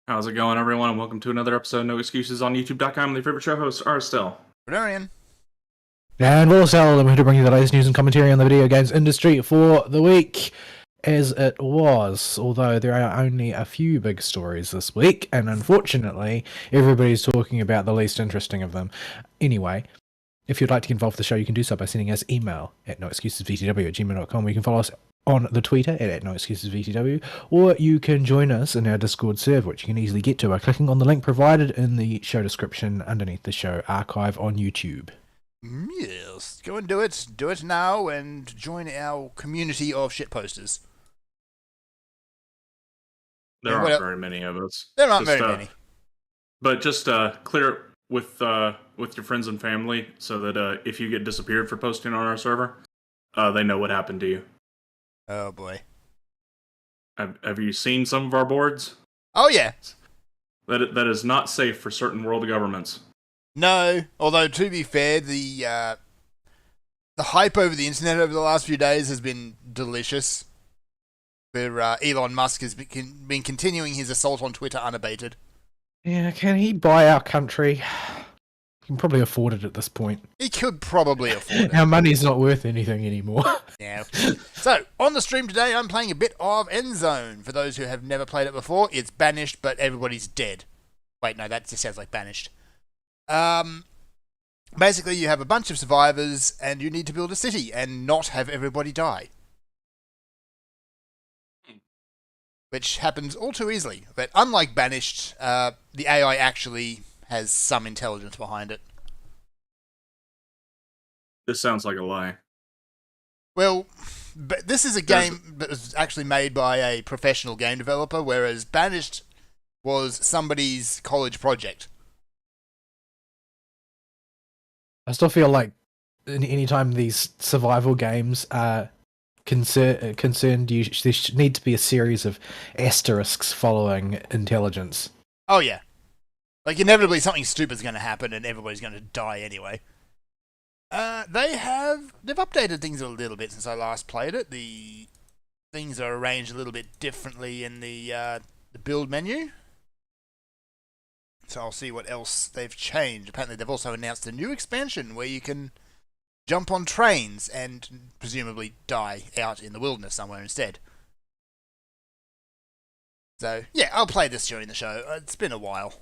How's it going, everyone? And welcome to another episode of No Excuses on YouTube.com. The favorite show hosts are still Valerian. And we'll sell. I'm here to bring you the latest news and commentary on the video games industry for the week, as it was. Although there are only a few big stories this week, and unfortunately, everybody's talking about the least interesting of them. Anyway, if you'd like to get involved with the show, you can do so by sending us email at noexcusesvtw@gmail.com. You can follow us on the Twitter at noexcusesvtw, or you can join us in our Discord server, which you can easily get to by clicking on the link provided in the show description underneath the show archive on YouTube. Yes, go and do it. Do it now and join our community of shitposters. there aren't very many of us. There aren't very many. But just clear it with your friends and family so that if you get disappeared for posting on our server, they know what happened to you. Oh boy. Have you seen some of our boards? Oh yeah. That is not safe for certain world governments. No, although to be fair, the hype over the internet over the last few days has been delicious. Where Elon Musk has been continuing his assault on Twitter unabated. Yeah, can he buy our country? He can probably afford it at this point. He could probably afford it. Our money's not worth anything anymore. Yeah. So, on the stream today, I'm playing a bit of Endzone. For those who have never played it before, it's banished, but everybody's dead. Wait, no, that just sounds like banished. Basically, you have a bunch of survivors, and you need to build a city and not have everybody die. Which happens all too easily. But unlike banished, the AI actually has some intelligence behind it. This sounds like a lie. Well, but this is a game that was actually made by a professional game developer, whereas banished was somebody's college project. I still feel like anytime these survival games are concerned, there need to be a series of asterisks following intelligence. Oh yeah. Like inevitably something stupid's going to happen and everybody's going to die anyway. They've updated things a little bit since I last played it. The things are arranged a little bit differently in the build menu. So I'll see what else they've changed. Apparently they've also announced a new expansion where you can jump on trains and presumably die out in the wilderness somewhere instead. So, yeah, I'll play this during the show. It's been a while.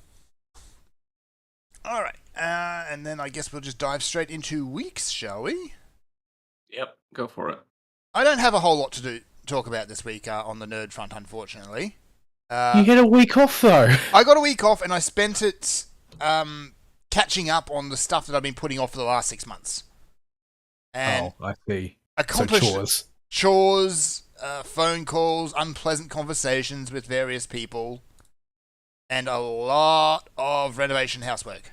Alright, and then I guess we'll just dive straight into weeks, shall we? Yep, go for it. I don't have a whole lot to talk about this week on the nerd front, unfortunately. You get a week off, though. I got a week off, and I spent it catching up on the stuff that I've been putting off for the last 6 months. And I see. Accomplished So chores, phone calls, unpleasant conversations with various people, and a lot of renovation housework.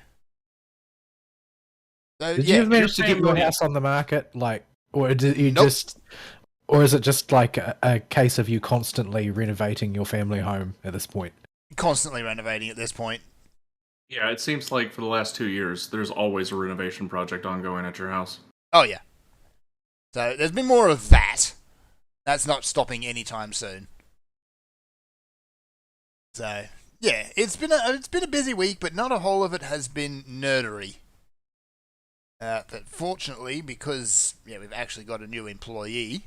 So, Did yeah, you manage to get your house on the market, or did you Nope. or is it just like a case of you constantly renovating your family home at this point? constantly renovating at this point. Yeah, it seems like for the last 2 years, there's always a renovation project ongoing at your house. Oh yeah. So there's been more of that. That's not stopping anytime soon. So yeah, it's been a busy week, but not a whole of it has been nerdery. But fortunately, because we've actually got a new employee,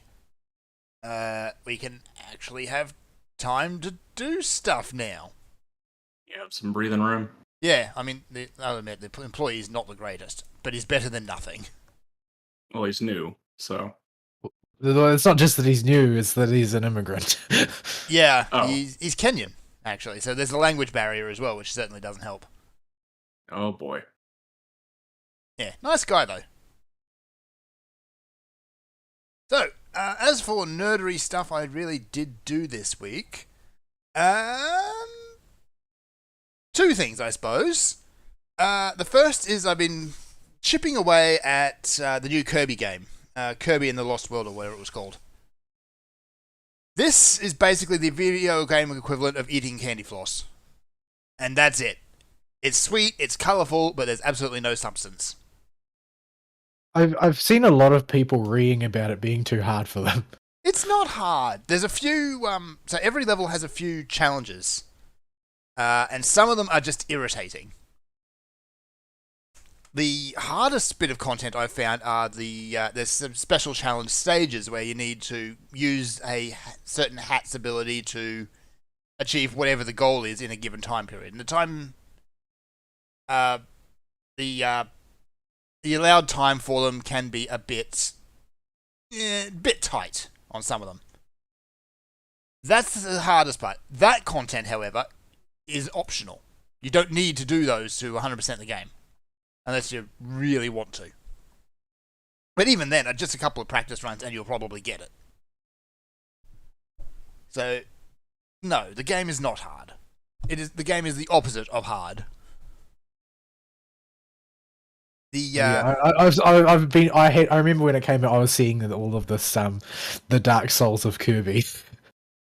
we can actually have time to do stuff now. Yeah, some breathing room. Yeah, I mean, I'll admit the employee is not the greatest, but he's better than nothing. Well, he's new, so... It's not just that he's new, it's that he's an immigrant. Yeah, Oh. he's Kenyan, actually, so there's a language barrier as well, which certainly doesn't help. Oh boy. Yeah, nice guy, though. So, as for nerdery stuff I really did do this week, two things, I suppose. The first is I've been chipping away at the new Kirby game. Kirby and the Lost World, or whatever it was called. This is basically the video game equivalent of eating candy floss. And that's it. It's sweet, it's colourful, but there's absolutely no substance. I've seen a lot of people reeing about it being too hard for them. It's not hard. There's a few... so every level has a few challenges. and some of them are just irritating. The hardest bit of content I've found are there's some special challenge stages where you need to use a certain hat's ability to achieve whatever the goal is in a given time period. And the time, the allowed time for them can be a bit tight on some of them. That's the hardest part. That content, however, is optional. You don't need to do those to 100% the game. Unless you really want to. But even then, just a couple of practice runs and you'll probably get it. So, no, the game is not hard. The game is the opposite of hard. I remember when it came out, I was seeing all of this, the Dark Souls of Kirby.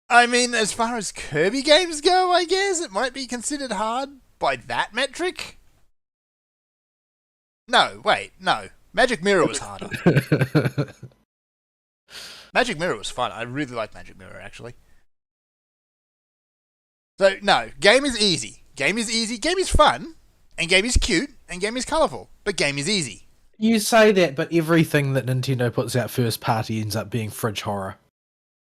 I mean, as far as Kirby games go, I guess it might be considered hard by that metric. No. Magic Mirror was harder. Magic Mirror was fun. I really like Magic Mirror, actually. So, no. Game is easy. Game is fun. And game is cute. And game is colourful. But game is easy. You say that, but everything that Nintendo puts out first party ends up being fridge horror.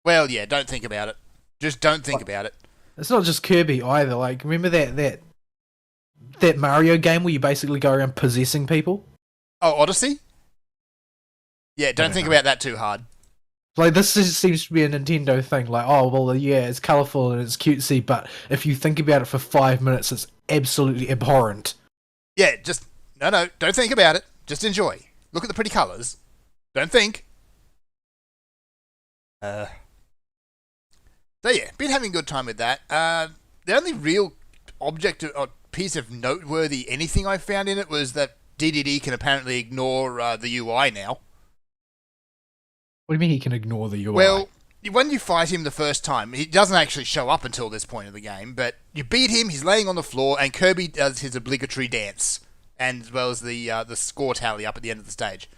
Well, yeah, don't think about it. Just don't think about it. It's not just Kirby either. Like, remember that Mario game where you basically go around possessing people? Oh, Odyssey? Yeah, don't think about that too hard. Like, this seems to be a Nintendo thing. Like, oh, well, yeah, it's colourful and it's cutesy, but if you think about it for 5 minutes, it's absolutely abhorrent. Yeah, just... No, don't think about it. Just enjoy. Look at the pretty colours. Don't think. So yeah, been having a good time with that. The only real object or piece of noteworthy anything I found in it was that DDD can apparently ignore the UI now. What do you mean he can ignore the UI? Well, when you fight him the first time, he doesn't actually show up until this point of the game, but you beat him, he's laying on the floor, and Kirby does his obligatory dance, and as well as the score tally up at the end of the stage.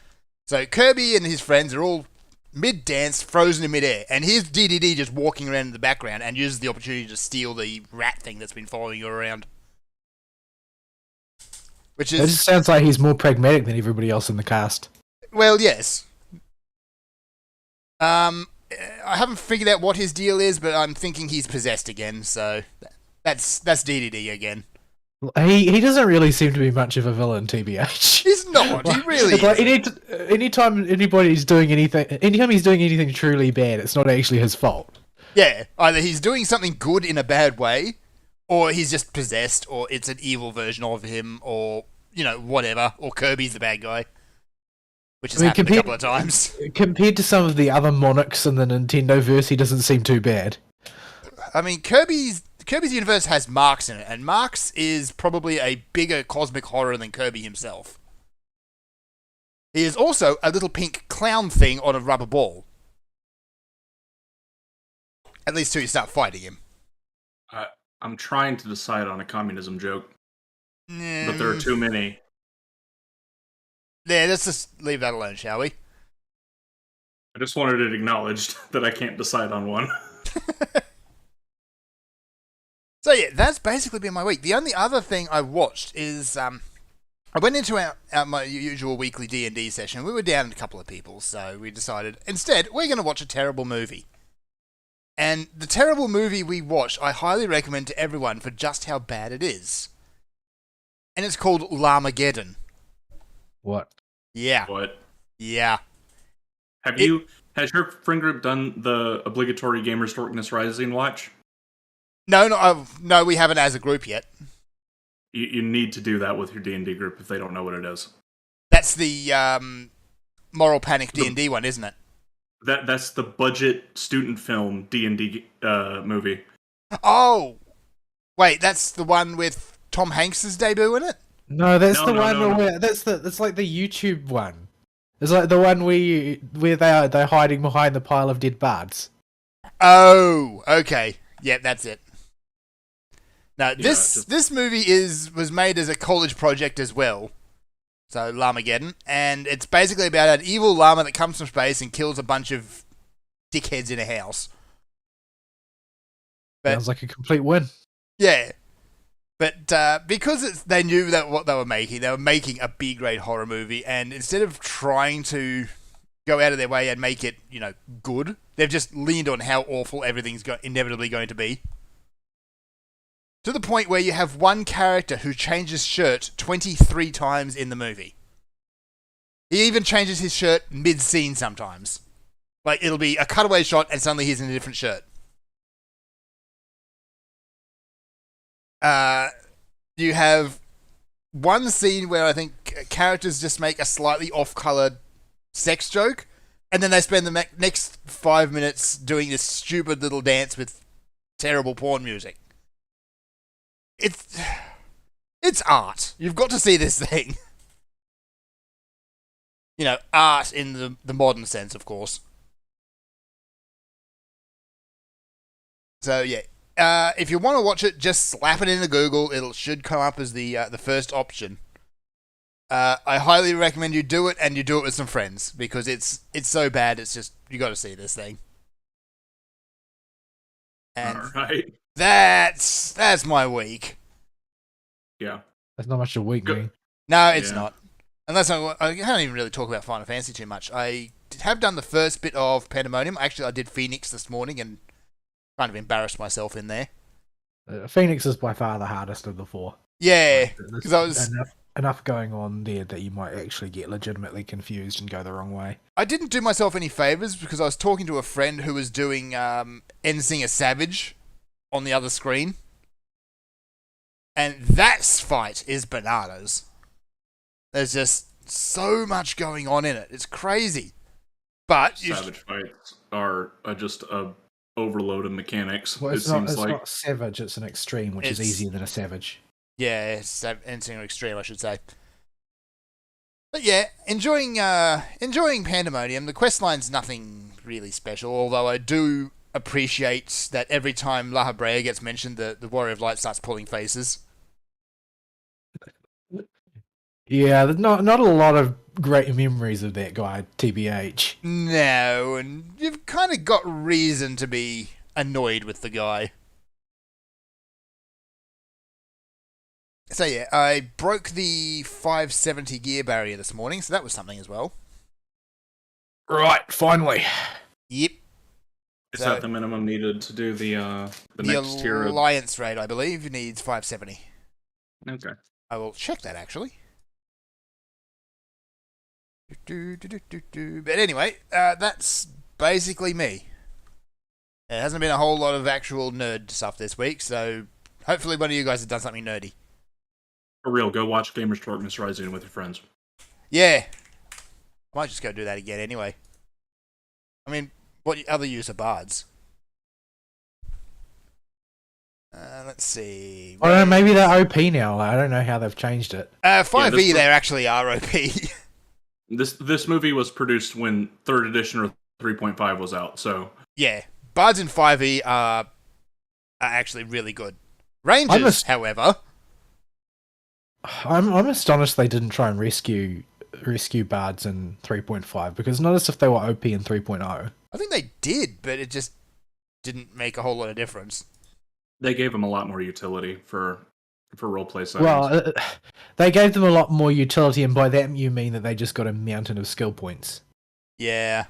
So Kirby and his friends are all mid-dance, frozen in mid-air, and here's DDD just walking around in the background and uses the opportunity to steal the rat thing that's been following you around. Which is... It just sounds like he's more pragmatic than everybody else in the cast. Well, yes. I haven't figured out what his deal is, but I'm thinking he's possessed again, so that's DDD again. He doesn't really seem to be much of a villain, TBH. He's not. He really isn't. Anytime he's doing anything truly bad, it's not actually his fault. Yeah, either he's doing something good in a bad way, or he's just possessed, or it's an evil version of him, or, whatever, or Kirby's the bad guy. Which has happened a couple of times. Compared to some of the other monarchs in the Nintendo-verse, he doesn't seem too bad. I mean, Kirby's universe has Marx in it, and Marx is probably a bigger cosmic horror than Kirby himself. He is also a little pink clown thing on a rubber ball. At least till you start fighting him. I'm trying to decide on a communism joke, but there are too many. Yeah, let's just leave that alone, shall we? I just wanted it acknowledged that I can't decide on one. So yeah, that's basically been my week. The only other thing I watched is I went into my usual weekly D&D session. We were down a couple of people, so we decided instead we're going to watch a terrible movie. And the terrible movie we watched, I highly recommend to everyone for just how bad it is. And it's called Armageddon. What? Yeah. What? Yeah. Has your friend group done the obligatory Gamers Darkness Rising watch? No, we haven't as a group yet. You need to do that with your D&D group if they don't know what it is. That's the Moral Panic D&D one, isn't it? That's the budget student film D&D movie. Oh! Wait, that's the one with Tom Hanks' debut in it? No, that's where that's like the YouTube one. It's like the one where they're hiding behind the pile of dead bards. Oh, okay. Yeah, that's it. Now, this movie was made as a college project as well. So, Armageddon. And it's basically about an evil llama that comes from space and kills a bunch of dickheads in a house. Sounds like a complete win. Yeah. But because they knew that what they were making a B-grade horror movie, and instead of trying to go out of their way and make it, good, they've just leaned on how awful everything's inevitably going to be. To the point where you have one character who changes shirt 23 times in the movie. He even changes his shirt mid-scene sometimes. Like, it'll be a cutaway shot and suddenly he's in a different shirt. You have one scene where I think characters just make a slightly off-colored sex joke, and then they spend the next 5 minutes doing this stupid little dance with terrible porn music. It's art. You've got to see this thing. Art in the modern sense, of course. So, yeah. If you want to watch it, just slap it into Google. It should come up as the first option. I highly recommend you do it, and you do it with some friends, because it's so bad. It's just, you got to see this thing. And all right. that's my week. Yeah. That's not much a week, Good. man. No, it's not. Unless I don't even really talk about Final Fantasy too much. I have done the first bit of Pandemonium. Actually, I did Phoenix this morning and kind of embarrassed myself in there. Phoenix is by far the hardest of the four. Yeah, because I was enough going on there that you might actually get legitimately confused and go the wrong way. I didn't do myself any favors because I was talking to a friend who was doing Ensinger Savage on the other screen, and that fight is bananas. There's just so much going on in it. It's crazy. But Savage fights are just a overload of mechanics. Well, it's seems like not savage, it's an extreme, which is easier than a savage. Yeah, it's Ensinger Extreme, I should say. But yeah, enjoying Pandemonium. The questline's nothing really special, although I do appreciate that every time La Habrea gets mentioned, the Warrior of Light starts pulling faces. Yeah, there's not a lot of great memories of that guy, TBH. No, and you've kind of got reason to be annoyed with the guy. So yeah, I broke the 570 gear barrier this morning, so that was something as well. Right, finally. Yep. is that the minimum needed to do the next tier? Alliance raid, I believe, needs 570. Okay. I will check that actually. But anyway, that's basically me. There hasn't been a whole lot of actual nerd stuff this week, so hopefully one of you guys has done something nerdy. For real, go watch Gamers Darkness Rising with your friends. Yeah. I might just go do that again anyway. I mean, what other use are bards? Let's see. I don't know, maybe they're OP now. I don't know how they've changed it. 5e, they're actually ROP. This movie was produced when 3rd edition or 3.5 was out, so... Yeah. Bards in 5e are actually really good. Rangers, however... I'm astonished they didn't try and rescue bards in 3.5, because notice if they were OP in 3.0. I think they did, but it just didn't make a whole lot of difference. They gave them a lot more utility for roleplay settings. Well, they gave them a lot more utility, and by that you mean that they just got a mountain of skill points. Yeah.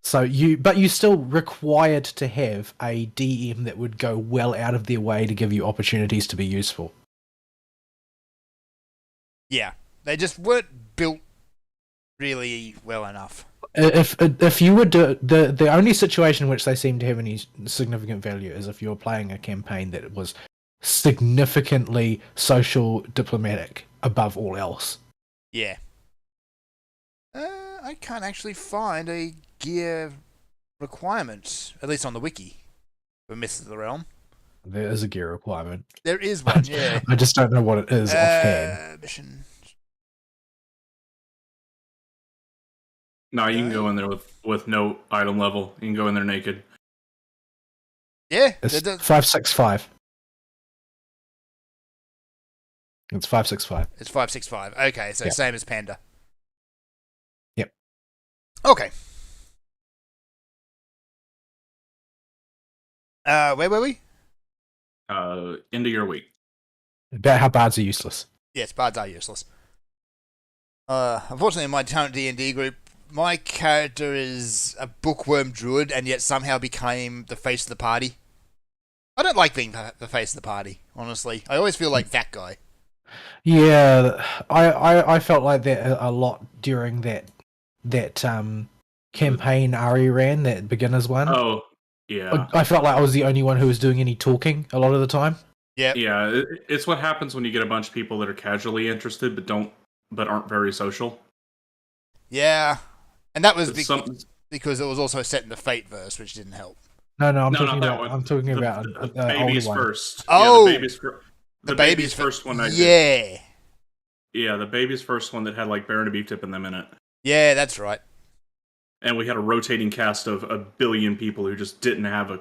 So you still required to have a DM that would go well out of their way to give you opportunities to be useful. Yeah, they just weren't built really well enough. If you were the only situation in which they seem to have any significant value is if you're playing a campaign that was significantly social diplomatic above all else. Yeah. I can't actually find a gear requirement, at least on the wiki, for Mists of the Realm. There is a gear requirement. There is one, yeah. I just don't know what it is offhand. Mission. No, you can go in there with no item level. You can go in there naked. Yeah. It's 565. It's 565. It's 565. Okay, so same as Panda. Yep. Okay. Where were we? End of your week. About how bards are useless. Yes, bards are useless. Unfortunately, in my current D&D group, my character is a bookworm druid, and yet somehow became the face of the party. I don't like being the face of the party, honestly. I always feel like that guy. Yeah, I felt like that a lot during that campaign Ari ran, that beginners one. Oh, yeah. I felt like I was the only one who was doing any talking a lot of the time. Yep. Yeah, it's what happens when you get a bunch of people that are casually interested but aren't very social. Yeah. And that was It's because it was also set in the Fate verse, which didn't help. No, I'm No, talking not that about. one. I'm talking about the the older babies one. first. Oh! Yeah, the baby's first one. Yeah. Yeah, the baby's first one that had like Baron of Beef Tip and them in it. Yeah, that's right. And we had a rotating cast of a billion people who just didn't have a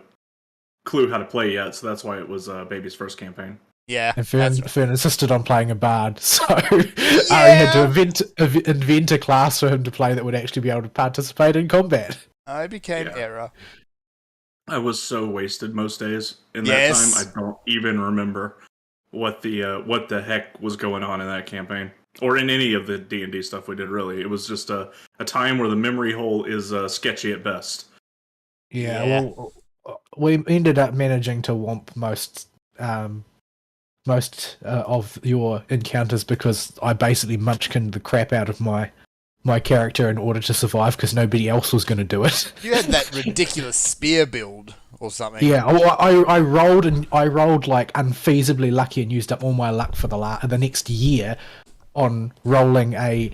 clue how to play yet, so that's why it was Baby's first campaign. Yeah. And that's Fern right. insisted on playing a bard, so Ari had to invent a class for him to play that would actually be able to participate in combat. I became Era. I was so wasted most days. In that Yes. time, I don't even remember what the heck was going on in that campaign. Or in any of the D&D stuff we did, really. It was just a time where the memory hole is sketchy at best. Yeah, Yeah. well, we ended up managing to womp most of your encounters because I basically munchkined the crap out of my character in order to survive because nobody else was going to do it. You had that ridiculous spear build or something. Yeah, well, I rolled like unfeasibly lucky and used up all my luck for the next year on rolling a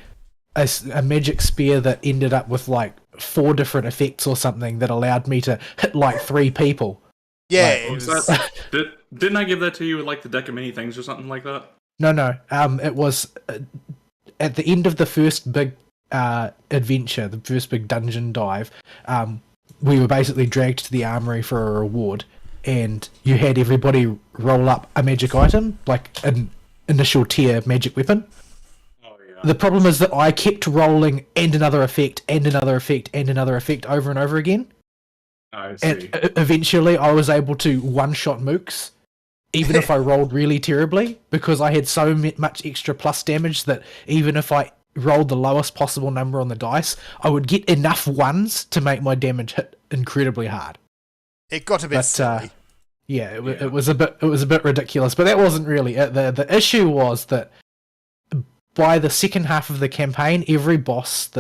magic spear that ended up with like 4 different effects or something that allowed me to hit like 3 people. Yeah, Like, it Was was... that, didn't I give that to you with like the deck of mini things or something like that? No. It was at the end of the first big adventure, the first big dungeon dive. We were basically dragged to the armory for a reward, and you had everybody roll up a magic item, like an initial tier magic weapon. Oh yeah. The problem is that I kept rolling and another effect and another effect and another effect over and over again. I see. And eventually I was able to one-shot mooks, even if I rolled really terribly, because I had so much extra plus damage that even if I rolled the lowest possible number on the dice, I would get enough ones to make my damage hit incredibly hard. It got a bit silly. Yeah, it was a bit ridiculous, but that wasn't really it. The issue was that by the second half of the campaign, every boss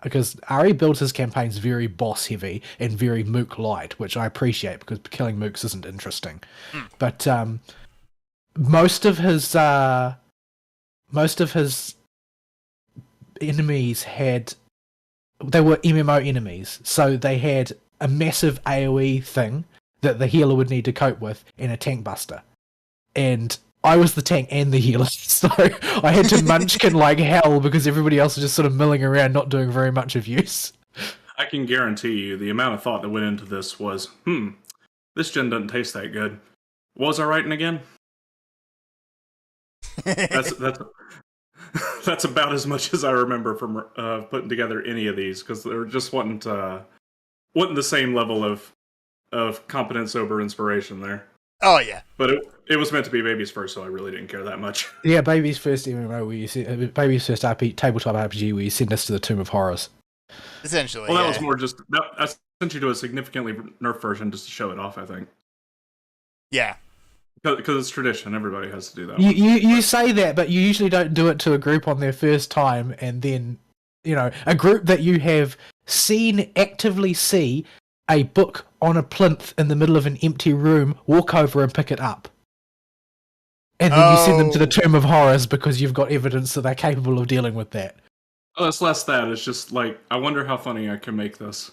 because Ari builds his campaigns very boss heavy and very mook light, which I appreciate because killing mooks isn't interesting. But most of his enemies they were MMO enemies, so they had a massive AoE thing that the healer would need to cope with and a tank buster. And I was the tank and the healer, so I had to munchkin like hell because everybody else was just sort of milling around, not doing very much of use. I can guarantee you the amount of thought that went into this was, this gin doesn't taste that good. What was I writing again? That's about as much as I remember from putting together any of these, because there just wasn't the same level of competence over inspiration there. Oh, yeah. But it was meant to be Baby's first, so I really didn't care that much. Yeah, Baby's first MMO Baby's first tabletop RPG where you send us to the Tomb of Horrors. Essentially, Well, that was more just... I sent you to a significantly nerfed version just to show it off, I think. Yeah. Because it's tradition, everybody has to do that. You say that, but you usually don't do it to a group on their first time, and then, a group that you have actively see a book on a plinth in the middle of an empty room, walk over and pick it up. And then you send them to the Tomb of Horrors because you've got evidence that they're capable of dealing with that. Oh, it's less that. It's just like, I wonder how funny I can make this.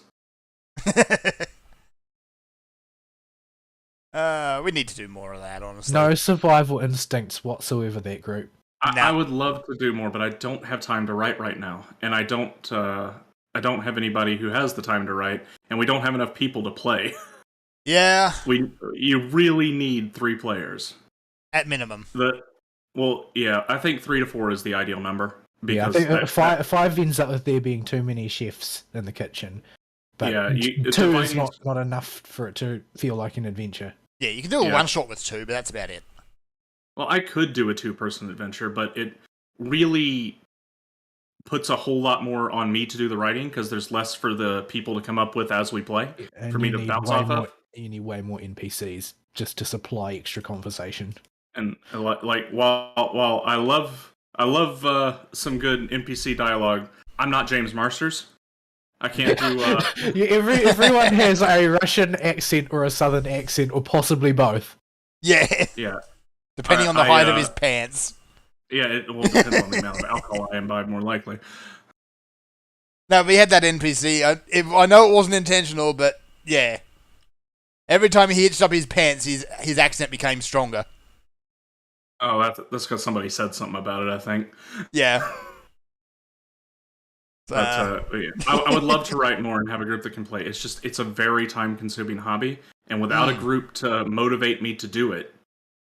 We need to do more of that, honestly. No survival instincts whatsoever, that group. I would love to do more, but I don't have time to write right now. And I don't have anybody who has the time to write, and we don't have enough people to play. Yeah. You really need 3 players. At minimum. I think 3 to 4 is the ideal number. Yeah, I think five ends up with there being too many chefs in the kitchen. But yeah, 2 is not enough for it to feel like an adventure. Yeah, you can do a one-shot with 2, but that's about it. Well, I could do a 2-person adventure, but it really puts a whole lot more on me to do the writing because there's less for the people to come up with as we play And for me you to need bounce way off more. of. You need way more NPCs just to supply extra conversation. And like while I love some good NPC dialogue, I'm not James Marsters. I can't do. Everyone has a Russian accent or a Southern accent, or possibly both. Yeah. Yeah. Depending on the height of his pants. Yeah, it will depend on the amount of alcohol I imbibe, more likely. No, we had that NPC. I know it wasn't intentional, but yeah. Every time he hitched up his pants, his accent became stronger. Oh, that's because somebody said something about it, I think. Yeah. But yeah, I would love to write more and have a group that can play. It's a very time-consuming hobby, and without a group to motivate me to do it,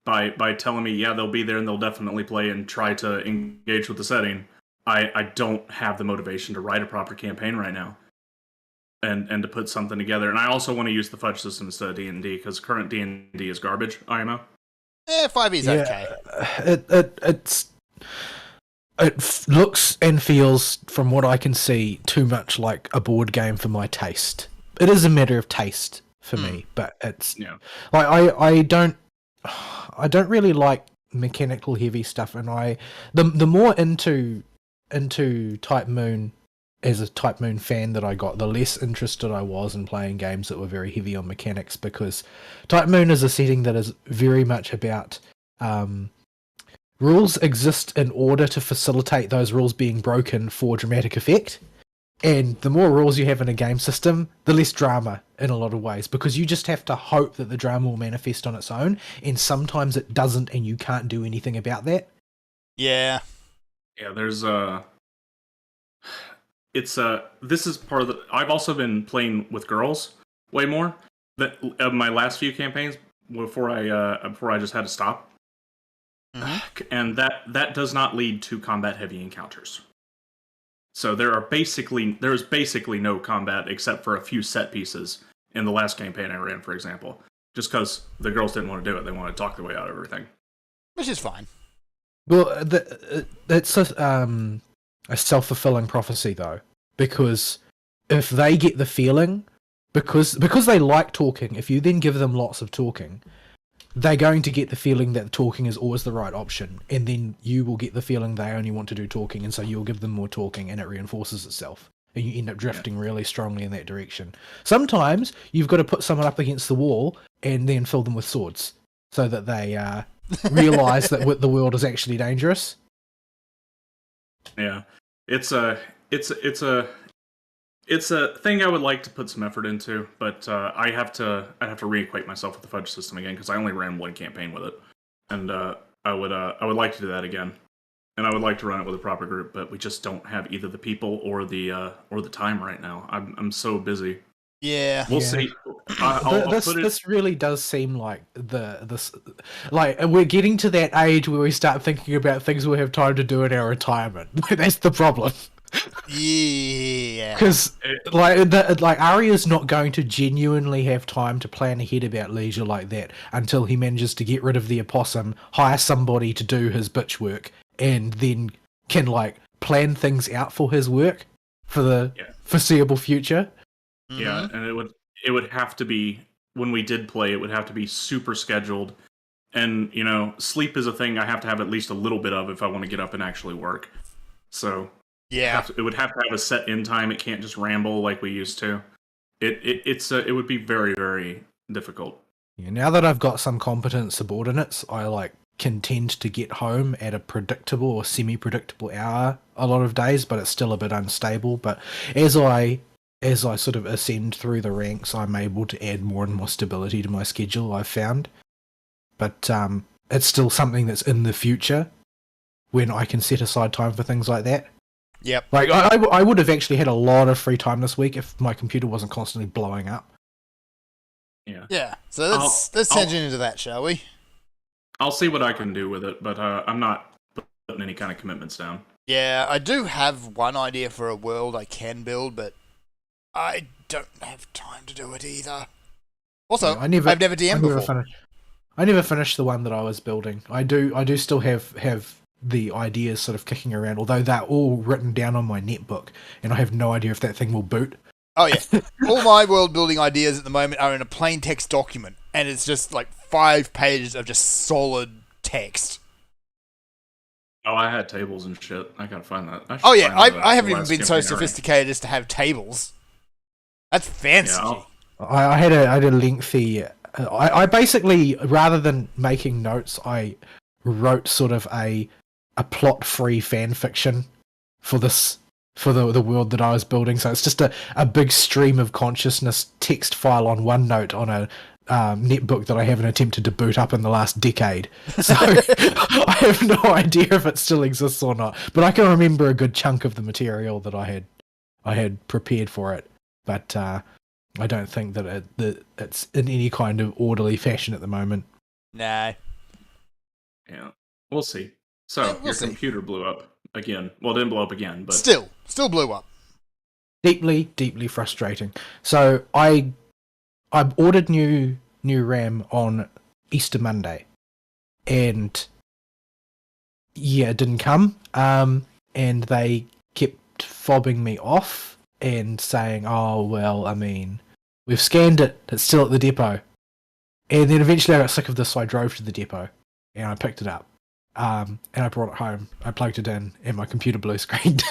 by telling me, yeah, they'll be there and they'll definitely play and try to engage with the setting, I don't have the motivation to write a proper campaign right now, and to put something together. And I also want to use the fudge system instead of D&D because current D&D is garbage. IMO. 5e's okay. It looks and feels, from what I can see, too much like a board game for my taste. It is a matter of taste for me, but it's like I don't really like mechanical heavy stuff, and the more into Type Moon as a Type Moon fan that I got, the less interested I was in playing games that were very heavy on mechanics, because Type Moon is a setting that is very much about rules exist in order to facilitate those rules being broken for dramatic effect. And the more rules you have in a game system, the less drama in a lot of ways, because you just have to hope that the drama will manifest on its own, and sometimes it doesn't, and you can't do anything about that. Yeah. Yeah, there's this is part of the. I've also been playing with girls way more than my last few campaigns before I just had to stop. And that does not lead to combat heavy encounters. So there is basically no combat except for a few set pieces in the last campaign I ran, for example. Just because the girls didn't want to do it, they wanted to talk their way out of everything. Which is fine. Well, it's a self-fulfilling prophecy, though, because if they get the feeling, because they like talking, if you then give them lots of talking, they're going to get the feeling that talking is always the right option, and then you will get the feeling they only want to do talking, and so you'll give them more talking, and it reinforces itself, and you end up drifting really strongly in that direction. Sometimes you've got to put someone up against the wall and then fill them with swords, so that they realise that the world is actually dangerous. Yeah, it's a thing I would like to put some effort into, but I'd have to reacquaint myself with the fudge system again because I only ran one campaign with it, and I would like to do that again, and I would like to run it with a proper group, but we just don't have either the people or the time right now. I'm so busy. Yeah, we'll see. This really does seem like we're getting to that age where we start thinking about things we'll have time to do in our retirement. That's the problem. Yeah, because Arya's not going to genuinely have time to plan ahead about leisure like that until he manages to get rid of the opossum, hire somebody to do his bitch work, and then can plan things out for his work for the foreseeable future. Yeah, and it would have to be, when we did play, it would have to be super scheduled, and sleep is a thing I have to have at least a little bit of if I want to get up and actually work. So. Yeah, it would have to have a set end time. It can't just ramble like we used to. It would be very, very difficult. Yeah, now that I've got some competent subordinates, I can tend to get home at a predictable or semi-predictable hour a lot of days, but it's still a bit unstable. But as I sort of ascend through the ranks, I'm able to add more and more stability to my schedule, I've found. But it's still something that's in the future when I can set aside time for things like that. Yep. I would have actually had a lot of free time this week if my computer wasn't constantly blowing up. Yeah. Yeah. So let's tangent into that, shall we? I'll see what I can do with it, but I'm not putting any kind of commitments down. Yeah, I do have one idea for a world I can build, but I don't have time to do it either. Also, I've never DM'd before. I never finished the one that I was building. I do still have the ideas sort of kicking around, although they're all written down on my netbook, and I have no idea if that thing will boot. Oh yeah, all my world building ideas at the moment are in a plain text document, and it's just like 5 pages of just solid text. Oh, I had tables and shit. I gotta find that. Oh yeah, I haven't even been so sophisticated as to have tables. That's fancy. Yeah, I had a lengthy. I basically, rather than making notes, I wrote sort of a plot-free fan fiction for the world that I was building. So it's just a big stream of consciousness text file on OneNote on a netbook that I haven't attempted to boot up in the last decade. So I have no idea if it still exists or not. But I can remember a good chunk of the material that I had prepared for it. But I don't think that it's in any kind of orderly fashion at the moment. No. Yeah, we'll see. So your computer blew up again. Well, it didn't blow up again, but still blew up. Deeply frustrating. So I ordered new RAM on Easter Monday, and yeah, it didn't come. And they kept fobbing me off and saying, "Oh well, I mean, we've scanned it. It's still at the depot." And then eventually I got sick of this, so I drove to the depot and I picked it up. And I brought it home. I plugged it in, and my computer blue screened.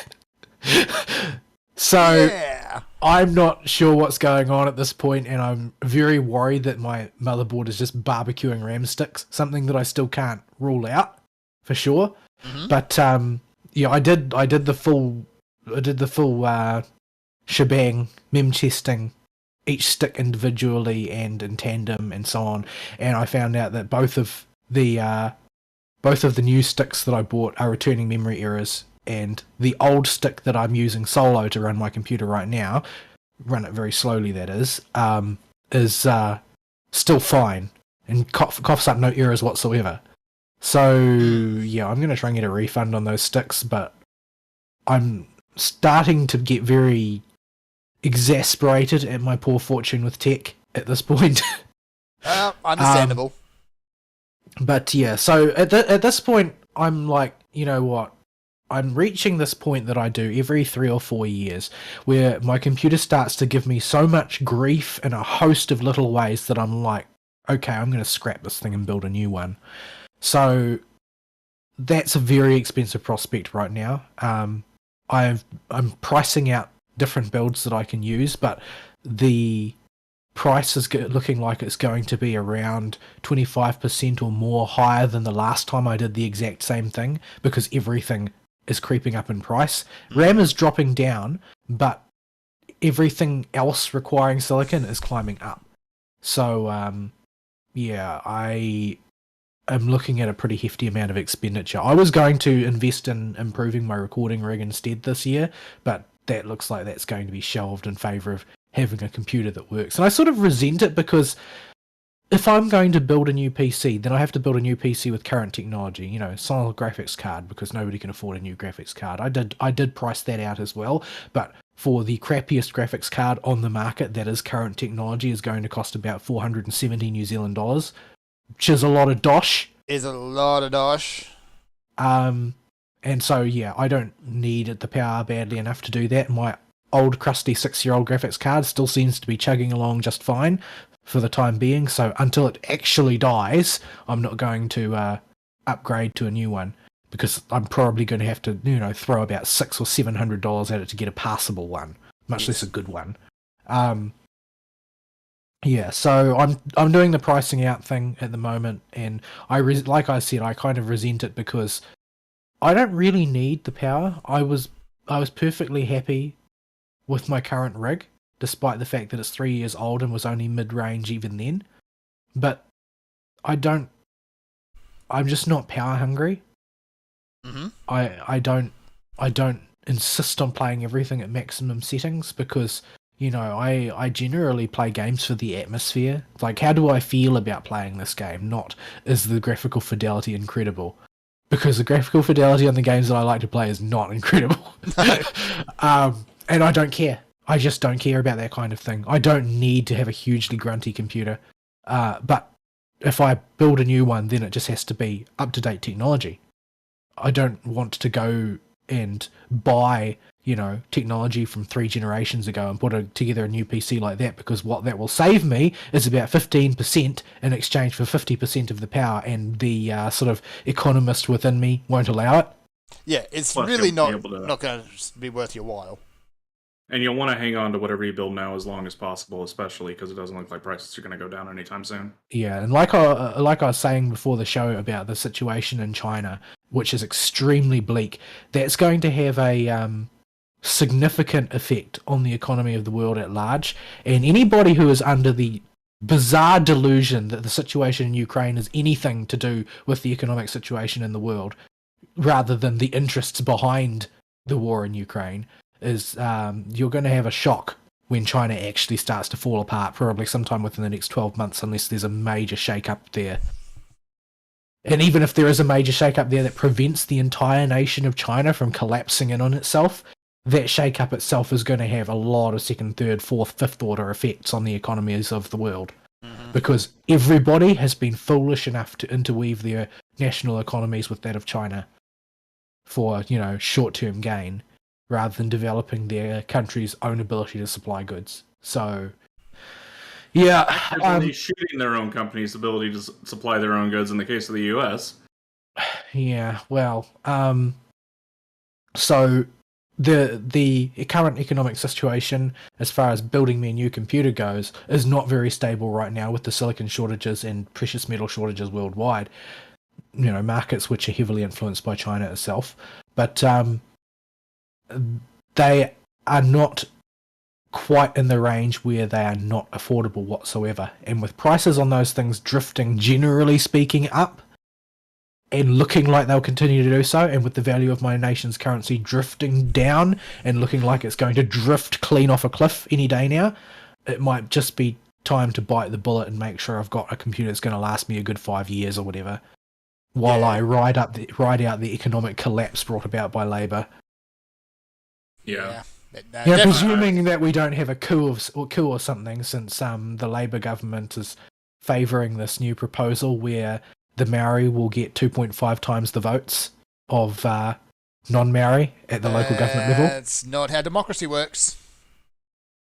So yeah. I'm not sure what's going on at this point, and I'm very worried that my motherboard is just barbecuing RAM sticks, something that I still can't rule out for sure. Mm-hmm. But yeah, I did the full shebang, mem testing each stick individually and in tandem and so on, and I found out that both of the new sticks that I bought are returning memory errors, and the old stick that I'm using solo to run my computer right now, run it very slowly that is still fine and coughs up no errors whatsoever. So yeah, I'm going to try and get a refund on those sticks, but I'm starting to get very exasperated at my poor fortune with tech at this point. Understandable. But yeah, so at this point, I'm like, you know what? I'm reaching this point that I do every 3 or 4 years where my computer starts to give me so much grief in a host of little ways that I'm like, okay, I'm going to scrap this thing and build a new one. So that's a very expensive prospect right now. I'm pricing out different builds that I can use, but the price is looking like it's going to be around 25% or more higher than the last time I did the exact same thing, because everything is creeping up in price. RAM is dropping down, but everything else requiring silicon is climbing up. So yeah, I am looking at a pretty hefty amount of expenditure. I was going to invest in improving my recording rig instead this year, but that looks like that's going to be shelved in favour of having a computer that works. And I sort of resent it, because if I'm going to build a new PC, then I have to build a new PC with current technology, you know, solid graphics card, because nobody can afford a new graphics card. I did price that out as well, but for the crappiest graphics card on the market that is current technology is going to cost about 470 New Zealand dollars, which is a lot of dosh. Is a lot of dosh. And so, yeah, I don't need the power badly enough to do that. My old crusty 6-year-old graphics card still seems to be chugging along just fine for the time being. So until it actually dies, I'm not going to upgrade to a new one, because I'm probably going to have to, you know, throw about $600 or $700 at it to get a passable one, much less a good one. Yeah, so I'm doing the pricing out thing at the moment, and like I said, I kind of resent it because I don't really need the power. I was perfectly happy with my current rig, despite the fact that it's 3 years old and was only mid-range even then. But I'm just not power hungry. Mm-hmm. I don't insist on playing everything at maximum settings, because, you know, I generally play games for the atmosphere. Like, how do I feel about playing this game? Not, is the graphical fidelity incredible? Because the graphical fidelity on the games that I like to play is not incredible. And I don't care. I just don't care about that kind of thing. I don't need to have a hugely grunty computer. But if I build a new one, then it just has to be up-to-date technology. I don't want to go and buy, technology from 3 generations ago and put together a new PC like that, because what that will save me is about 15% in exchange for 50% of the power, and the sort of economist within me won't allow it. Yeah, it's Plus, really you'll be not able to- not going to be worth your while. And you'll want to hang on to whatever you build now as long as possible, especially because it doesn't look like prices are going to go down anytime soon. Yeah, and like I was saying before the show about the situation in China, which is extremely bleak, that's going to have a significant effect on the economy of the world at large. And anybody who is under the bizarre delusion that the situation in Ukraine is anything to do with the economic situation in the world, rather than the interests behind the war in Ukraine, is you're going to have a shock when China actually starts to fall apart, probably sometime within the next 12 months, unless there's a major shake-up there. And even if there is a major shake-up there that prevents the entire nation of China from collapsing in on itself, that shake-up itself is going to have a lot of second, third, fourth, fifth order effects on the economies of the world. Mm-hmm. Because everybody has been foolish enough to interweave their national economies with that of China for, short-term gain, rather than developing their country's own ability to supply goods. So, yeah. They're shooting their own company's ability to supply their own goods in the case of the US. Yeah, well, so the current economic situation, as far as building me a new computer goes, is not very stable right now, with the silicon shortages and precious metal shortages worldwide. Markets which are heavily influenced by China itself. But they are not quite in the range where they are not affordable whatsoever. And with prices on those things drifting, generally speaking, up, and looking like they'll continue to do so, and with the value of my nation's currency drifting down and looking like it's going to drift clean off a cliff any day now, it might just be time to bite the bullet and make sure I've got a computer that's going to last me a good 5 years or whatever, while I ride out the economic collapse brought about by Labour. Yeah. Presuming that we don't have a coup or something, since the Labour government is favouring this new proposal where the Maori will get 2.5 times the votes of non-Maori at the local government level. That's not how democracy works.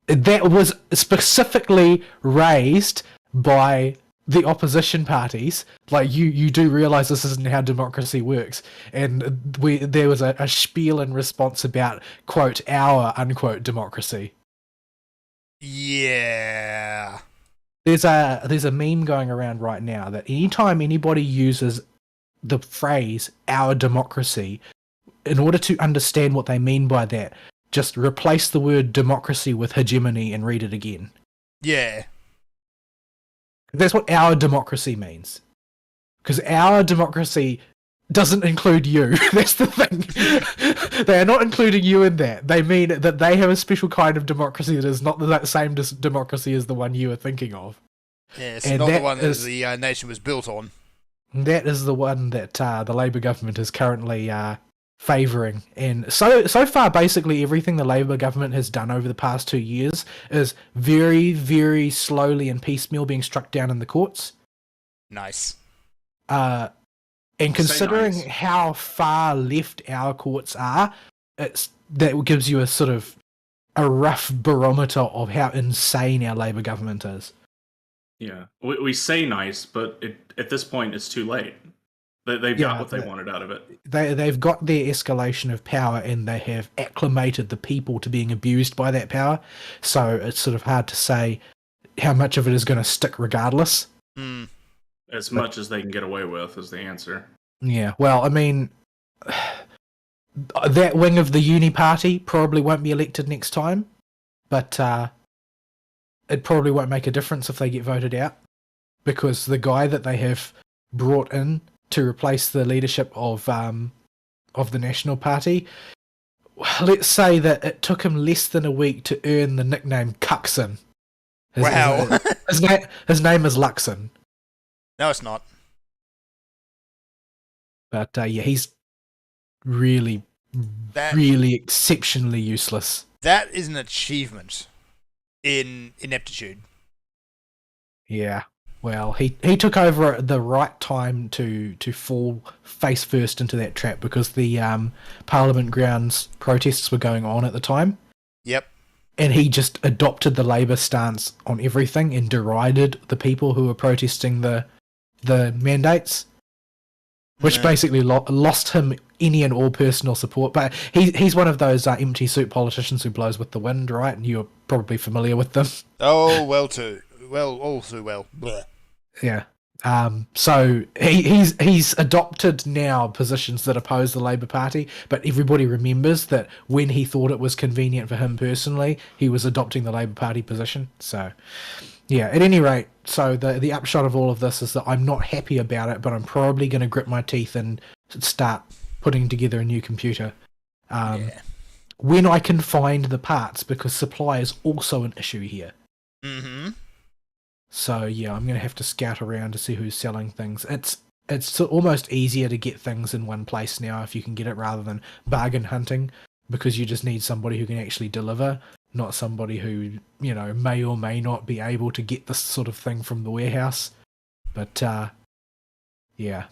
That was specifically raised by the opposition parties. Like, you do realise this isn't how democracy works. And there was a spiel in response about, quote, our, unquote, democracy. Yeah. There's a meme going around right now that anytime anybody uses the phrase our democracy, in order to understand what they mean by that, just replace the word democracy with hegemony and read it again. Yeah. That's what our democracy means. Because our democracy doesn't include you. That's the thing. They are not including you in that. They mean that they have a special kind of democracy that is not the same democracy as the one you are thinking of. Yeah, it's not the one that the nation was built on. That is the one that the Labour government is currently favouring. And so far, basically everything the Labour government has done over the past 2 years is very, very slowly and piecemeal being struck down in the courts. Nice. And considering how far left our courts are, that gives you a sort of a rough barometer of how insane our Labour government is. Yeah, we say nice, but at this point it's too late. They've got what they wanted out of it. They've got their escalation of power, and they have acclimated the people to being abused by that power. So it's sort of hard to say how much of it is going to stick regardless. Mm. As much as they can get away with is the answer. Yeah, well, I mean, that wing of the uni party probably won't be elected next time, but it probably won't make a difference if they get voted out, because the guy that they have brought in to replace the leadership of the National Party, let's say that it took him less than a week to earn the nickname Cuckson. Wow. His name is Luxon. No, it's not. But yeah, he's really exceptionally useless. That is an achievement in ineptitude. Yeah. Well, he took over at the right time to fall face first into that trap because the Parliament grounds protests were going on at the time. Yep. And he just adopted the Labour stance on everything and derided the people who were protesting the mandates, which basically lost him any and all personal support. But he's one of those empty suit politicians who blows with the wind, right? And you're probably familiar with them. Oh, all too well. Blech. Yeah. So he's adopted now positions that oppose the Labour Party, but everybody remembers that when he thought it was convenient for him personally, he was adopting the Labour Party position. So, yeah, at any rate, so the upshot of all of this is that I'm not happy about it, but I'm probably going to grit my teeth and start putting together a new computer. When I can find the parts, because supply is also an issue here. Mm-hmm. So yeah, I'm gonna have to scout around to see who's selling things. It's almost easier to get things in one place now if you can get it rather than bargain hunting, because you just need somebody who can actually deliver, not somebody who, you know, may or may not be able to get this sort of thing from the warehouse. But yeah.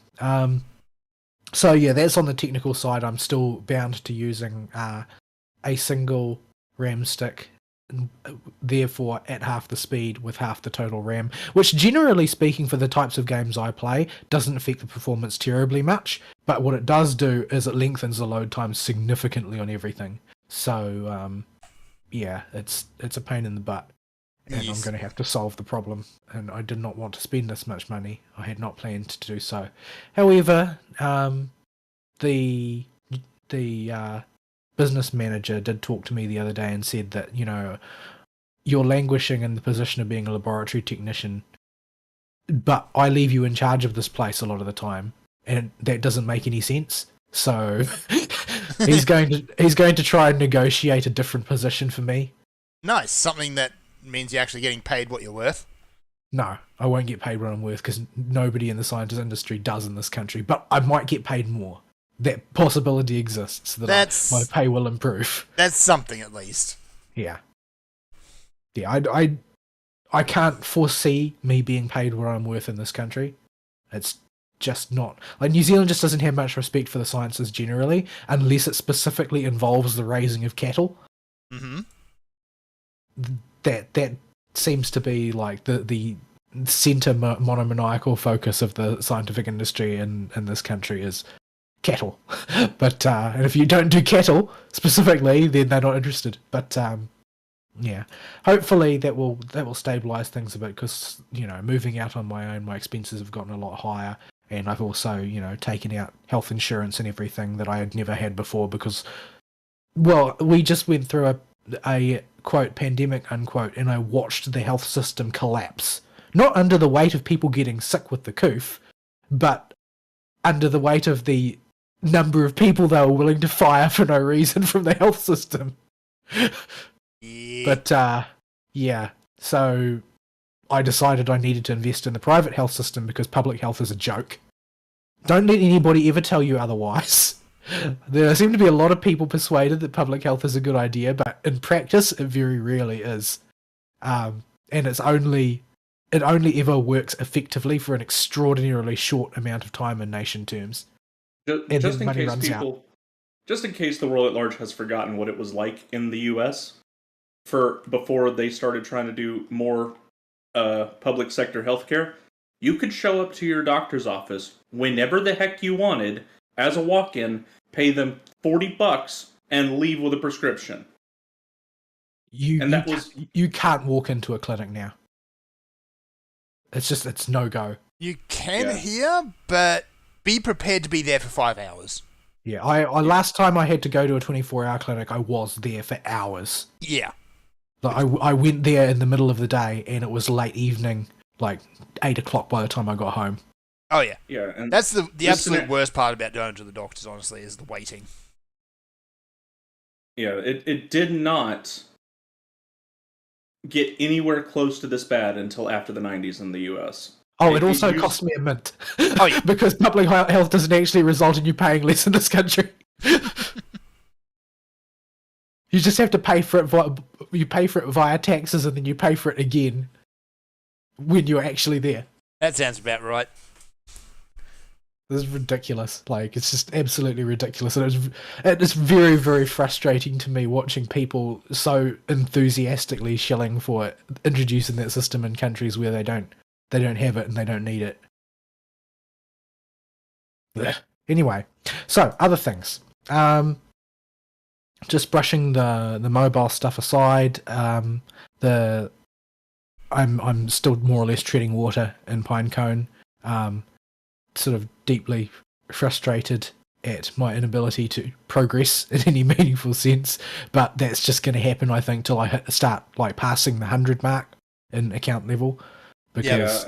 So yeah, that's on the technical side. I'm still bound to using a single RAM stick, therefore at half the speed with half the total RAM, which generally speaking for the types of games I play doesn't affect the performance terribly much, but what it does do is it lengthens the load time significantly on everything. So yeah, it's a pain in the butt, and I'm going to have to solve the problem, and I did not want to spend this much money. I had not planned to do so. However, the business manager did talk to me the other day and said that, you know, you're languishing in the position of being a laboratory technician, but I leave you in charge of this place a lot of the time, and that doesn't make any sense. So he's going to try and negotiate a different position for me. Nice. Something that means you're actually getting paid what you're worth. No, I won't get paid what I'm worth, because nobody in the science industry does in this country, but I might get paid more. That possibility exists, that my pay will improve. That's something, at least. Yeah. Yeah, I can't foresee me being paid what I'm worth in this country. It's just not... Like, New Zealand just doesn't have much respect for the sciences generally, unless it specifically involves the raising of cattle. Mm-hmm. That seems to be, like, the centre monomaniacal focus of the scientific industry in this country is cattle. But and if you don't do cattle specifically, then they're not interested. But yeah, hopefully that will stabilize things a bit, because, you know, moving out on my own, my expenses have gotten a lot higher, and I've also, you know, taken out health insurance and everything that I had never had before, because, well, we just went through a quote pandemic unquote, and I watched the health system collapse, not under the weight of people getting sick with the coof, but under the weight of the number of people they were willing to fire for no reason from the health system. Yeah. But yeah, so I decided I needed to invest in the private health system, because public health is a joke. Don't let anybody ever tell you otherwise. There seem to be a lot of people persuaded that public health is a good idea, but in practice it very rarely is. And it only ever works effectively for an extraordinarily short amount of time in nation terms. Just in case the world at large has forgotten what it was like in the US before they started trying to do more public sector healthcare, you could show up to your doctor's office whenever the heck you wanted as a walk-in, pay them $40 and leave with a prescription. You can't walk into a clinic now. It's no go. You can here, but be prepared to be there for 5 hours. Yeah, I last time I had to go to a 24-hour clinic, I was there for hours. Yeah. Like, I went there in the middle of the day, and it was late evening, like 8 o'clock by the time I got home. Oh, yeah. Yeah, and that's the absolute worst part about going to the doctors, honestly, is the waiting. Yeah, it did not get anywhere close to this bad until after the 90s in the US. Oh, it also cost me a mint. Oh, yeah. Because public health doesn't actually result in you paying less in this country. You just have to pay for it. You pay for it via taxes, and then you pay for it again when you're actually there. That sounds about right. This is ridiculous. Like, it's just absolutely ridiculous. And it's very, very frustrating to me watching people so enthusiastically shilling for it, introducing that system in countries where they don't have it and they don't need it. Blech. Anyway, so other things. Just brushing the mobile stuff aside. I'm still more or less treading water in Pinecone. Sort of deeply frustrated at my inability to progress in any meaningful sense, but that's just going to happen, I think, till I start like passing the 100 mark in account level, because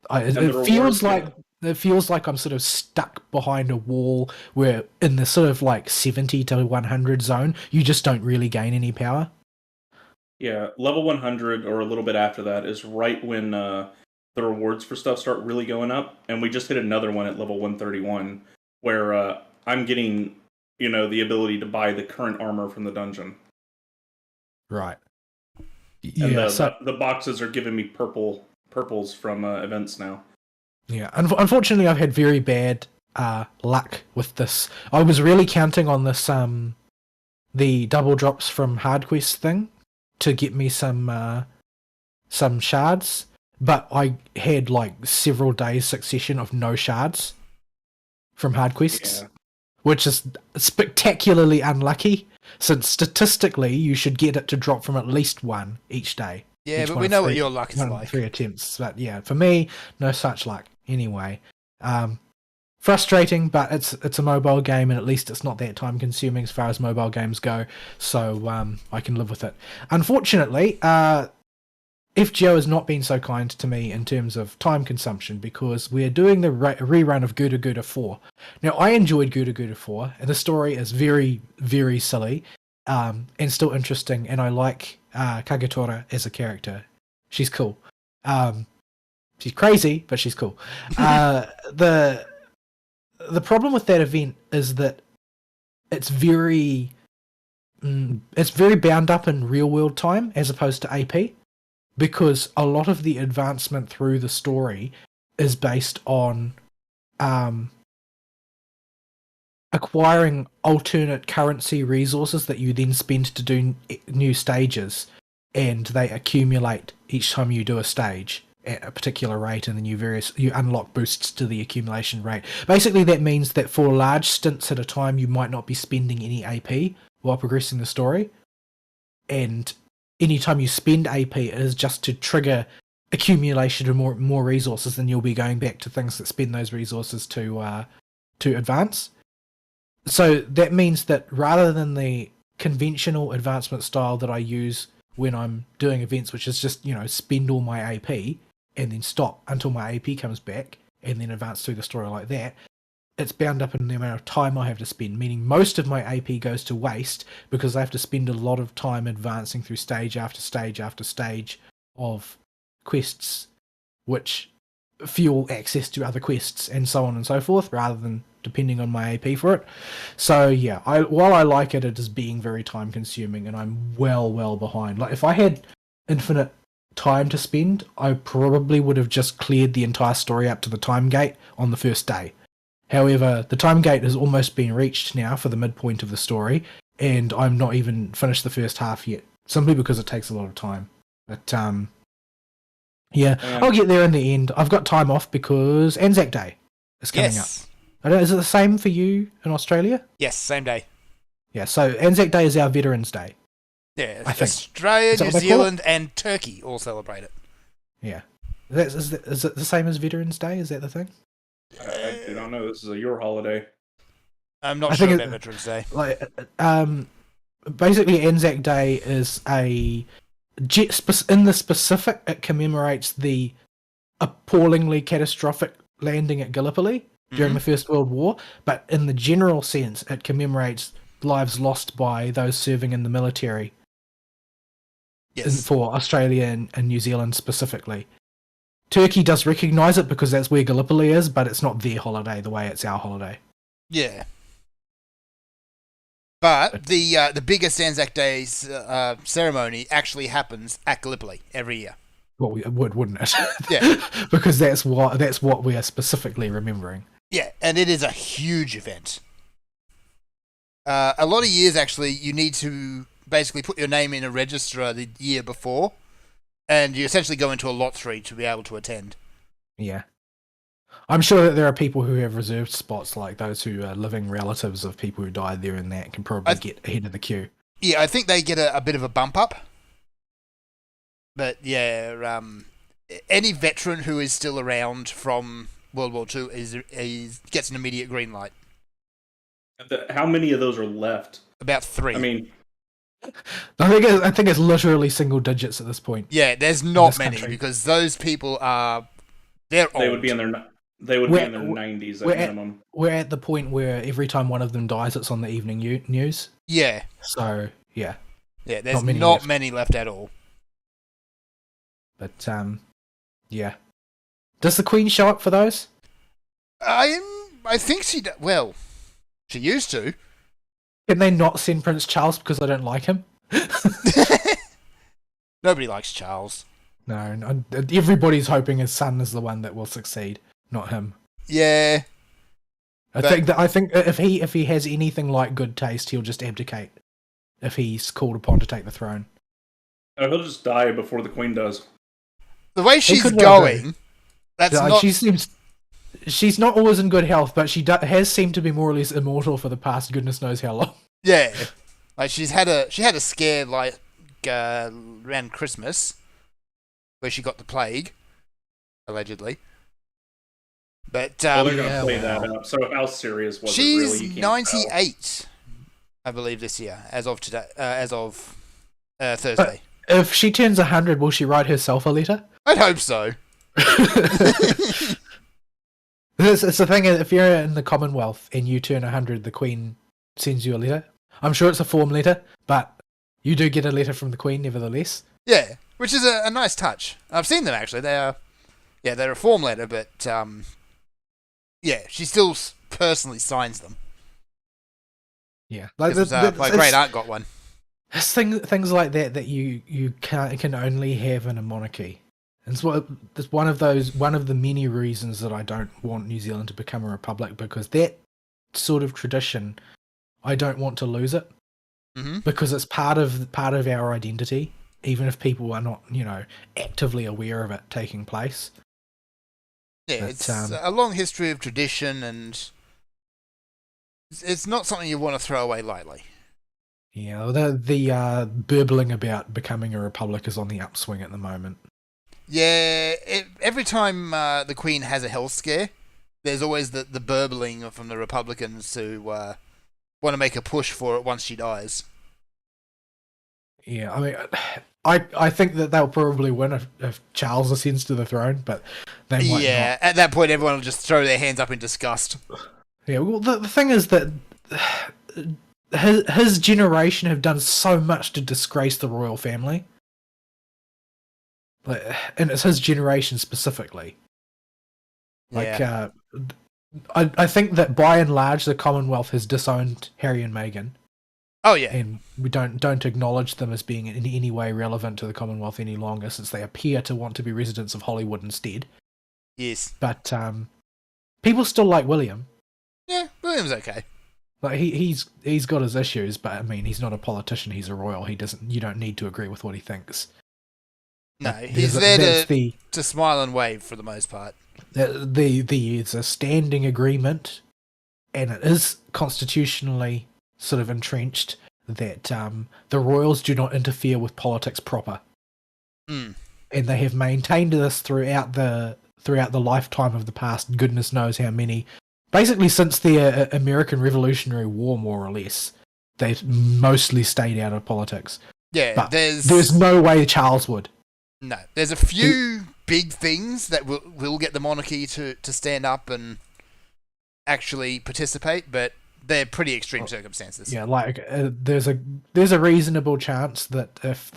it feels like I'm sort of stuck behind a wall where in the sort of like 70 to 100 zone, you just don't really gain any power. Yeah, level 100 or a little bit after that is right when the rewards for stuff start really going up, and we just hit another one at level 131 where I'm getting, the ability to buy the current armor from the dungeon. Right. And the boxes are giving me purples from events now. Yeah, unfortunately, I've had very bad luck with this. I was really counting on this the double drops from Hard Quest thing to get me some shards, but I had like several days succession of no shards from Hard Quests, which is spectacularly unlucky, since statistically you should get it to drop from at least one each day. Yeah, but we know what your luck is like. 3 attempts, but yeah, for me, no such luck. Anyway, frustrating, but it's a mobile game, and at least it's not that time consuming as far as mobile games go, so I can live with it. Unfortunately, FGO has not been so kind to me in terms of time consumption, because we're doing the rerun of Gura Gura 4. Now, I enjoyed Gura Gura 4, and the story is very, very silly, and still interesting, and I like Kagetora as a character. She's cool. She's crazy, but she's cool. The problem with that event is that it's very bound up in real world time as opposed to AP, because a lot of the advancement through the story is based on acquiring alternate currency resources that you then spend to do new stages, and they accumulate each time you do a stage at a particular rate, and then you unlock boosts to the accumulation rate. Basically, that means that for large stints at a time, you might not be spending any AP while progressing the story, and anytime you spend AP, it is just to trigger accumulation of more resources, and you'll be going back to things that spend those resources to advance. So that means that rather than the conventional advancement style that I use when I'm doing events, which is just, spend all my AP and then stop until my AP comes back and then advance through the story like that, it's bound up in the amount of time I have to spend, meaning most of my AP goes to waste because I have to spend a lot of time advancing through stage after stage after stage of quests, which fuel access to other quests and so on and so forth, rather than depending on my AP for it. So yeah, while I like it, it is being very time consuming, and I'm well behind. Like, if I had infinite time to spend, I probably would have just cleared the entire story up to the time gate on the first day. However, the time gate has almost been reached now for the midpoint of the story, and I'm not even finished the first half yet, simply because it takes a lot of time. But I'll get there in the end. I've got time off because Anzac Day is coming up. I don't know, is it the same for you in Australia? Yes, same day. Yeah, so Anzac Day is our Veterans Day. Yeah, I think. Australia, New Zealand, and Turkey all celebrate it. Yeah. Is it the same as Veterans Day? Is that the thing? I do not know. This is your holiday. I'm not sure about Veterans Day. Basically, Anzac Day is in the specific, it commemorates the appallingly catastrophic landing at Gallipoli during the First World War, but in the general sense, it commemorates lives lost by those serving in the military. Yes. For Australia and New Zealand specifically. Turkey does recognise it because that's where Gallipoli is, but it's not their holiday the way it's our holiday. Yeah. But the biggest Anzac Day ceremony actually happens at Gallipoli every year. Well, it would, wouldn't it? Yeah. Because that's what we are specifically remembering. Yeah, and it is a huge event. A lot of years, actually, you need to basically put your name in a register the year before, and you essentially go into a lottery to be able to attend. Yeah. I'm sure that there are people who have reserved spots, like those who are living relatives of people who died there, and that can probably get ahead of the queue. Yeah, I think they get a bit of a bump up. But yeah, any veteran who is still around from World War II gets an immediate green light. How many of those are left? About 3. I mean, I think it's literally single digits at this point. Yeah, there's not many because those people they're old. They would be in their 90s at minimum. We're at the point where every time one of them dies, it's on the evening news. Yeah. So yeah. Yeah, there's not many left at all. But yeah. Does the Queen show up for those? I think she does. Well, she used to. Can they not send Prince Charles because I don't like him? Nobody likes Charles. No, everybody's hoping his son is the one that will succeed, not him. Yeah. I think if he has anything like good taste, he'll just abdicate if he's called upon to take the throne. Oh, he'll just die before the Queen does. The way she's going, that's not. She's not always in good health, but she has seemed to be more or less immortal for the past goodness knows how long. Yeah, like she had a scare like around Christmas, where she got the plague, allegedly. But they're gonna play that up. So how serious was it really? She's 98, I believe, this year, as of today, Thursday. If she turns 100, will she write herself a letter? I'd hope so. It's the thing, if you're in the Commonwealth and you turn 100, the Queen sends you a letter. I'm sure it's a form letter, but you do get a letter from the Queen nevertheless. Yeah, which is a nice touch. I've seen them actually. They're a form letter, but yeah, she still personally signs them. Yeah, like my great aunt got one. It's things like that you can only have in a monarchy. It's one of the many reasons that I don't want New Zealand to become a republic, because that sort of tradition, I don't want to lose it, because it's part of our identity, even if people are not, actively aware of it taking place. Yeah, it's a long history of tradition, and it's not something you want to throw away lightly. Yeah, the burbling about becoming a republic is on the upswing at the moment. Yeah, every time the Queen has a health scare, there's always the burbling from the Republicans who want to make a push for it once she dies. Yeah, I mean, I think that they'll probably win if Charles ascends to the throne, but they might not. At that point, everyone will just throw their hands up in disgust. Yeah, well, the thing is that his generation have done so much to disgrace the royal family. And it's his generation specifically. I think that by and large the Commonwealth has disowned Harry and Meghan. Oh yeah, and we don't acknowledge them as being in any way relevant to the Commonwealth any longer, since they appear to want to be residents of Hollywood instead. Yes, but people still like William. Yeah, William's okay. Like he's got his issues, but I mean he's not a politician. He's a royal. You don't need to agree with what he thinks. No, he's there to smile and wave for the most part. It's a standing agreement, and it is constitutionally sort of entrenched that the royals do not interfere with politics proper. And they have maintained this throughout the lifetime of the past goodness knows how many. Basically, since the American Revolutionary War, more or less, they've mostly stayed out of politics. Yeah, but there's no way Charles would. No, there's a few big things that will get the monarchy to stand up and actually participate, but they're pretty extreme circumstances. Yeah, like there's a reasonable chance that if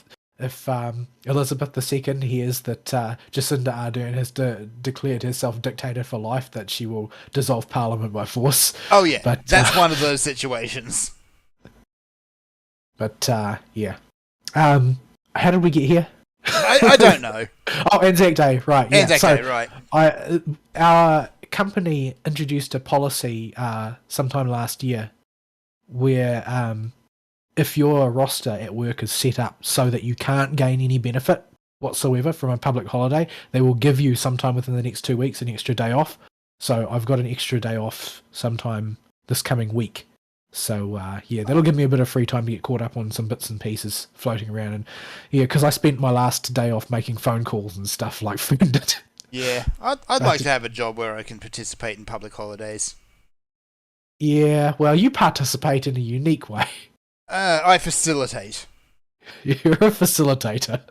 Elizabeth II hears that Jacinda Ardern has declared herself dictator for life, that she will dissolve Parliament by force. Oh yeah, but that's one of those situations. But yeah, how did we get here? I don't know. Oh, Anzac Day, right? Yeah. Anzac so Day, right? our company introduced a policy sometime last year where if your roster at work is set up so that you can't gain any benefit whatsoever from a public holiday, they will give you sometime within the next 2 weeks an extra day off. So I've got an extra day off sometime this coming week. So yeah, that'll give me a bit of free time to get caught up on some bits and pieces floating around. And yeah, because I spent my last day off making phone calls and stuff like Fern did. Yeah, I'd like to have a job where I can participate in public holidays. Yeah, well, you participate in a unique way. I facilitate. You're a facilitator.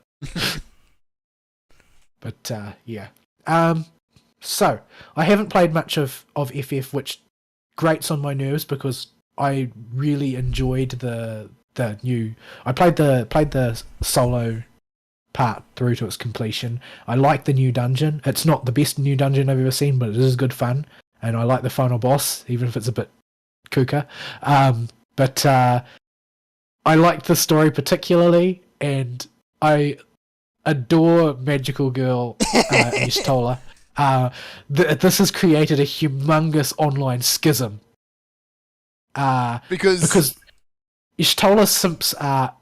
But yeah. So I haven't played much of FF, which grates on my nerves because I really enjoyed the new. I played the solo part through to its completion. I like the new dungeon. It's not the best new dungeon I've ever seen, but it is good fun. And I like the final boss, even if it's a bit kooka. But I liked the story particularly, and I adore Magical Girl Ishtola. This has created a humongous online schism. Because Ishtola simps are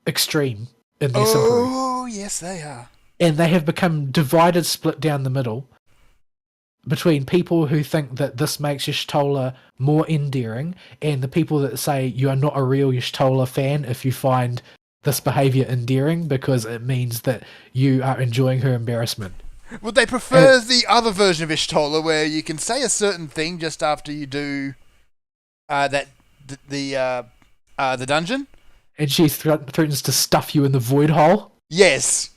extreme in their simpery. Oh, yes, they are. And they have become divided, split down the middle between people who think that this makes Y'shtola more endearing and the people that say you are not a real Y'shtola fan if you find this behaviour endearing because it means that you are enjoying her embarrassment. Would they prefer the other version of Y'shtola where you can say a certain thing just after you do the dungeon? And she threatens to stuff you in the void hole? Yes.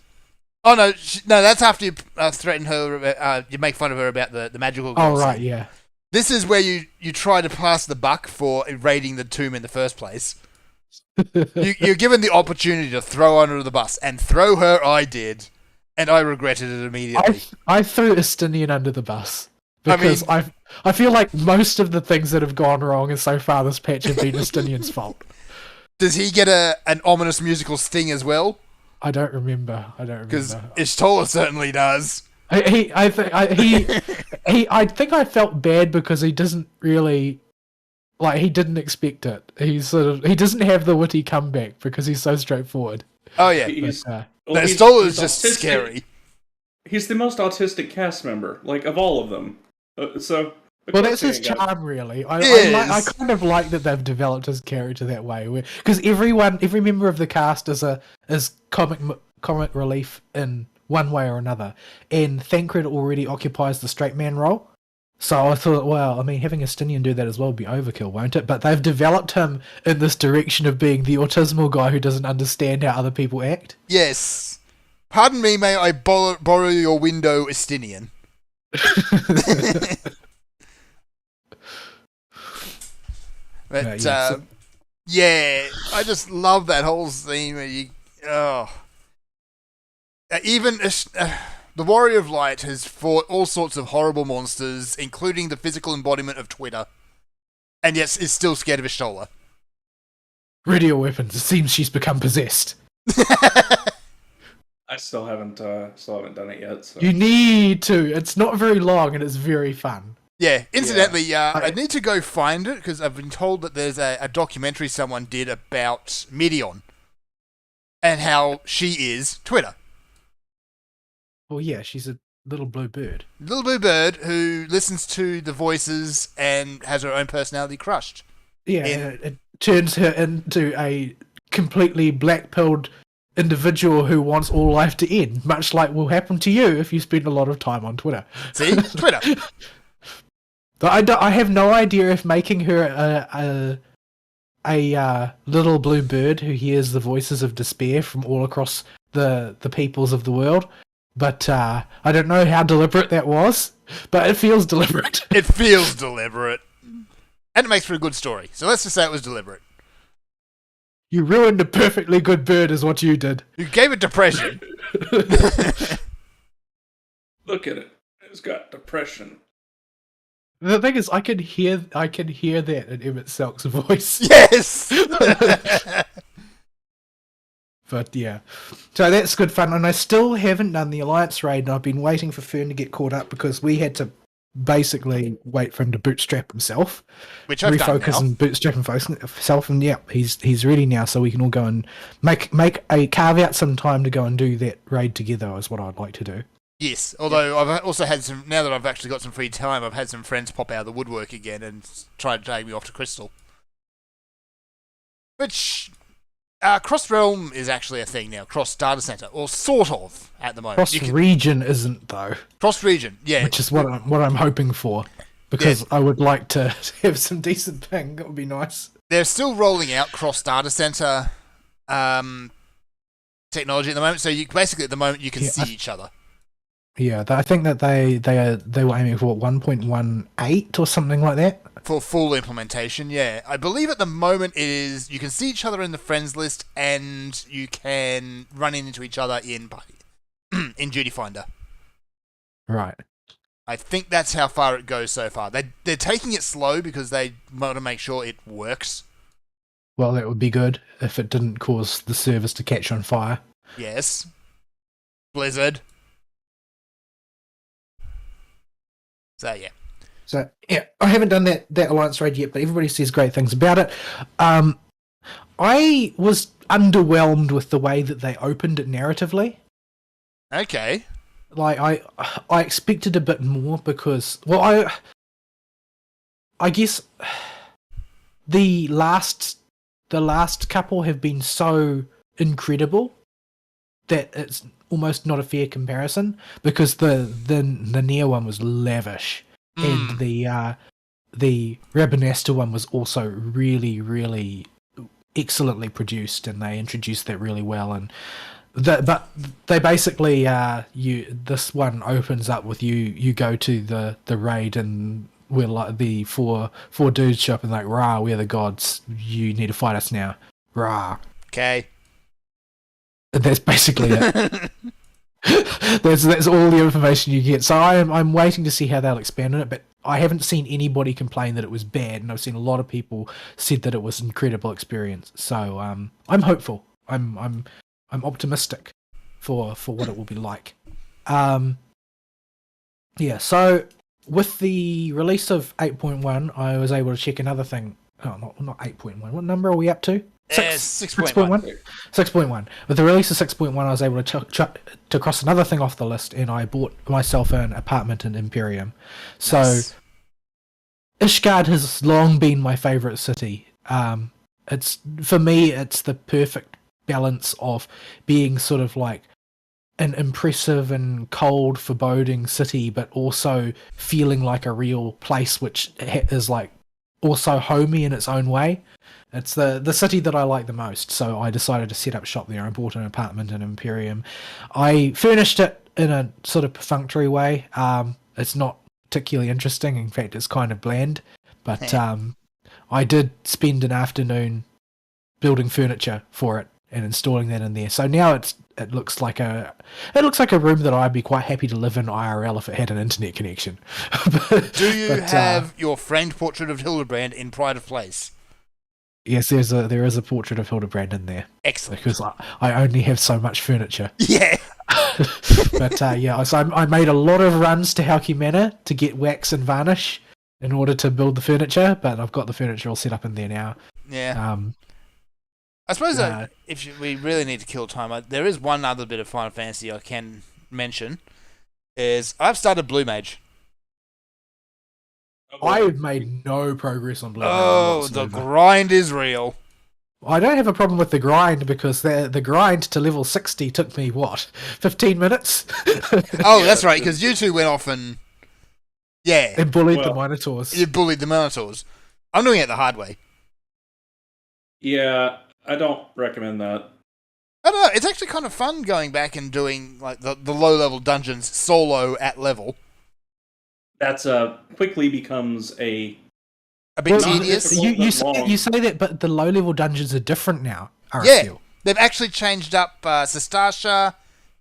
Oh, no, that's after you threaten her, you make fun of her about the magical girl. Oh, right, yeah. This is where you try to pass the buck for raiding the tomb in the first place. You're given the opportunity to throw her under the bus, and throw her I did, and I regretted it immediately. I threw Estinian under the bus. Because I feel like most of the things that have gone wrong so far this patch have been Estinian's fault. Does he get an ominous musical sting as well? I don't remember. Because Y'shtola certainly does. I think I felt bad because he doesn't really, like, he didn't expect it. He doesn't have the witty comeback because he's so straightforward. Oh yeah, Y'shtola is just autistic. Scary. He's the most autistic cast member, like, of all of them. Well, that's his charm, really. I kind of like that they've developed his character that way, because every member of the cast is comic relief in one way or another, and Thancred already occupies the straight man role. So I thought, well, I mean, having Estinian do that as well would be overkill, won't it? But they've developed him in this direction of being the autismal guy who doesn't understand how other people act. Yes. Pardon me, may I borrow your window, Estinian? But yeah, I just love that whole scene where even the Warrior of Light has fought all sorts of horrible monsters, including the physical embodiment of Twitter, and yet is still scared of Y'shtola. Radio weapons. It seems she's become possessed. I still haven't done it yet. So. You need to. It's not very long and it's very fun. Yeah, incidentally, I need to go find it because I've been told that there's a documentary someone did about Midion and how she is Twitter. Well, yeah, she's a little blue bird. Little blue bird who listens to the voices and has her own personality crushed. Yeah, it turns her into a completely black-pilled individual who wants all life to end, much like will happen to you if you spend a lot of time on Twitter. See? Twitter. I have no idea if making her a little blue bird who hears the voices of despair from all across the peoples of the world, but I don't know how deliberate that was, but it feels deliberate. It feels deliberate. And it makes for a good story, so let's just say it was deliberate. You ruined a perfectly good bird is what you did. You gave it depression. Look at it. It's got depression. The thing is, I can hear that in Emmett Selk's voice. Yes. But yeah, so that's good fun. And I still haven't done the Alliance raid, and I've been waiting for Fern to get caught up because we had to basically wait for him to bootstrap himself, Which I've done refocus now. and bootstrap himself. And yeah, he's ready now, so we can all go and carve out some time to go and do that raid together. Is what I'd like to do. Yes, although I've also had some, now that I've actually got some free time, I've had some friends pop out of the woodwork again and try to drag me off to Crystal. Which, cross realm is actually a thing now, cross data center, or sort of at the moment. Cross region isn't though. Cross region, yeah. Which is what I'm hoping for, because I would like to have some decent ping. That would be nice. They're still rolling out cross data center technology at the moment, so you basically at the moment you can see each other. Yeah, I think that they were aiming for 1.18 or something like that. For full implementation, yeah. I believe at the moment it is you can see each other in the friends list and you can run into each other in in Duty Finder. Right. I think that's how far it goes so far. They're taking it slow because they want to make sure it works. Well, that would be good if it didn't cause the servers to catch on fire. Yes. Blizzard. So, yeah. So, yeah, I haven't done that Alliance raid yet, but everybody says great things about it. I was underwhelmed with the way that they opened it narratively. Okay. Like, I expected a bit more because, well, I guess the last couple have been so incredible that it's almost not a fair comparison, because the Nier one was lavish, and the Rabanasta one was also really, really excellently produced, and they introduced that really well. And but they basically this one opens up with you go to the raid, and we're like the four dudes show up and like, rah, we're the gods, you need to fight us now, rah. Okay. That's basically it. That's all the information you get. So I'm waiting to see how they'll expand on it, but I haven't seen anybody complain that it was bad, and I've seen a lot of people said that it was an incredible experience. So I'm hopeful. I'm optimistic for what it will be like. Yeah. So with the release of 8.1, I was able to check another thing. Oh, not 8.1. What number are we up to? 6.1. 6.1. With the release of 6.1, I was able to cross another thing off the list, and I bought myself an apartment in Imperium. So, Nice. Ishgard has long been my favourite city. For me, it's the perfect balance of being sort of like an impressive and cold, foreboding city, but also feeling like a real place which is like also homey in its own way. It's the city that I like the most, so I decided to set up shop there. I bought an apartment in Imperium. I furnished it in a sort of perfunctory way. It's not particularly interesting. In fact, it's kind of bland. But I did spend an afternoon building furniture for it and installing that in there. So now it looks like a room that I'd be quite happy to live in IRL if it had an internet connection. Do you have your framed portrait of Hildebrand in pride of place? Yes, there is a portrait of Hildebrand in there. Excellent. Because I only have so much furniture. Yeah. But yeah, so I made a lot of runs to Hauki Manor to get wax and varnish in order to build the furniture, but I've got the furniture all set up in there now. Yeah. I suppose we really need to kill time, there is one other bit of Final Fantasy I can mention, is I've started Blue Mage. I've made no progress on Blue Mage. Oh, the grind is real. I don't have a problem with the grind, because the grind to level 60 took me, 15 minutes? Oh, that's right, because you two went off and... Yeah. And bullied the Minotaurs. You bullied the Minotaurs. I'm doing it the hard way. Yeah, I don't recommend that. I don't know, it's actually kind of fun going back and doing like the low-level dungeons solo at level. That's quickly becomes a bit tedious. You say that, but the low-level dungeons are different now. Yeah, they've actually changed up Sestasha,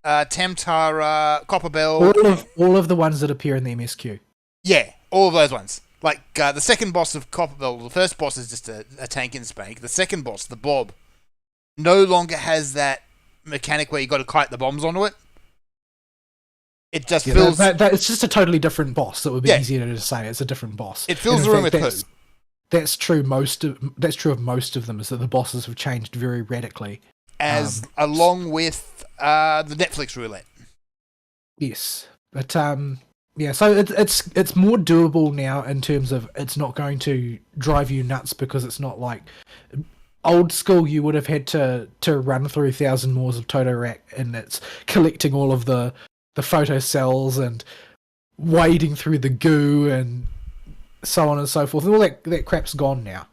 Temtara, Copperbell. All of the ones that appear in the MSQ. Yeah, all of those ones. Like the second boss of Copperbell, the first boss is just a tank and spank. The second boss, the Blob, no longer has that mechanic where you got to kite the bombs onto it. It just fills. It's just a totally different boss. It would be easier to say it's a different boss. It fills the room with poo. That's true. That's true of most of them. Is that the bosses have changed very radically, along with the Netflix roulette. Yes, but so it's more doable now in terms of it's not going to drive you nuts because it's not like old school. You would have had to run through 1,000 moors of Totorak, and it's collecting all of the photo cells and wading through the goo and so on and so forth. All that crap's gone now.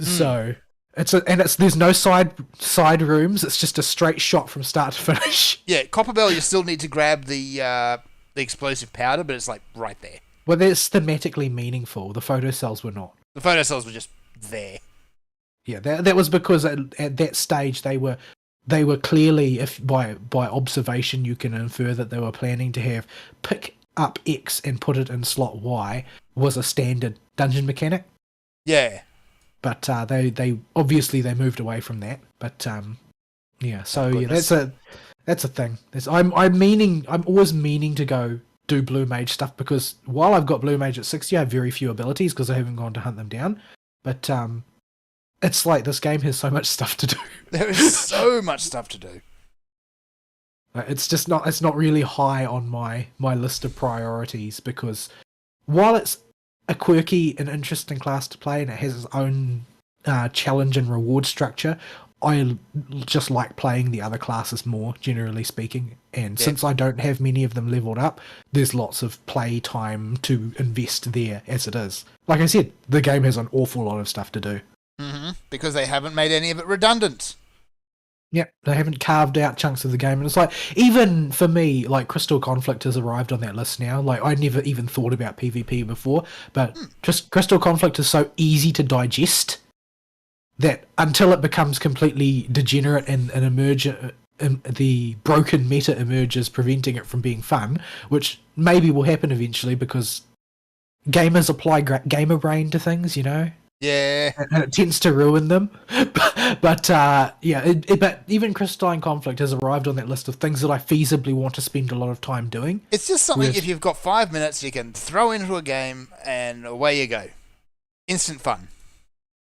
So there's no side rooms. It's just a straight shot from start to finish. Yeah, Copperbell, you still need to grab the explosive powder, but it's like right there. Well, that's thematically meaningful. The photo cells were not. The photo cells were just there. Yeah, that was because at that stage they were clearly, if by observation you can infer that they were planning to have pick up X and put it in slot Y was a standard dungeon mechanic. Yeah. But they obviously they moved away from that. But that's a thing. I'm always meaning to go do Blue Mage stuff because while I've got Blue Mage at 60, I have very few abilities because I haven't gone to hunt them down. But it's like this game has so much stuff to do. There is so much stuff to do. It's not really high on my list of priorities because while it's a quirky and interesting class to play and it has its own challenge and reward structure, I just like playing the other classes more, generally speaking. And since I don't have many of them leveled up, there's lots of play time to invest there as it is. Like I said, the game has an awful lot of stuff to do. Mm-hmm. Because they haven't made any of it redundant. Yeah, they haven't carved out chunks of the game. And it's like, even for me, like Crystal Conflict has arrived on that list now. Like, I never even thought about PvP before, but just Crystal Conflict is so easy to digest that until it becomes completely degenerate and the broken meta emerges, preventing it from being fun, which maybe will happen eventually because gamers apply gamer brain to things, you know? Yeah. And it tends to ruin them. But even Crystalline Conflict has arrived on that list of things that I feasibly want to spend a lot of time doing. It's just something if you've got 5 minutes you can throw into a game and away you go. Instant fun.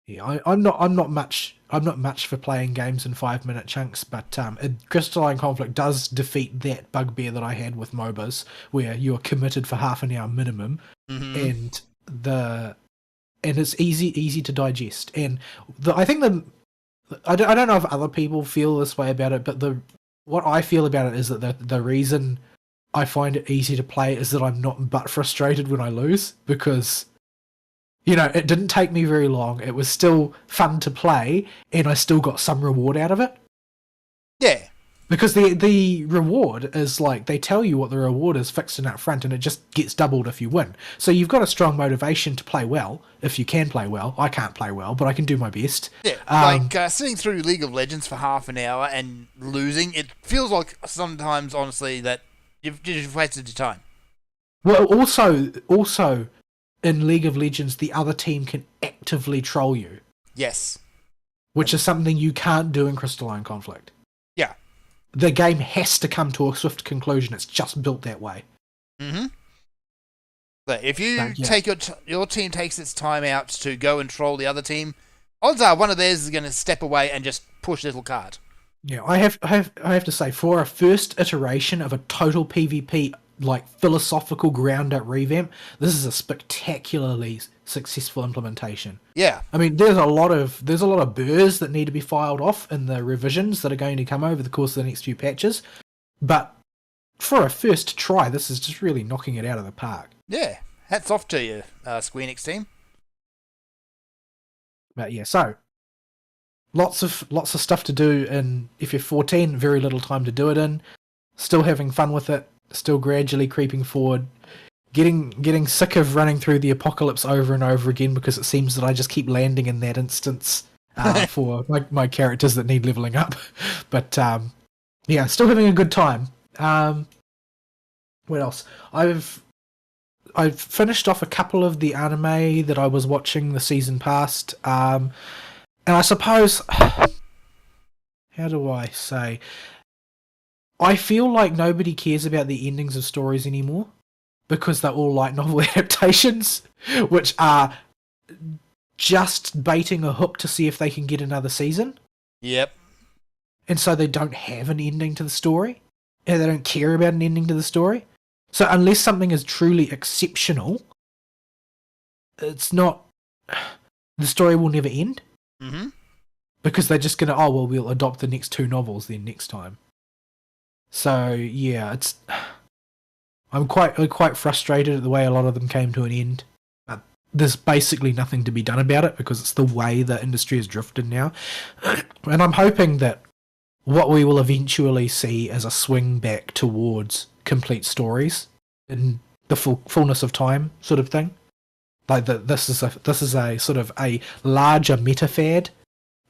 Yeah, I'm not much for playing games in 5-minute chunks, but Crystalline Conflict does defeat that bugbear that I had with MOBAs, where you're committed for half an hour minimum, and it's easy to digest. And I think I don't know if other people feel this way about it, but what I feel about it is that the reason I find it easy to play is that I'm not but frustrated when I lose, because you know, it didn't take me very long. It was still fun to play, and I still got some reward out of it. Yeah. Because the reward is like, they tell you what the reward is fixed in up front, and it just gets doubled if you win. So you've got a strong motivation to play well, if you can play well. I can't play well, but I can do my best. Yeah, sitting through League of Legends for half an hour and losing, it feels like sometimes, honestly, that you've wasted your time. Well, also, in League of Legends, the other team can actively troll you. Yes. Which is something you can't do in Crystalline Conflict. Yeah. The game has to come to a swift conclusion. It's just built that way. Mm-hmm. But if you take your team takes its time out to go and troll the other team, odds are one of theirs is going to step away and just push a little card. Yeah, I have to say, for a first iteration of a total PvP, like philosophical ground up revamp, this is a spectacularly successful implementation. Yeah. I mean, there's a lot of burrs that need to be filed off in the revisions that are going to come over the course of the next few patches, but for a first try, this is just really knocking it out of the park. Yeah, hats off to you, Square Enix team. But yeah, so lots of stuff to do in FF14, very little time to do it in, still having fun with it, still gradually creeping forward, getting sick of running through the apocalypse over and over again because it seems that I just keep landing in that instance for my characters that need leveling up. But yeah, still having a good time. What else? I've finished off a couple of the anime that I was watching the season past, and I suppose, how do I say? I feel like nobody cares about the endings of stories anymore because they're all like novel adaptations, which are just baiting a hook to see if they can get another season. Yep. And so they don't have an ending to the story, and they don't care about an ending to the story. So unless something is truly exceptional, it's not... the story will never end. Mm-hmm. Because they're just going to, we'll adopt the next 2 novels then next time. So, yeah, I'm quite frustrated at the way a lot of them came to an end. There's basically nothing to be done about it because it's the way the industry has drifted now. And I'm hoping that what we will eventually see is a swing back towards complete stories in the fullness of time sort of thing. Like this is a sort of a larger meta fad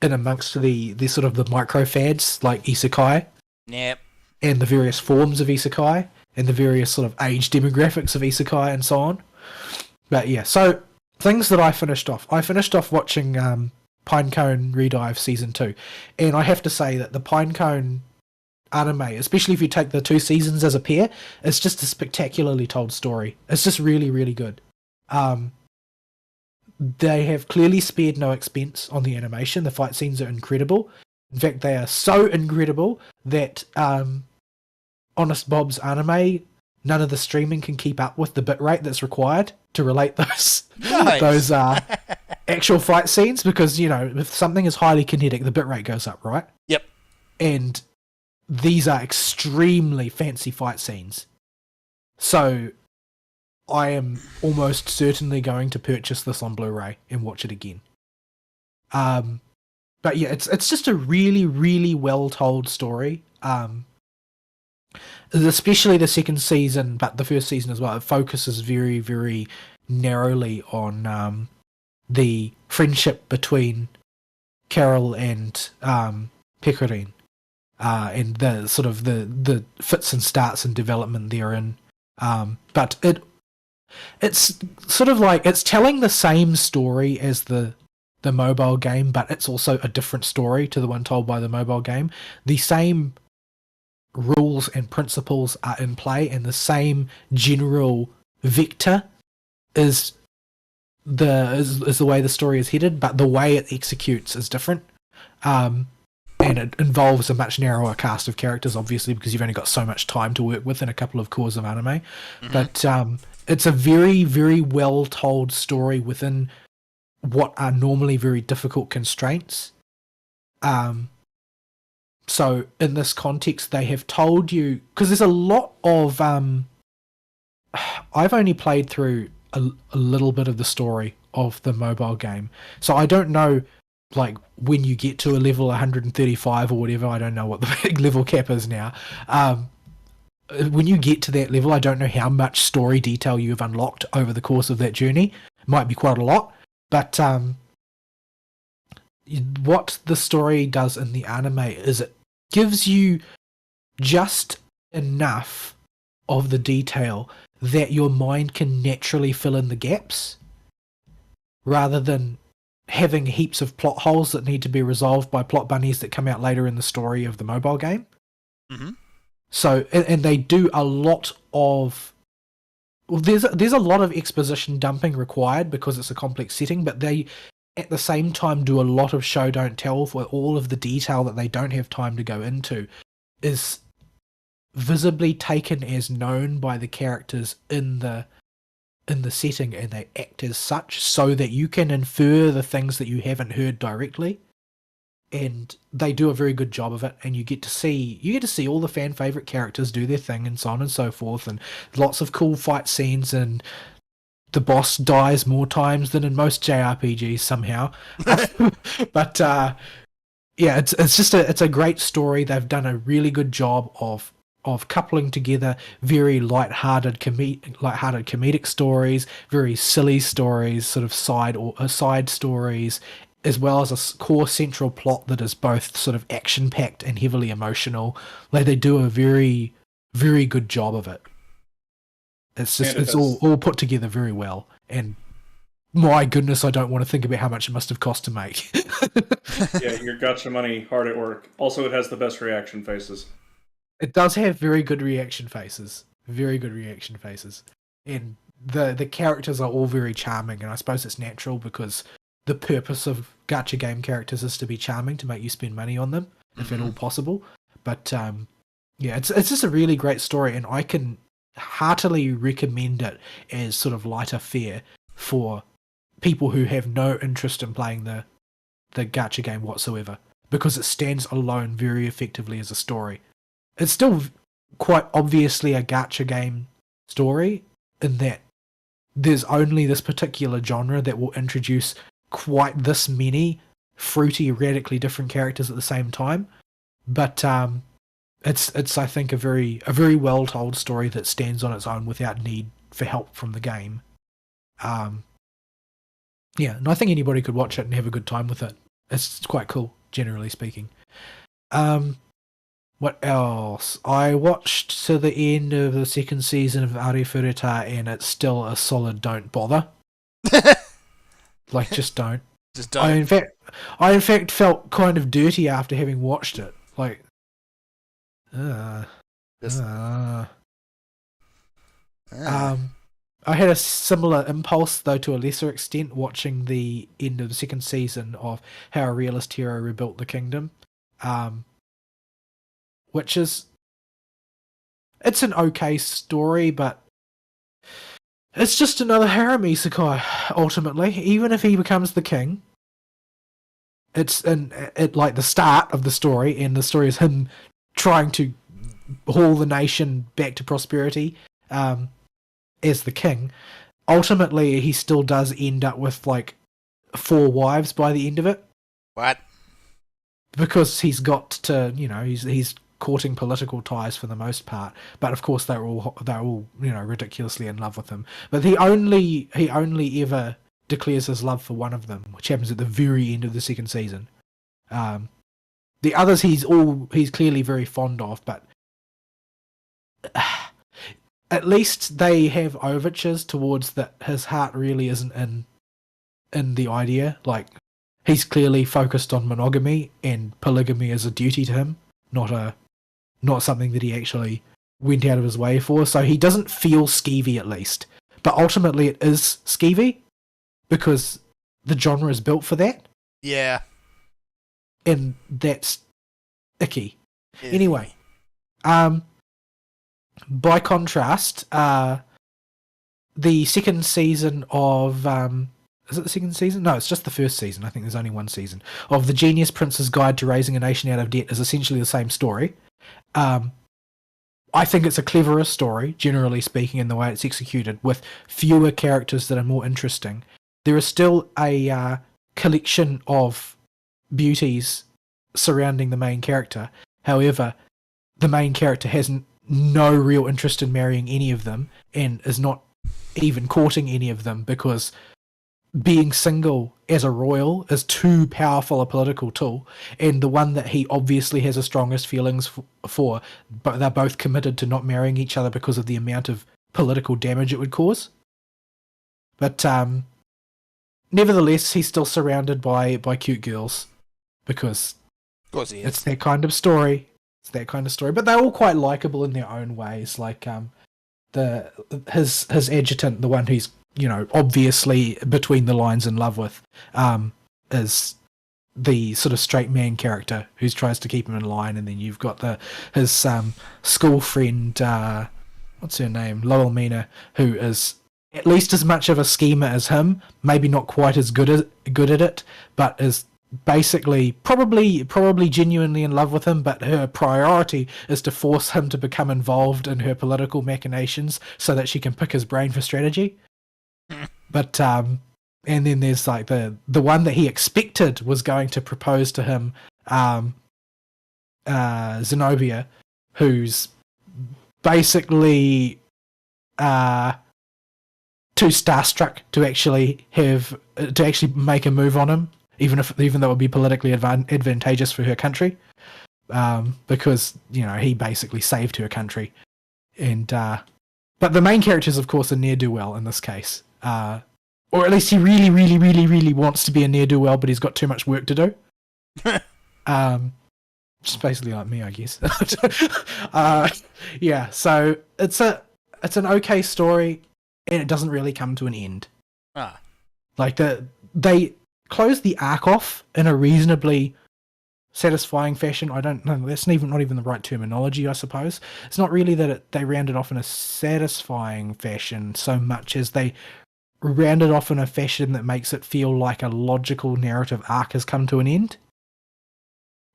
in amongst the sort of the micro fads like isekai. Yep. And the various forms of isekai and the various sort of age demographics of isekai and so on. But yeah, so things that I finished off watching Pinecone Redive Season 2. And I have to say that the Pinecone anime, especially if you take the 2 seasons as a pair, it's just a spectacularly told story. It's just really, really good. They have clearly spared no expense on the animation. The fight scenes are incredible. In fact, they are so incredible that Honest Bob's anime, none of the streaming can keep up with the bitrate that's required to relate those those actual fight scenes, because, you know, if something is highly kinetic, the bitrate goes up, right? Yep. And these are extremely fancy fight scenes. So I am almost certainly going to purchase this on Blu-ray and watch it again. But yeah, it's just a really, really well told story. Especially the second season, but the first season as well. It focuses very, very narrowly on the friendship between Carol and Pecorine, and the sort of the fits and starts and development therein. But it's sort of like it's telling the same story as the mobile game, but it's also a different story to the one told by the mobile game. The same rules and principles are in play, and the same general vector is the way the story is headed, but the way it executes is different. And it involves a much narrower cast of characters, obviously, because you've only got so much time to work with in a couple of cores of anime. Mm-hmm. But it's a very, very well told story within what are normally very difficult constraints. So in this context, they have told you, because there's a lot of I've only played through a little bit of the story of the mobile game, so I don't know, like, when you get to a level 135 or whatever, I don't know what the big level cap is now. When you get to that level, I don't know how much story detail you've unlocked over the course of that journey. It might be quite a lot, but what the story does in the anime is it gives you just enough of the detail that your mind can naturally fill in the gaps, rather than having heaps of plot holes that need to be resolved by plot bunnies that come out later in the story of the mobile game. Mm-hmm. So, and they do a lot of... Well, there's a lot of exposition dumping required because it's a complex setting, but they, at the same time, do a lot of show don't tell, for all of the detail that they don't have time to go into is visibly taken as known by the characters in the setting, and they act as such so that you can infer the things that you haven't heard directly. And they do a very good job of it, and you get to see all the fan favorite characters do their thing and so on and so forth, and lots of cool fight scenes, and the boss dies more times than in most JRPGs somehow. But yeah, it's a great story. They've done a really good job of coupling together very light-hearted comedic stories, very silly stories, sort of side stories, as well as a core central plot that is both sort of action-packed and heavily emotional. Like, they do a very, very good job of it. It's all put together very well, and my goodness, I don't want to think about how much it must have cost to make. Yeah, your gotcha money hard at work. Also, it has the best reaction faces. It does have very good reaction faces. Very good reaction faces. And the characters are all very charming, and I suppose it's natural because the purpose of gacha game characters is to be charming, to make you spend money on them, if at all possible. But yeah, it's just a really great story, and I can heartily recommend it as sort of lighter fare for people who have no interest in playing the gacha game whatsoever, because it stands alone very effectively as a story. It's still quite obviously a gacha game story in that there's only this particular genre that will introduce quite this many fruity, radically different characters at the same time. But it's I think a very well told story that stands on its own without need for help from the game. Yeah, and I think anybody could watch it and have a good time with it. It's quite cool, generally speaking. What else? I watched to the end of the second season of Arifureta, and it's still a solid don't bother. Like, just don't. Just don't. I in fact felt kind of dirty after having watched it. Like, I had a similar impulse, though to a lesser extent, watching the end of the second season of How a Realist Hero Rebuilt the Kingdom, which is, it's an okay story, but it's just another harem isekai, ultimately. Even if he becomes the king, it's like the start of the story, and the story is him trying to haul the nation back to prosperity as the king. Ultimately, he still does end up with like 4 wives by the end of it. What? Because he's got to, he's courting political ties for the most part, but of course they're all ridiculously in love with him. But he only ever declares his love for one of them, which happens at the very end of the second season. The others he's clearly very fond of, but at least they have overtures towards that his heart really isn't in the idea. Like, he's clearly focused on monogamy, and polygamy is a duty to him, not something that he actually went out of his way for. So he doesn't feel skeevy, at least. But ultimately it is skeevy, because the genre is built for that. Yeah. And that's icky. Yeah. Anyway, by contrast, the second season of is it the second season? No, it's just the first season. I think there's only one season of The Genius Prince's Guide to Raising a Nation Out of Debt is essentially the same story. I think it's a cleverer story, generally speaking, in the way it's executed, with fewer characters that are more interesting. There is still a collection of beauties surrounding the main character. However, the main character has no real interest in marrying any of them, and is not even courting any of them, because being single as a royal is too powerful a political tool, and the one that he obviously has the strongest feelings for, but they're both committed to not marrying each other because of the amount of political damage it would cause. But nevertheless, he's still surrounded by cute girls, because of course he is. It's that kind of story. But they're all quite likable in their own ways. Like his adjutant, the one who's obviously between the lines in love with, is the sort of straight man character who tries to keep him in line, and then you've got his school friend, what's her name, Lowell Mina, who is at least as much of a schemer as him, maybe not quite as good at it, but is basically probably genuinely in love with him, but her priority is to force him to become involved in her political machinations so that she can pick his brain for strategy. But and then there's like the one that he expected was going to propose to him, Zenobia, who's basically too starstruck to actually make a move on him, even though it would be politically advantageous for her country, because he basically saved her country, and but the main character is of course a ne'er-do-well in this case, or at least he really, really, really, really wants to be a ne'er-do-well, but he's got too much work to do. Just basically like me, I guess. Yeah, so it's an okay story, and it doesn't really come to an end. Ah. Like they close the arc off in a reasonably satisfying fashion. I don't know. That's not even the right terminology, I suppose. It's not really that they round it off in a satisfying fashion so much as they round it off in a fashion that makes it feel like a logical narrative arc has come to an end.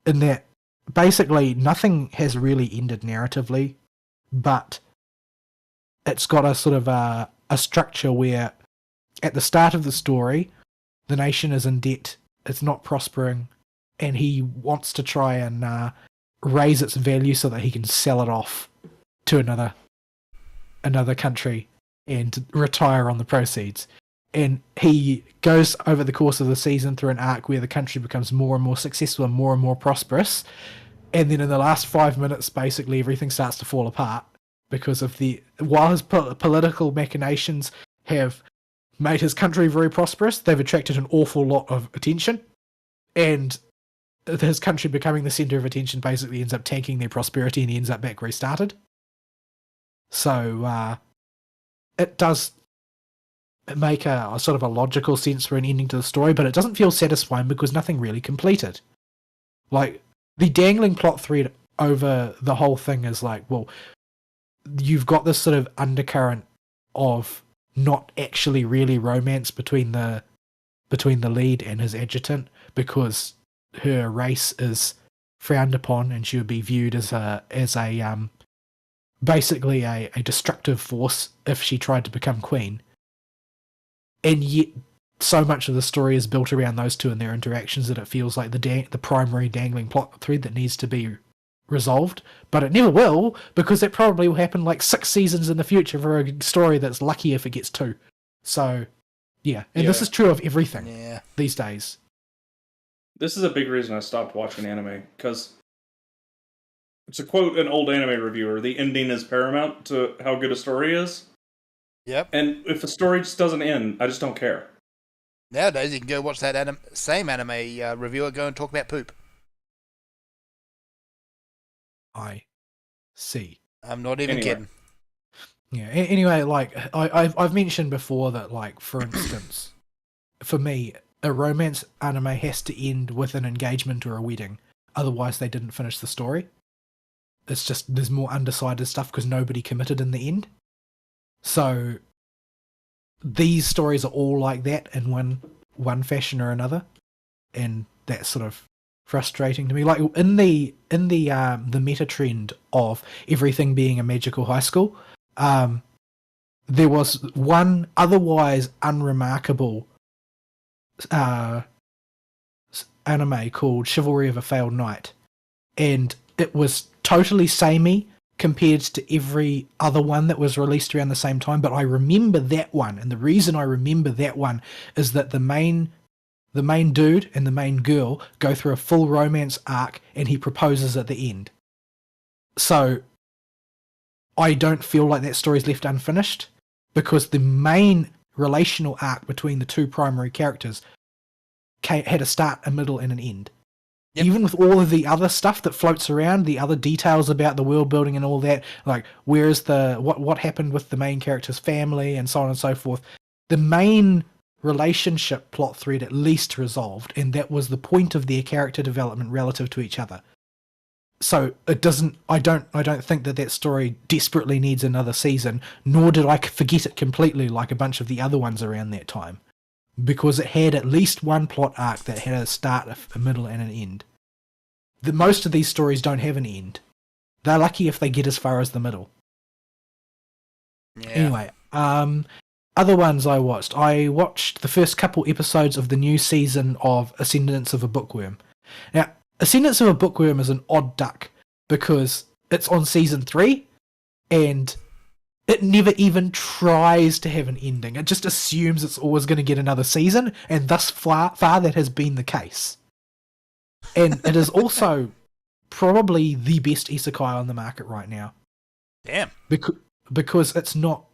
In that, basically, nothing has really ended narratively, but it's got a sort of a structure where at the start of the story, the nation is in debt, it's not prospering, and he wants to try and raise its value so that he can sell it off to another country and retire on the proceeds. And he goes over the course of the season through an arc where the country becomes more and more successful and more prosperous. And then in the last 5 minutes, basically everything starts to fall apart because of while his political machinations have made his country very prosperous, they've attracted an awful lot of attention, and his country becoming the centre of attention basically ends up tanking their prosperity, and he ends up back where he started. So it does make a sort of a logical sense for an ending to the story, but it doesn't feel satisfying because nothing really completed. Like, the dangling plot thread over the whole thing is like, well, you've got this sort of undercurrent of not actually really romance between the lead and his adjutant, because her race is frowned upon and she would be viewed as a basically a destructive force if she tried to become queen. And yet so much of the story is built around those two and their interactions that it feels like the primary dangling plot thread that needs to be resolved, but it never will, because it probably will happen like 6 seasons in the future for a story that's lucky if it gets 2. So, yeah. And this is true of everything these days. This is a big reason I stopped watching anime, because, to quote an old anime reviewer, the ending is paramount to how good a story is. Yep. And if a story just doesn't end, I just don't care. Nowadays, you can go watch that same anime reviewer go and talk about poop. I see. I'm not even kidding. Yeah. Anyway, like I've mentioned before that, like, for instance, for me, a romance anime has to end with an engagement or a wedding. Otherwise, they didn't finish the story. It's just there's more undecided stuff because nobody committed in the end. So these stories are all like that in one fashion or another, and that's sort of frustrating to me. Like in the meta trend of everything being a magical high school, there was one otherwise unremarkable anime called Chivalry of a Failed Knight, and it was totally samey compared to every other one that was released around the same time. But I remember that one, and the reason I remember that one is that the main dude and the main girl go through a full romance arc, and he proposes at the end. So I don't feel like that story's left unfinished, because the main relational arc between the two primary characters had a start, a middle, and an end. Yep. Even with all of the other stuff that floats around, the other details about the world building and all that, like where's what happened with the main character's family and so on and so forth, the main relationship plot thread at least resolved, and that was the point of their character development relative to each other. So it doesn't. I don't think that story desperately needs another season, nor did I forget it completely like a bunch of the other ones around that time, because it had at least one plot arc that had a start, a middle, and an end. Most of these stories don't have an end. They're lucky if they get as far as the middle. Yeah. Anyway, other ones I watched the first couple episodes of the new season of Ascendance of a Bookworm. Now, Ascendance of a Bookworm is an odd duck because it's on season 3 and it never even tries to have an ending. It just assumes it's always going to get another season, and thus far that has been the case. And it is also probably the best isekai on the market right now. Damn. Because it's not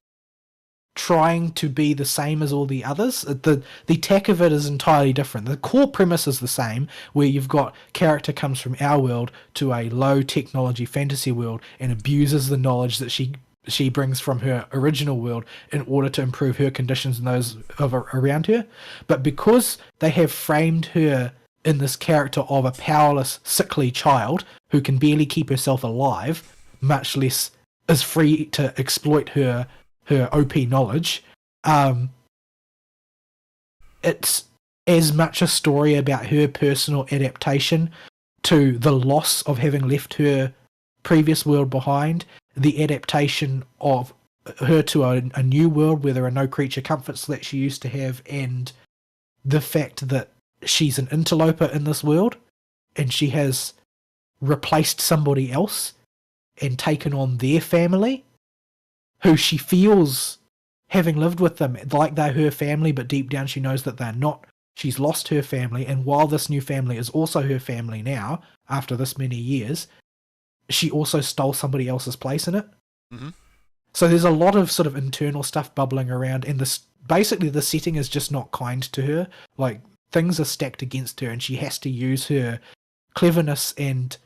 trying to be the same as all the others. The tech of it is entirely different. The core premise is the same, where you've got character comes from our world to a low technology fantasy world and abuses the knowledge that she brings from her original world in order to improve her conditions and those around her. But because they have framed her in this character of a powerless, sickly child who can barely keep herself alive, much less is free to exploit her OP knowledge, it's as much a story about her personal adaptation to the loss of having left her previous world behind, the adaptation of her to a new world where there are no creature comforts that she used to have, and the fact that she's an interloper in this world and she has replaced somebody else and taken on their family, who she feels, having lived with them, like they're her family, but deep down she knows that they're not. She's lost her family, and while this new family is also her family now, after this many years, she also stole somebody else's place in it. Mm-hmm. So there's a lot of sort of internal stuff bubbling around, and basically the setting is just not kind to her. Like, things are stacked against her, and she has to use her cleverness and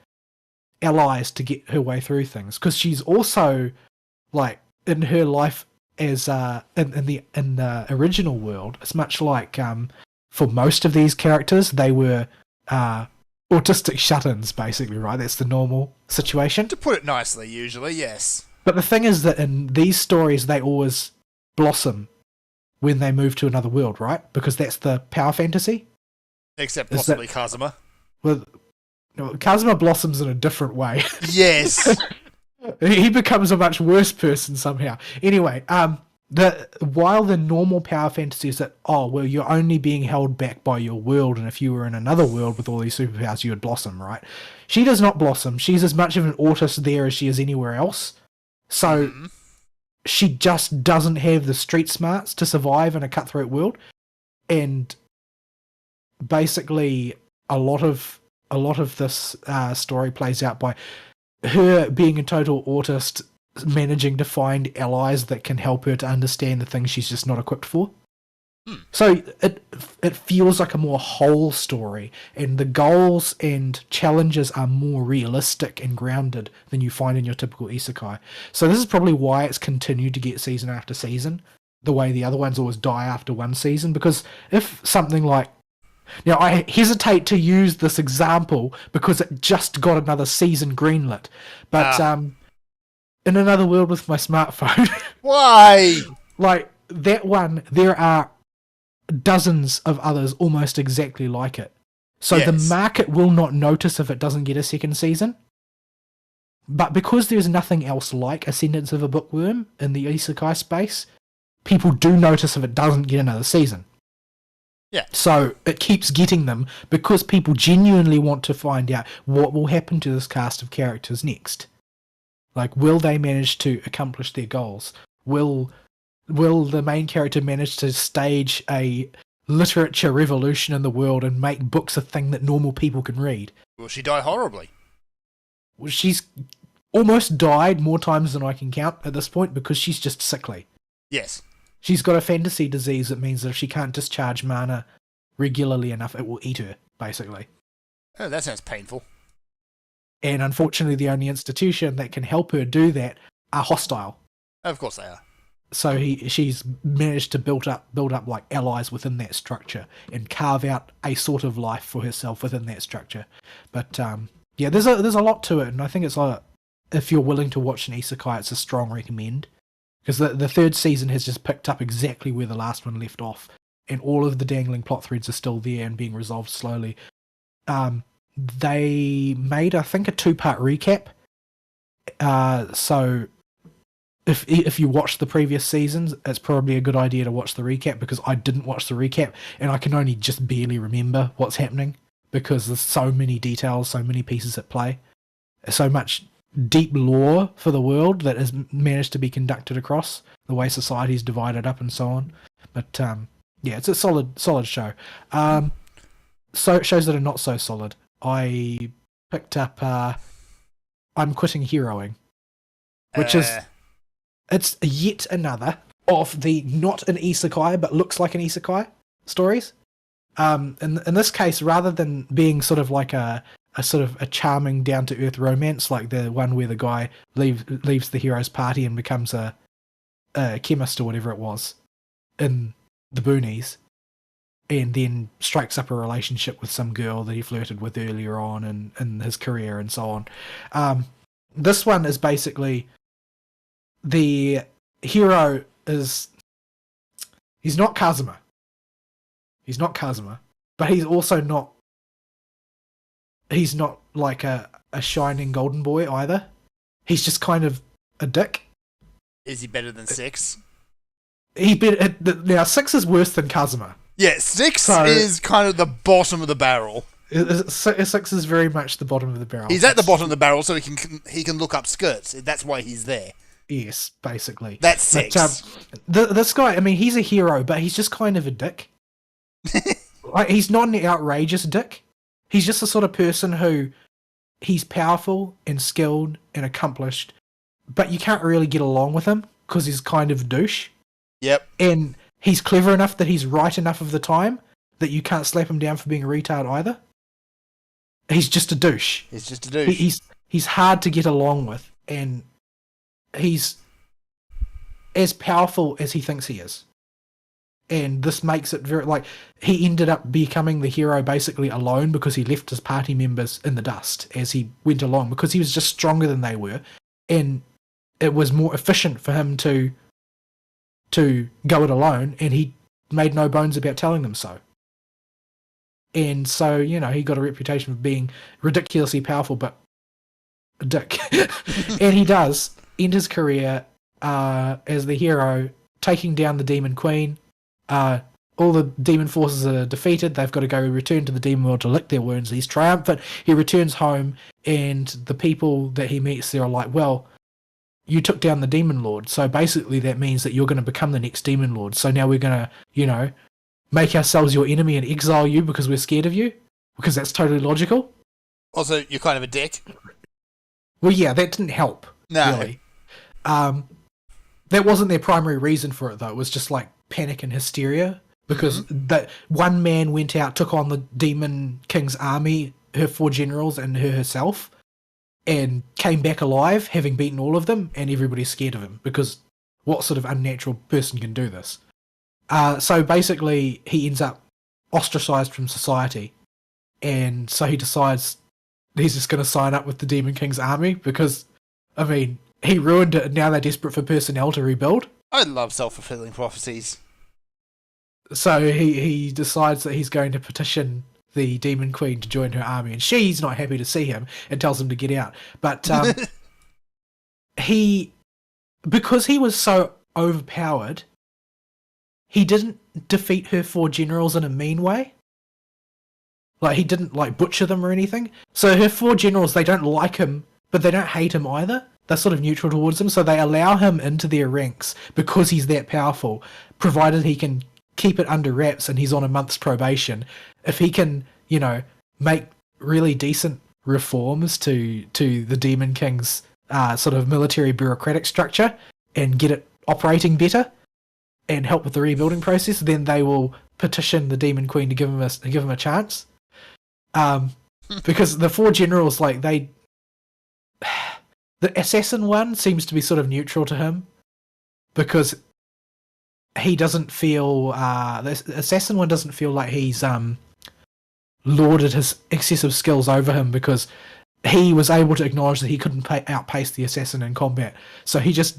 allies to get her way through things. Because she's also, like, in her life as in the original world, it's much like for most of these characters, they were autistic shut-ins, basically, right? That's the normal situation. To put it nicely, usually, yes. But the thing is that in these stories, they always blossom when they move to another world, right? Because that's the power fantasy. Except possibly Kazuma. Well, no, Kazuma blossoms in a different way. Yes. He becomes a much worse person somehow. Anyway, while the normal power fantasy is that, oh, well, you're only being held back by your world, and if you were in another world with all these superpowers, you would blossom, right? She does not blossom. She's as much of an autist there as she is anywhere else. So she just doesn't have the street smarts to survive in a cutthroat world. And basically, a lot of this story plays out by her being a total autist, managing to find allies that can help her to understand the things she's just not equipped for. So it feels like a more whole story, and the goals and challenges are more realistic and grounded than you find in your typical isekai. So this is probably why it's continued to get season after season, the way the other ones always die after one season. Because if something like... Now, I hesitate to use this example because it just got another season greenlit. But in Another World with My Smartphone... Why? Like, that one, there are dozens of others almost exactly like it. So Yes. the market will not notice if it doesn't get a second season. But because there's nothing else like Ascendance of a Bookworm in the isekai space, people do notice if it doesn't get another season. Yeah. So it keeps getting them because people genuinely want to find out what will happen to this cast of characters next. Like, will they manage to accomplish their goals? Will the main character manage to stage a literature revolution in the world and make books a thing that normal people can read? Will she die horribly? Well, she's almost died more times than I can count at this point because she's just sickly. Yes. She's got a fantasy disease that means that if she can't discharge mana regularly enough, it will eat her, basically. Oh, that sounds painful. And unfortunately, the only institution that can help her do that are hostile. Of course they are. So she's managed to build up like allies within that structure and carve out a sort of life for herself within that structure. But yeah, there's a lot to it, and I think it's like, if you're willing to watch an isekai, it's a strong recommend. Because the third season has just picked up exactly where the last one left off, and all of the dangling plot threads are still there and being resolved slowly. They made, I think, a 2-part recap. So if you watch the previous seasons, it's probably a good idea to watch the recap, because I didn't watch the recap, and I can only just barely remember what's happening, because there's so many details, so many pieces at play, so much deep lore for the world that has managed to be conducted across the way society's divided up and so on. But yeah, it's a solid show. So shows that are not so solid. I picked up I'm Quitting Heroing, which is it's yet another of the not an isekai but looks like an isekai stories. In this case, rather than being sort of like a sort of a charming down to earth romance like the one where the guy leaves the hero's party and becomes a chemist or whatever it was in the boonies, and then strikes up a relationship with some girl that he flirted with earlier on in his career and so on. This one is basically the hero he's not Kazuma. He's not Kazuma, but he's also not. He's not like a shining golden boy either. He's just kind of a dick. Is he better than 6? Now 6 is worse than Kazuma. Yeah, 6 is kind of the bottom of the barrel. 6 is very much the bottom of the barrel. He's at the bottom of the barrel, so he can look up skirts. That's why he's there. Yes, basically. That's 6. But, this guy, I mean, he's a hero, but he's just kind of a dick. Like, he's not an outrageous dick. He's just the sort of person who he's powerful and skilled and accomplished, but you can't really get along with him because he's kind of a douche. Yep. And he's clever enough that he's right enough of the time that you can't slap him down for being a retard either. He's just a douche. He's just a douche. He's hard to get along with, and he's as powerful as he thinks he is. And this makes it very, like, he ended up becoming the hero basically alone because he left his party members in the dust as he went along because he was just stronger than they were. And it was more efficient for him to go it alone, and he made no bones about telling them so. And so, you know, he got a reputation of being ridiculously powerful, but a dick. And he does end his career as the hero, taking down the Demon Queen. All the demon forces are defeated. They've got to go return to the demon world to lick their wounds. He's triumphant. He returns home, and the people that he meets there are like, well, you took down the demon lord, so basically that means that you're going to become the next demon lord. So now we're going to, you know, make ourselves your enemy and exile you because we're scared of you, because that's totally logical. Also, you're kind of a dick. Well, yeah, that didn't help. No. Really. That wasn't their primary reason for it, though. It was just like panic and hysteria, because that one man went out, took on the Demon King's army, her 4 generals and herself, and came back alive, having beaten all of them, and everybody's scared of him, because what sort of unnatural person can do this? So basically, he ends up ostracized from society, and so he decides he's just going to sign up with the Demon King's army, because, I mean, he ruined it, and now they're desperate for personnel to rebuild. I love self-fulfilling prophecies. So he decides that he's going to petition the Demon Queen to join her army, and she's not happy to see him and tells him to get out. But because he was so overpowered, he didn't defeat her 4 generals in a mean way. Like, he didn't, like, butcher them or anything. So her 4 generals, they don't like him, but they don't hate him either. They're sort of neutral towards him, so they allow him into their ranks because he's that powerful, provided he can keep it under wraps and he's on a month's probation. If he can, you know, make really decent reforms to the Demon King's sort of military bureaucratic structure and get it operating better and help with the rebuilding process, then they will petition the Demon Queen to give him a chance. Because the 4 generals, like, the assassin one seems to be sort of neutral to him, because he doesn't feel the assassin one doesn't feel like he's lauded his excessive skills over him, because he was able to acknowledge that he couldn't outpace the assassin in combat, so he just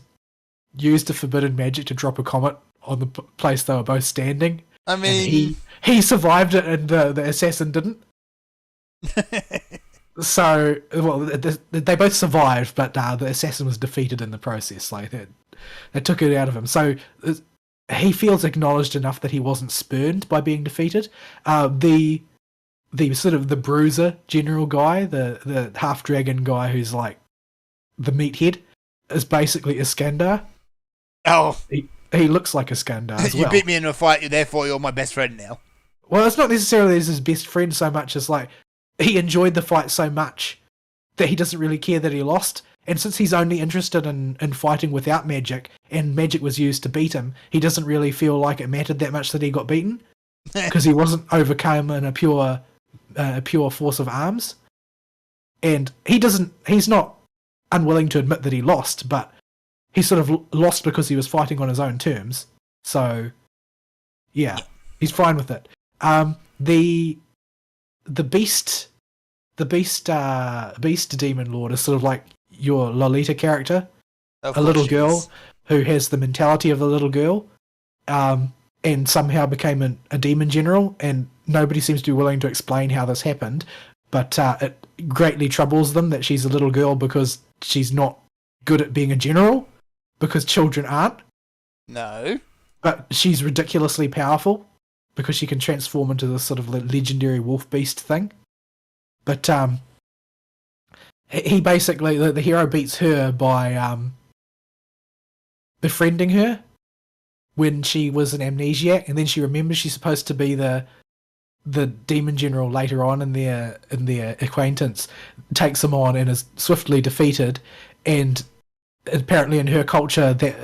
used the forbidden magic to drop a comet on the place they were both standing. I mean, he survived it, and the assassin didn't. So, well, they both survived, but the assassin was defeated in the process. Like, that took it out of him. So he feels acknowledged enough that he wasn't spurned by being defeated. The sort of the bruiser general guy, the half dragon guy who's like the meathead, is basically Iskandar. Oh, he looks like Iskandar as well. You beat me in a fight, therefore you're my best friend now. Well, it's not necessarily as his best friend so much as, like, he enjoyed the fight so much that he doesn't really care that he lost, And since he's only interested in fighting without magic, and magic was used to beat him, he doesn't really feel like it mattered that much that he got beaten, because he wasn't overcome in a pure force of arms. And he's not unwilling to admit that he lost, but he sort of lost because he was fighting on his own terms. So, yeah, he's fine with it. The beast demon lord is sort of like your Lolita character, a little girl who has the mentality of a little girl, and somehow became a demon general, and nobody seems to be willing to explain how this happened, but it greatly troubles them that she's a little girl because she's not good at being a general, because children aren't. No. But she's ridiculously powerful because she can transform into this sort of legendary wolf beast thing. But he basically, the hero beats her by befriending her when she was an amnesiac, and then she remembers she's supposed to be the demon general later on in their acquaintance, takes him on and is swiftly defeated. And apparently in her culture, that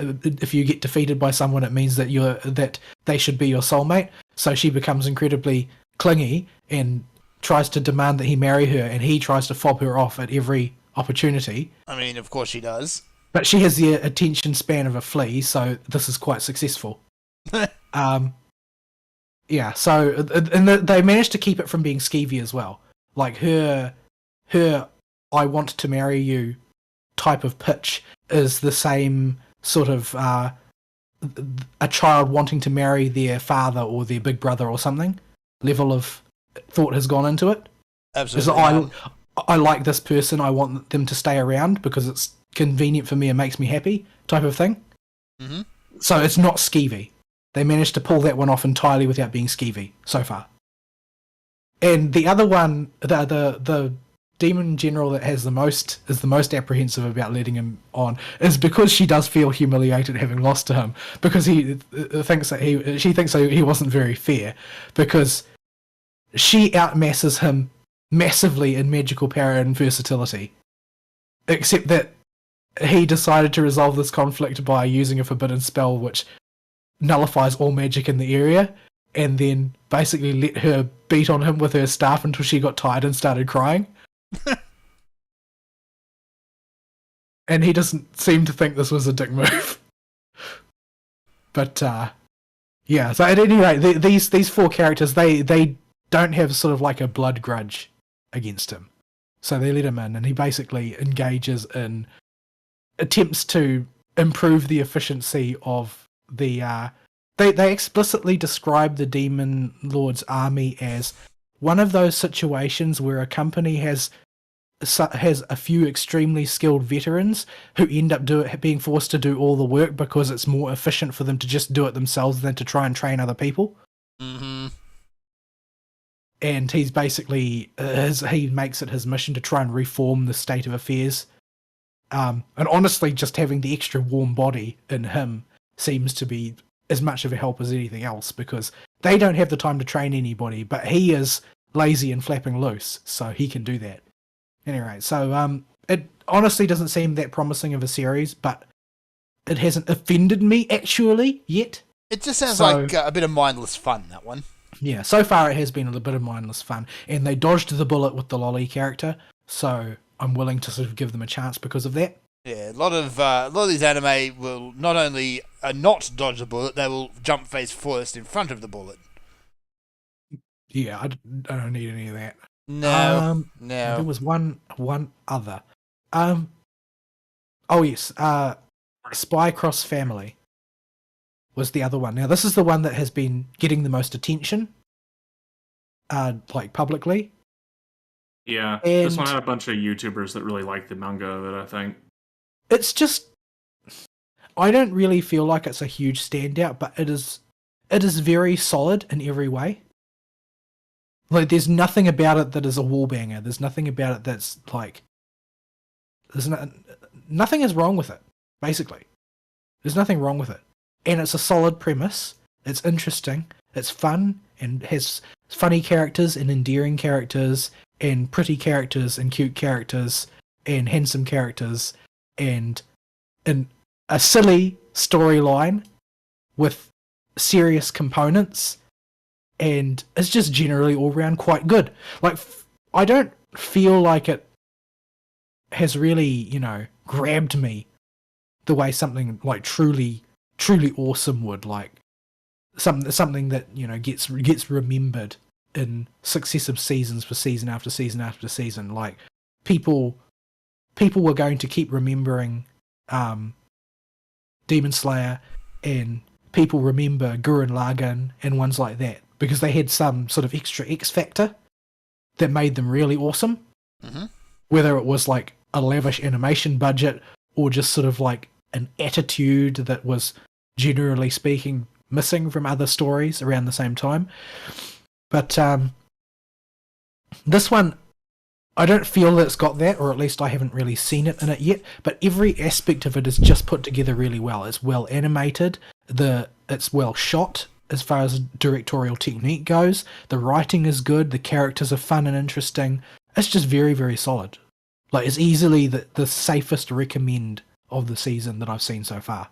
if you get defeated by someone, it means that they should be your soulmate. So she becomes incredibly clingy and tries to demand that he marry her, and he tries to fob her off at every opportunity. I mean, of course she does. But she has the attention span of a flea, so this is quite successful. Yeah, so and they managed to keep it from being skeevy as well. Like her I want to marry you type of pitch is the same sort of a child wanting to marry their father or their big brother or something level of thought has gone into it. Absolutely. I like this person, I want them to stay around because it's convenient for me and makes me happy type of thing. Mm-hmm. So it's not skeevy. They managed to pull that one off entirely without being skeevy so far. And the other one, the demon general that is the most apprehensive about letting him on is because she does feel humiliated having lost to him, because she thinks that he wasn't very fair, because she outmasses him massively in magical power and versatility, except that he decided to resolve this conflict by using a forbidden spell which nullifies all magic in the area, and then basically let her beat on him with her staff until she got tired and started crying. And he doesn't seem to think this was a dick move. But yeah, so at any rate, these four characters, they don't have sort of like a blood grudge against him. So they let him in, and he basically engages in attempts to improve the efficiency of the they explicitly describe the Demon Lord's army as one of those situations where a company has a few extremely skilled veterans who end up being forced to do all the work because it's more efficient for them to just do it themselves than to try and train other people. Mm-hmm. And he's basically he makes it his mission to try and reform the state of affairs. And honestly, just having the extra warm body in him seems to be as much of a help as anything else, because they don't have the time to train anybody, but he is lazy and flapping loose, so he can do that. Anyway, so it honestly doesn't seem that promising of a series, but it hasn't offended me actually yet. It just sounds like a bit of mindless fun, that one. Yeah, so far it has been a bit of mindless fun, and they dodged the bullet with the lolly character, so I'm willing to sort of give them a chance because of that. Yeah, a lot of these anime will not only not dodge the bullet, they will jump face first in front of the bullet. Yeah, I don't need any of that. No. There was one other. Oh yes, Spy Cross Family was the other one. Now this is the one that has been getting the most attention, like publicly. Yeah, this one had a bunch of YouTubers that really liked the manga of it, I think. It's just, I don't really feel like it's a huge standout, but it is very solid in every way. Like, there's nothing about it that is a wall banger. There's nothing about it that's like, nothing is wrong with it, basically. There's nothing wrong with it. And it's a solid premise. It's interesting. It's fun and has funny characters and endearing characters and pretty characters and cute characters and handsome characters. and a silly storyline with serious components, and it's just generally all round quite good. Like, I don't feel like it has really, grabbed me the way something like truly awesome would, like something that gets remembered in successive seasons for season after season after season. Like, people were going to keep remembering Demon Slayer, and people remember Gurren Lagann and ones like that because they had some sort of extra X factor that made them really awesome. Mm-hmm. Whether it was like a lavish animation budget or just sort of like an attitude that was, generally speaking, missing from other stories around the same time. But this one, I don't feel that it's got that, or at least I haven't really seen it in it yet, but every aspect of it is just put together really well. It's well animated, it's well shot as far as directorial technique goes, the writing is good, the characters are fun and interesting. It's just very, very solid. Like, it's easily the safest recommend of the season that I've seen so far,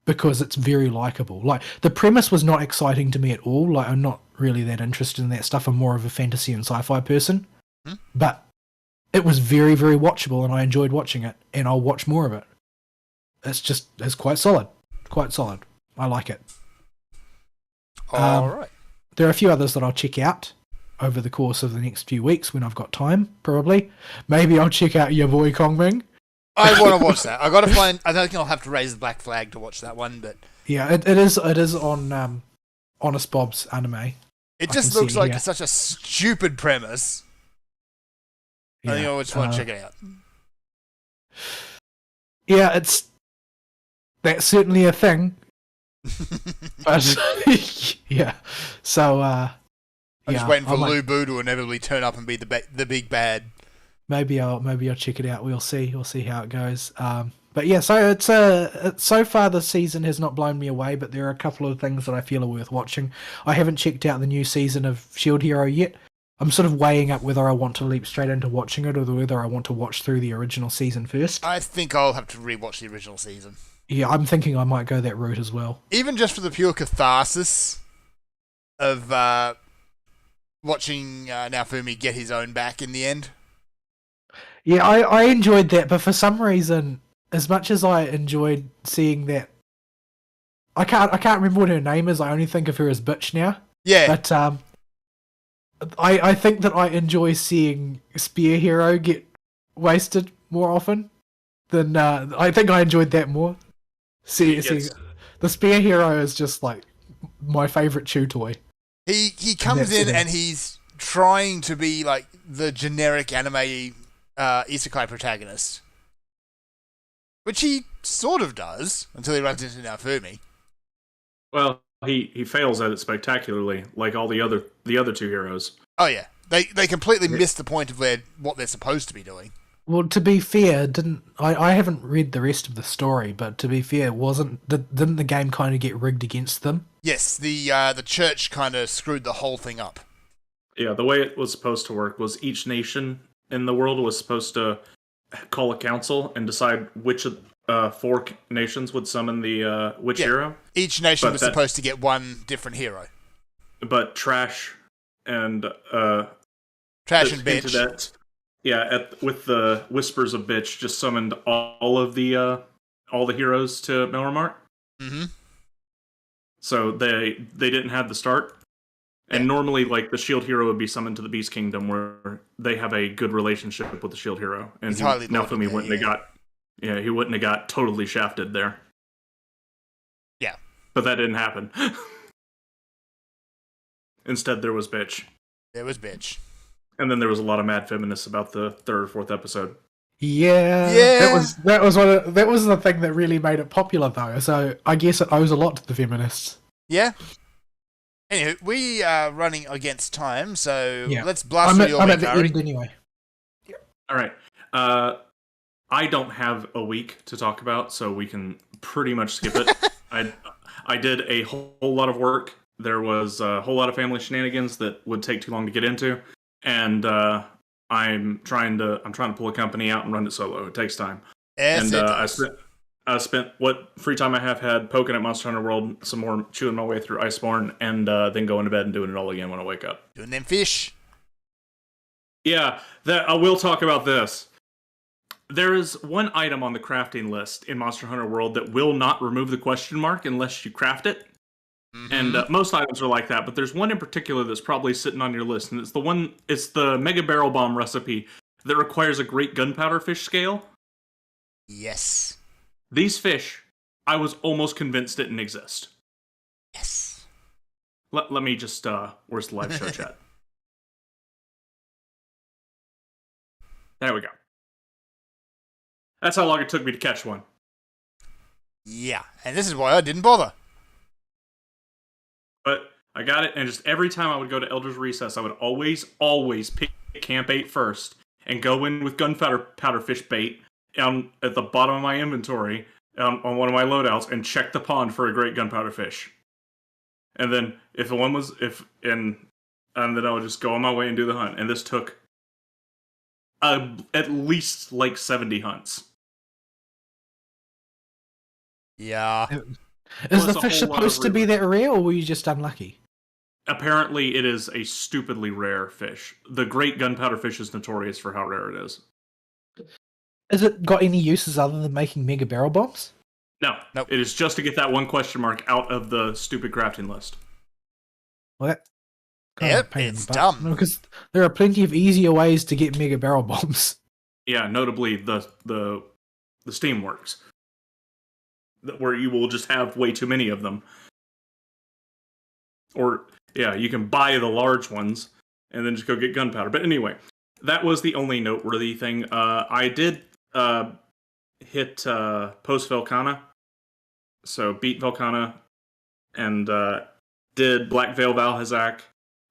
because it's very likable. Like, the premise was not exciting to me at all. Like, I'm not really that interested in that stuff. I'm more of a fantasy and sci-fi person. But it was very, very watchable, and I enjoyed watching it, and I'll watch more of it. It's quite solid. Quite solid. I like it. All right. There are a few others that I'll check out over the course of the next few weeks when I've got time, probably. Maybe I'll check out your boy Kong Ming. I want to watch that. I don't think I'll have to raise the black flag to watch that one, but yeah, it is on Honest Bob's anime. It just looks like such a stupid premise. Yeah. I think I just want to check it out. Yeah, that's certainly a thing. But yeah, so I'm just waiting for Lou Boo to inevitably turn up and be the big bad. Maybe I'll check it out. We'll see how it goes. But yeah, so it's so far the season has not blown me away, but there are a couple of things that I feel are worth watching. I haven't checked out the new season of Shield Hero yet. I'm sort of weighing up whether I want to leap straight into watching it or whether I want to watch through the original season first. I think I'll have to rewatch the original season. Yeah, I'm thinking I might go that route as well. Even just for the pure catharsis of watching Naofumi get his own back in the end. Yeah, I enjoyed that, but for some reason, as much as I enjoyed seeing that, I can't remember what her name is. I only think of her as Bitch now. Yeah. But I think that I enjoy seeing Spear Hero get wasted more often than I think I enjoyed that more. See, the Spear Hero is just like my favorite chew toy. He comes in and he's trying to be like the generic anime isekai protagonist, which he sort of does until he runs into Naofumi. Well, he fails at it spectacularly, like all the other two heroes. Oh yeah, they completely miss the point of what they're supposed to be doing. Well, to be fair, I haven't read the rest of the story, but to be fair, didn't the game kind of get rigged against them? Yes, the church kind of screwed the whole thing up. Yeah, the way it was supposed to work was each nation in the world was supposed to call a council and decide which four nations would summon the which hero. Each nation was supposed to get one different hero. But Trash and Bitch. With the Whispers of Bitch, just summoned all the heroes to Melromark. Mm-hmm. So they didn't have the start. And normally, like, the Shield Hero would be summoned to the Beast Kingdom, where they have a good relationship with the Shield Hero. And Naofumi he wouldn't have got totally shafted there. Yeah. But that didn't happen. Instead, there was Bitch. There was Bitch. And then there was a lot of mad feminists about the third or fourth episode. Yeah. That was the thing that really made it popular, though. So I guess it owes a lot to the feminists. Yeah. Anyway, we are running against time, so let's blast through your I'm at the end anyway. All right. I don't have a week to talk about, so we can pretty much skip it. I did a whole lot of work. There was a whole lot of family shenanigans that would take too long to get into, and I'm trying to pull a company out and run it solo. It takes time. Yes, And it I does. spent what free time I have had poking at Monster Hunter World some more, chewing my way through Iceborne, and then going to bed and doing it all again when I wake up. Doing them fish. Yeah, that I will talk about this. There is one item on the crafting list in Monster Hunter World that will not remove the question mark unless you craft it. Mm-hmm. And most items are like that, but there's one in particular that's probably sitting on your list, and it's the Mega Barrel Bomb recipe that requires a great gunpowder fish scale. Yes. These fish, I was almost convinced didn't exist. Yes. Let me just, where's the live show chat? There we go. That's how long it took me to catch one. Yeah, and this is why I didn't bother. But I got it, and just every time I would go to Elder's Recess, I would always pick Camp 8 first, and go in with gunpowder fish bait at the bottom of my inventory on one of my loadouts, and check the pond for a great gunpowder fish. And then and then I would just go on my way and do the hunt. And this took at least like 70 hunts. Yeah. Is Plus the a fish whole lot supposed of to be river. that rare, or were you just unlucky? Apparently, it is a stupidly rare fish. The great gunpowder fish is notorious for how rare it is. Has it got any uses other than making mega barrel bombs? No, Nope. It is just to get that one question mark out of the stupid crafting list. What? Yep, it's dumb. No, because there are plenty of easier ways to get mega barrel bombs. Yeah, notably the Steamworks, where you will just have way too many of them. Or yeah, you can buy the large ones and then just go get gunpowder. But anyway, that was the only noteworthy thing. I did hit post Velkhana, so beat Velkhana, and did Black Veil Valhazak,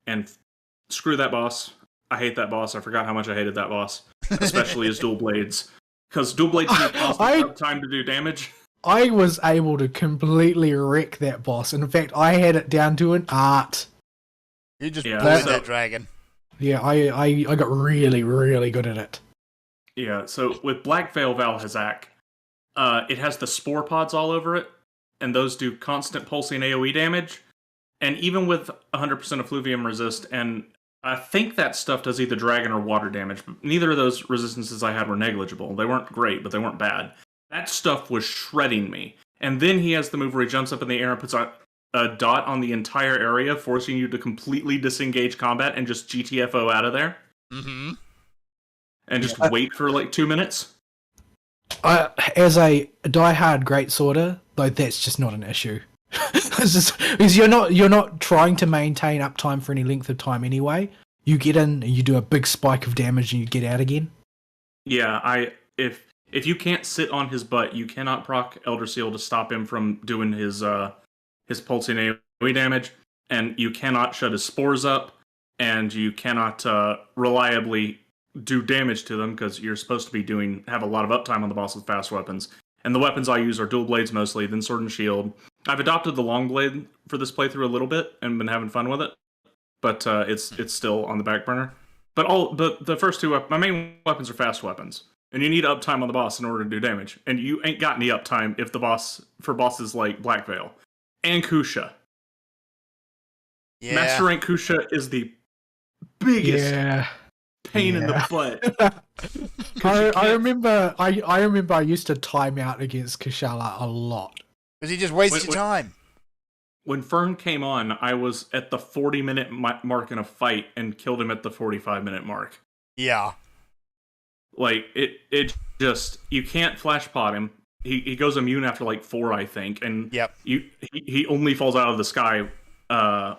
and screw that boss. I hate that boss. I forgot how much I hated that boss, especially his dual blades, because dual blades need constant time to do damage. I was able to completely wreck that boss. And in fact, I had it down to an art. You just Yeah, bullied so- that dragon. Yeah, I got really, really good at it. Yeah, so with Black Veil Valhazak, it has the spore pods all over it, and those do constant pulsing AoE damage. And even with 100% effluvium resist, and I think that stuff does either dragon or water damage, but neither of those resistances I had were negligible. They weren't great, but they weren't bad. That stuff was shredding me. And then he has the move where he jumps up in the air and puts a dot on the entire area, forcing you to completely disengage combat and just GTFO out of there. Mm-hmm. And just wait for like 2 minutes. As a diehard greatsworder, though, that's just not an issue. It's just because you're not trying to maintain uptime for any length of time anyway. You get in, you do a big spike of damage, and you get out again. Yeah, if you can't sit on his butt, you cannot proc Elder Seal to stop him from doing his pulsing AoE damage, and you cannot shut his spores up, and you cannot reliably do damage to them because you're supposed to be have a lot of uptime on the boss with fast weapons. And the weapons I use are dual blades mostly, then sword and shield. I've adopted the long blade for this playthrough a little bit and been having fun with it, but it's still on the back burner. But the first two, my main weapons are fast weapons, and you need uptime on the boss in order to do damage. And you ain't got any uptime if for bosses like Black Veil and Kusha. Yeah. Master rank Kusha is the biggest pain in the butt. I remember I used to time out against Kushala a lot. Because he just wasted your time. When Fern came on, I was at the 40-minute mark in a fight and killed him at the 45-minute mark. Yeah. Like, it just, you can't flash pot him. He goes immune after like 4, I think, and Yep. he only falls out of the sky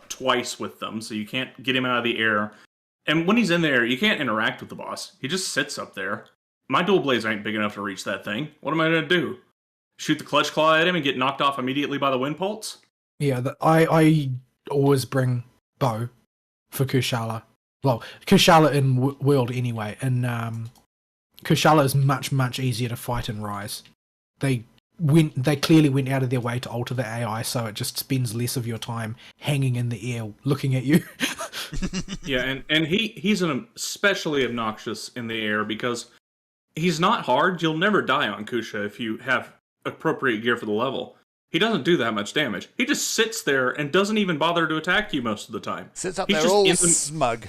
twice with them, so you can't get him out of the air. And when he's in there, you can't interact with the boss. He just sits up there. My dual blades ain't big enough to reach that thing. What am I going to do? Shoot the clutch claw at him and get knocked off immediately by the wind pulse? Yeah, I always bring bow for Kushala. Well, Kushala in World anyway, and Kushala is much easier to fight in Rise. They clearly went out of their way to alter the AI, so it just spends less of your time hanging in the air looking at you. Yeah, and he's an especially obnoxious in the air because he's not hard. You'll never die on Kusha if you have appropriate gear for the level. He doesn't do that much damage. He just sits there and doesn't even bother to attack you most of the time. Sits up He's there just all smug.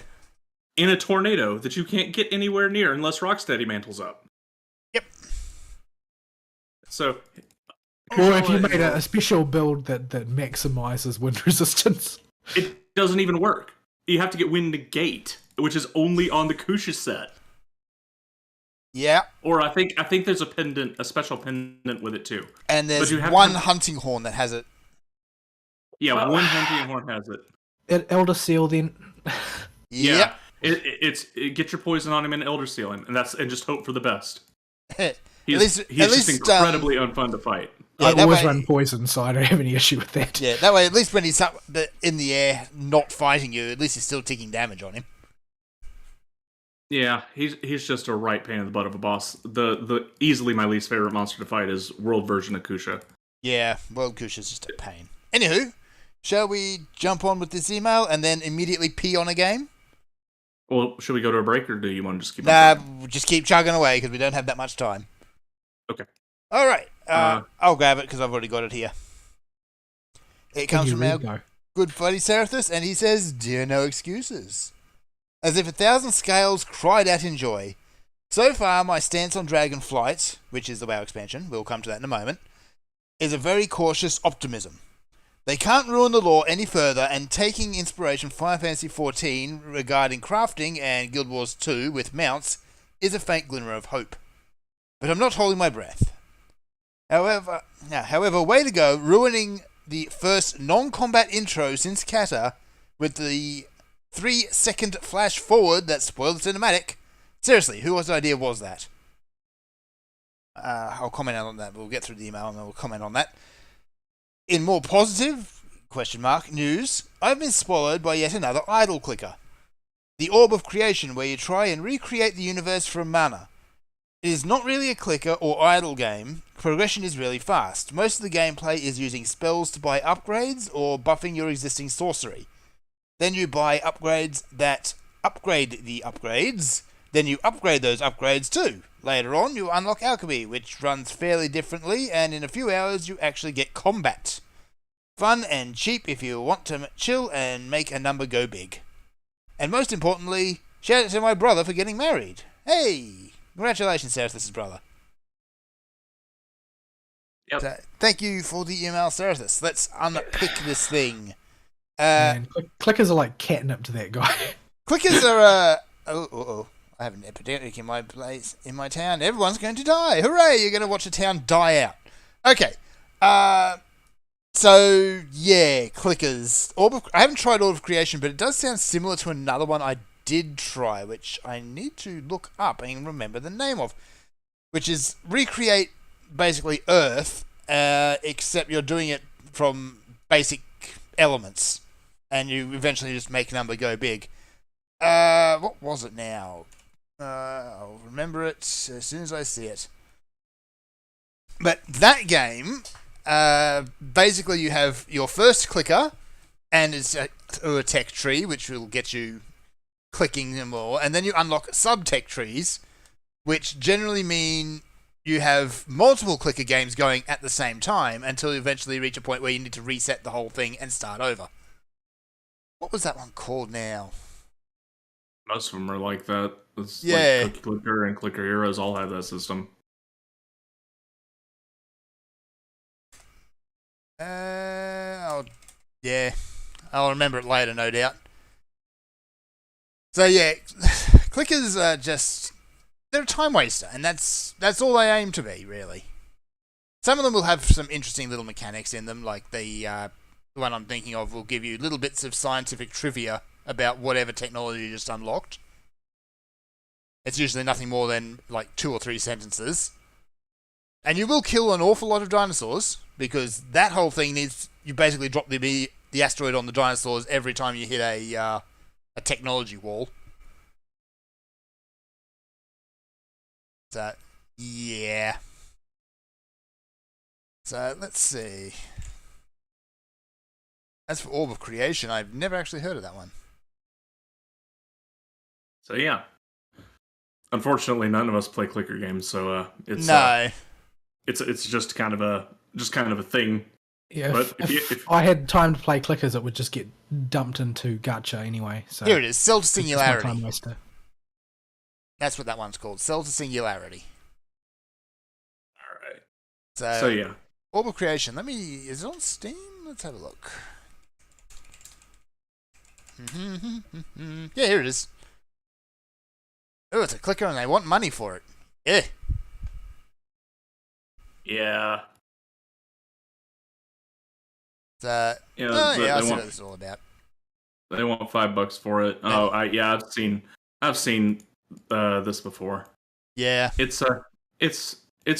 In a tornado that you can't get anywhere near unless Rocksteady mantles up. Yep. So... Or if you made a special build that maximizes wind resistance. It doesn't even work. You have to get Wind Negate, which is only on the Kusha set. Yeah. Or I think there's a special pendant with it too. And there's one hunting horn that has it. Yeah, one hunting horn has it. Elder Seal then. Yeah. It's get your poison on him and Elder Seal him, and just hope for the best. He's just incredibly unfun to fight. Yeah, I've always run poison, so I don't have any issue with that. Yeah, that way, at least when he's up in the air, not fighting you, at least he's still taking damage on him. Yeah, he's just a right pain in the butt of a boss. The easily my least favorite monster to fight is world version of Kusha. Yeah, World Kusha's just a pain. Anywho, shall we jump on with this email and then immediately pee on a game? Well, should we go to a break, or do you want to just keep on? Just keep chugging away, because we don't have that much time. Okay. All right. I'll grab it, because I've already got it here. It comes from our good buddy Serathus, and he says, "Dear no excuses. As if 1,000 scales cried out in joy. So far, my stance on dragonflight, which is the WoW expansion, we'll come to that in a moment, is a very cautious optimism. They can't ruin the lore any further, and taking inspiration from Final Fantasy XIV regarding crafting and Guild Wars 2 with mounts is a faint glimmer of hope. But I'm not holding my breath. However, way to go, ruining the first non-combat intro since Kata with the 3-second flash forward that spoiled the cinematic. Seriously, whose idea was that?" I'll comment on that. We'll get through the email and then we'll comment on that. In more positive, news, I've been swallowed by yet another idle clicker. The Orb of Creation, where you try and recreate the universe from mana. It is not really a clicker or idle game. Progression is really fast. Most of the gameplay is using spells to buy upgrades or buffing your existing sorcery. Then you buy upgrades that upgrade the upgrades. Then you upgrade those upgrades too. Later on, you unlock alchemy, which runs fairly differently, and in a few hours you actually get combat. Fun and cheap if you want to chill and make a number go big. And most importantly, shout out to my brother for getting married. Hey! Congratulations, Serathus' brother. Yep. So, thank you for the email, Serathus. Let's unpick this thing. Man, clickers are like catnip to that guy. Clickers are I have an epidemic in my town. Everyone's going to die. Hooray! You're going to watch a town die out. Okay. So yeah, clickers. I haven't tried Orb of Creation, but it does sound similar to another one I did try, which I need to look up and remember the name of, which is recreate basically Earth, except you're doing it from basic elements, and you eventually just make number go big. What was it now? I'll remember it as soon as I see it. But that game, basically you have your first clicker, and it's a tech tree, which will get you clicking them more, and then you unlock sub-tech trees, which generally mean you have multiple clicker games going at the same time until you eventually reach a point where you need to reset the whole thing and start over. What was that one called now? Most of them are like that. It's yeah. Like Cookie Clicker and Clicker Heroes all have that system. I'll remember it later, no doubt. So yeah, clickers are just, they're a time waster, and that's all they aim to be, really. Some of them will have some interesting little mechanics in them, like the one I'm thinking of will give you little bits of scientific trivia about whatever technology you just unlocked. It's usually nothing more than like 2 or 3 sentences. And you will kill an awful lot of dinosaurs, because that whole thing needs, you basically drop the asteroid on the dinosaurs every time you hit a technology wall. So, yeah. So, let's see. As for Orb of Creation, I've never actually heard of that one. So yeah. Unfortunately, none of us play clicker games, so it's No. it's just kind of a thing. Yeah, But if I had time to play clickers, it would just get dumped into gacha anyway. So Here it is, Cell to it's just my Singularity. time waster. That's what that one's called, Cell to Singularity. All right. So Yeah. Orb of Creation. Is it on Steam? Let's have a look. Yeah, here it is. Oh, it's a clicker and they want money for it. Yeah. Yeah. So, Yeah, I see want- what this is all about. They want $5 for it. Oh, I've seen this before. Yeah. It's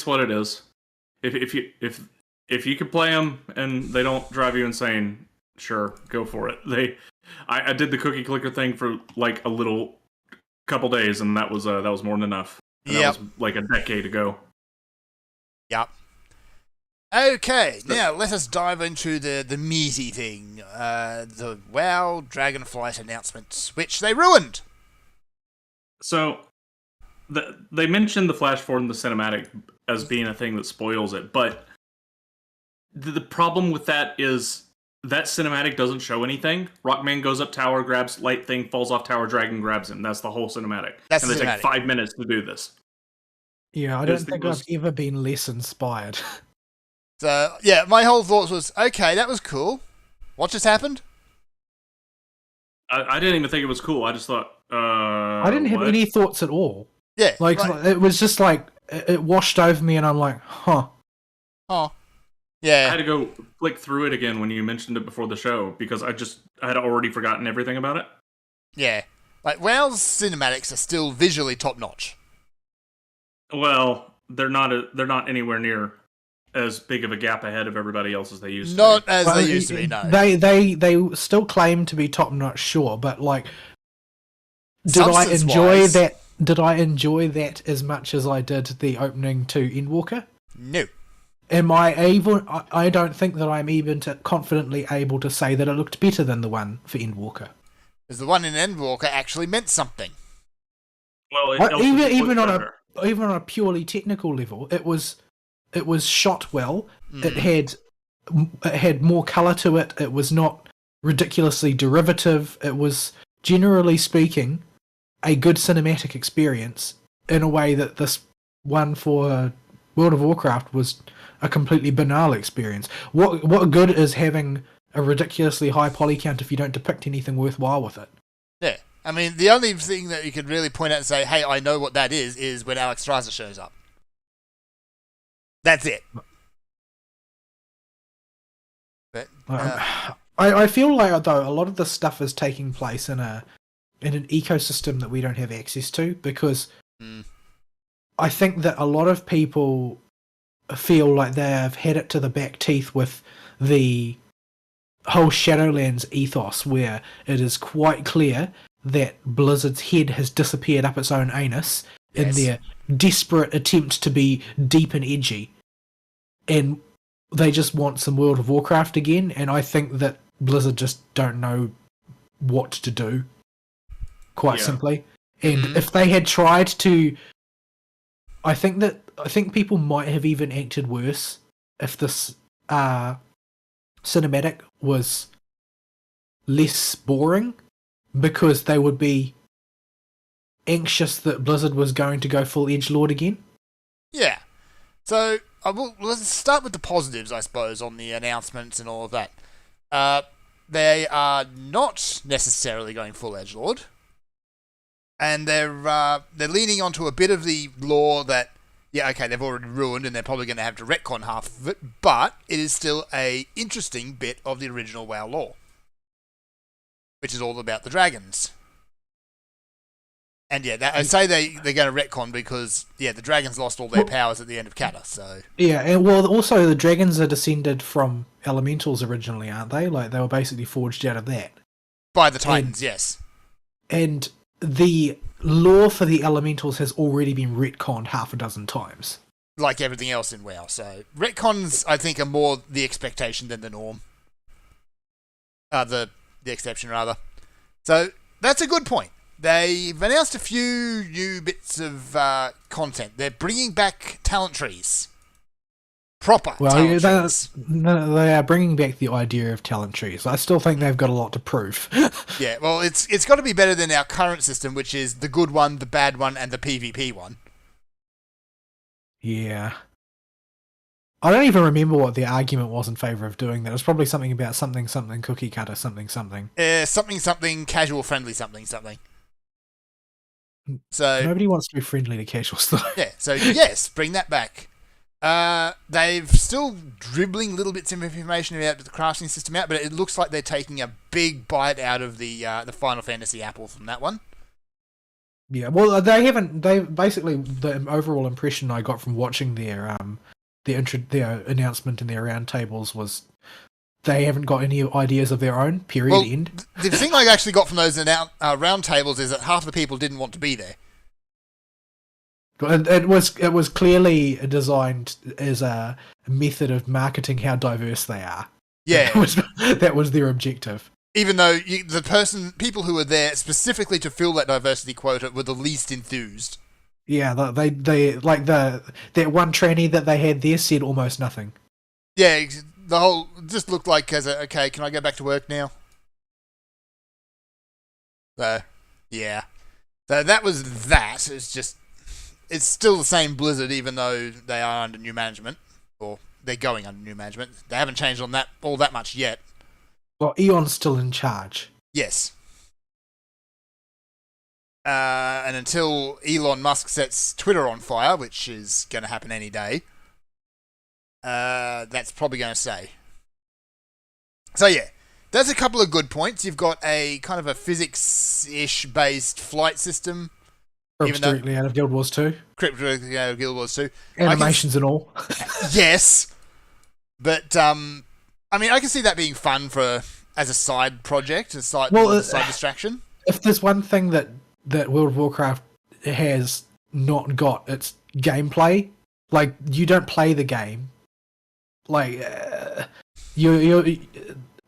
what it is. If you can play them and they don't drive you insane, sure, go for it. I did the cookie clicker thing for like a couple days, and that was more than enough. And Yep. That was like a decade ago. Yep. Okay, now let us dive into the meaty thing. The WoW Dragonflight announcement, which they ruined. So, they mentioned the flash forward in the cinematic as being a thing that spoils it, but the problem with that is that cinematic doesn't show anything. Rockman goes up tower, grabs light thing, falls off tower, dragon grabs him. That's the whole cinematic. That's and the they cinematic. take 5 minutes to do this. Yeah, I It's don't the think most- I've ever been less inspired. So, yeah, my whole thoughts was, okay, that was cool. What just happened? I didn't even think it was cool. I just thought, I didn't have what? any thoughts at all. Yeah. Like it was just like it washed over me, and I'm like, huh. Oh. I Yeah. had to go flick through it again when you mentioned it before the show because I had already forgotten everything about it. Yeah. Like, WoW's cinematics are still visually top-notch. Well, they're not anywhere near as big of a gap ahead of everybody else as they used to. Not be. as Well, they used to be, no. They still claim to be top notch, sure, but like, did I enjoy Substance-wise- that? Did I enjoy that as much as I did the opening to Endwalker? No. Am I able? I don't think that I'm even confidently able to say that it looked better than the one for Endwalker. Because the one in Endwalker actually meant something. Well, it Like, also even looked on better. even on a purely technical level, it was shot well. Mm. It had more color to it. It was not ridiculously derivative. It was, generally speaking, a good cinematic experience in a way that this one for World of Warcraft was a completely banal experience. What good is having a ridiculously high poly count if you don't depict anything worthwhile with it? Yeah. I mean, the only thing that you could really point out and say, hey, I know what that is when Alex Stryzer shows up. That's it. But, I feel like, though, a lot of this stuff is taking place in an ecosystem that we don't have access to, because I think that a lot of people feel like they have had it to the back teeth with the whole Shadowlands ethos, where it is quite clear that Blizzard's head has disappeared up its own anus in their desperate attempt to be deep and edgy. And they just want some World of Warcraft again, and I think that Blizzard just don't know what to do, quite simply. And if they had tried to... I think people might have even acted worse if this cinematic was less boring, because they would be anxious that Blizzard was going to go full edgelord again. yeah. So, let's start with the positives, I suppose, on the announcements and all of that. They are not necessarily going full edgelord, and they're leaning onto a bit of the lore that, yeah, okay, they've already ruined, and they're probably going to have to retcon half of it, but it is still a interesting bit of the original WoW lore, which is all about the dragons. And yeah, I say they're going to retcon because, yeah, the dragons lost all their powers at the end of Cata, so... Yeah, and well, also the dragons are descended from elementals originally, aren't they? Like, they were basically forged out of that. By the Titans, yes. And the lore for the elementals has already been retconned half a dozen times. Like everything else in WoW, so... Retcons, I think, are more the expectation than the norm. The exception, rather. So, that's a good point. they've announced a few new bits of content. They're bringing back talent trees. Proper talent trees. They are bringing back the idea of talent trees. I still think they've got a lot to prove. Yeah, well, it's got to be better than our current system, which is the good one, the bad one, and the PvP one. Yeah. I don't even remember what the argument was in favour of doing that. It was probably something about something cookie cutter something. Something casual friendly something. So nobody wants to be friendly to casuals though. Yeah, so yes, bring that back. They've still dribbling little bits of information about the crafting system out, but it looks like they're taking a big bite out of the Final Fantasy apple from that one. Yeah, well, they haven't. They basically, the overall impression I got from watching their announcement and their roundtables was they haven't got any ideas of their own. Period. Well, end. The thing I actually got from those roundtables is that half the people didn't want to be there. It was clearly designed as a method of marketing how diverse they are. Yeah, that was their objective. Even though people who were there specifically to fill that diversity quota were the least enthused. Yeah, they like that one tranny that they had there said almost nothing. Yeah, the whole just looked like okay, can I go back to work now? So, yeah. So that was that. It's still the same Blizzard, even though they are under new management, or they're going under new management. They haven't changed on that all that much yet. Well, Eon's still in charge. Yes. And until Elon Musk sets Twitter on fire, which is going to happen any day, that's probably going to stay. So yeah, there's a couple of good points. You've got a kind of a physics-ish based flight system. Directly out of Guild Wars 2. Directly out of Guild Wars 2. Animations and all. Yes. But, I mean, I can see that being fun as a side project, a side distraction. If there's one thing that World of Warcraft has not got, it's gameplay. Like, you don't play the game. Like, your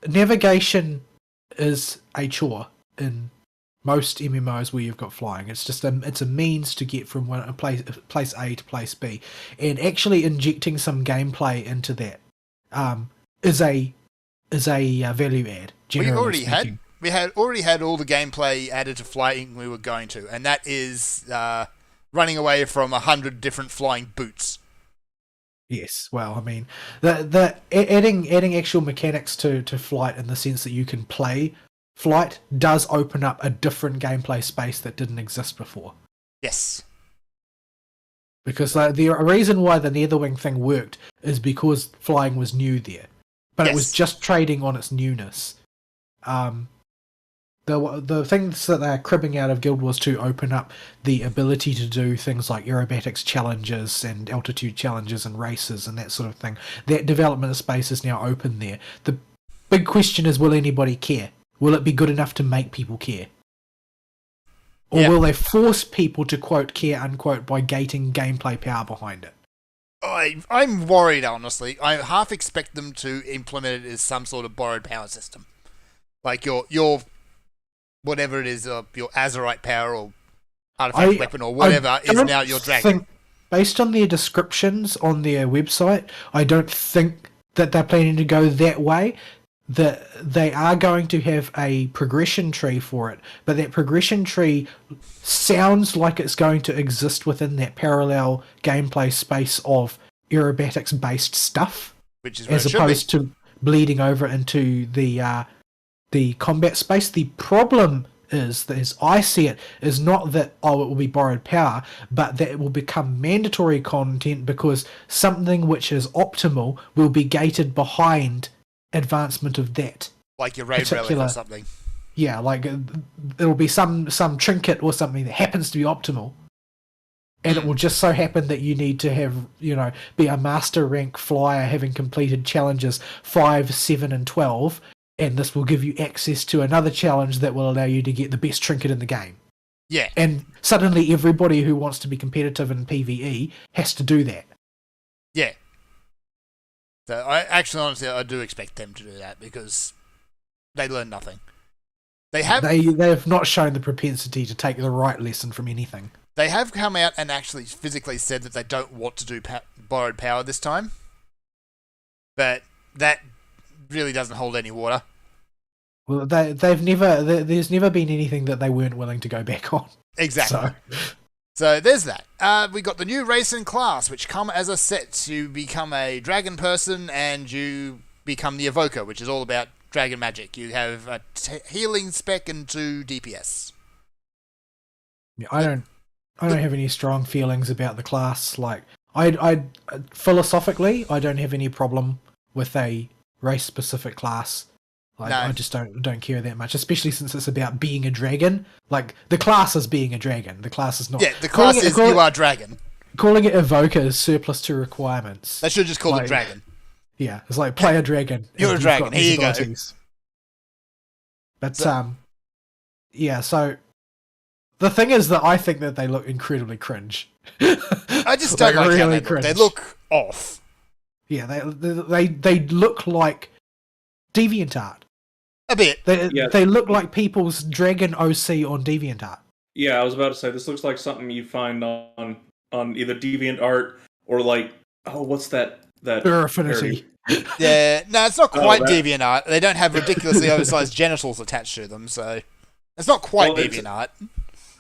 navigation is a chore in most MMOs where you've got flying. It's just it's a means to get from place A to place B, and actually injecting some gameplay into that is a value add. We already had all the gameplay added to flying we were going to, and that is running away from 100 different flying boots. Yes, well, I mean, the adding actual mechanics to flight in the sense that you can play flight does open up a different gameplay space that didn't exist before. Yes. Because the reason why the Netherwing thing worked is because flying was new there. But It was just trading on its newness. The things that they're cribbing out of Guild Wars 2 open up the ability to do things like aerobatics challenges and altitude challenges and races and that sort of thing. That development space is now open there. The big question is, will anybody care? Will it be good enough to make people care? Or will they force people to, quote, care, unquote, by gating gameplay power behind it? I'm worried, honestly. I half expect them to implement it as some sort of borrowed power system. Like your whatever it is, your Azerite power or artifact weapon or whatever is now your dragon. Based on their descriptions on their website, I don't think that they're planning to go that way. That they are going to have a progression tree for it, but that progression tree sounds like it's going to exist within that parallel gameplay space of aerobatics based stuff, which is as opposed to bleeding over into the combat space. The problem is, as I see it, is not that it will be borrowed power, but that it will become mandatory content because something which is optimal will be gated behind advancement of that, like your raid relic or something. Yeah, like it'll be some trinket or something that happens to be optimal, and it will just so happen that you need to have, be a master rank flyer having completed challenges 5, 7, and 12, and this will give you access to another challenge that will allow you to get the best trinket in the game. Yeah, and suddenly everybody who wants to be competitive in PvE has to do that. Yeah. So honestly, I do expect them to do that because they learn nothing. They have They've not shown the propensity to take the right lesson from anything. They have come out and actually physically said that they don't want to do borrowed power this time. But that really doesn't hold any water. Well, there's never been anything that they weren't willing to go back on. Exactly. So there's that. We got the new race and class, which come as a set. You become a dragon person, and you become the evoker, which is all about dragon magic. You have a healing spec and 2 DPS. Yeah, I don't have any strong feelings about the class. Like, I philosophically, I don't have any problem with a race-specific class. Like, No. I just don't care that much, especially since it's about being a dragon. Like, the class is being a dragon. The class is not. Yeah, the class is you are dragon. Calling it evoker is surplus to requirements. They should just call Like, it dragon. Yeah, it's like play a dragon. You're a and you've dragon, got these here you go. abilities. But yeah. So the thing is that I think that they look incredibly cringe. I just don't like how they look. They look off. Yeah, they look like DeviantArt. A bit. They look like people's Dragon OC on DeviantArt. Yeah, I was about to say, this looks like something you find on either DeviantArt or like, what's that Affinity. Yeah, no, it's not quite that- DeviantArt. They don't have ridiculously oversized genitals attached to them, so it's not quite DeviantArt.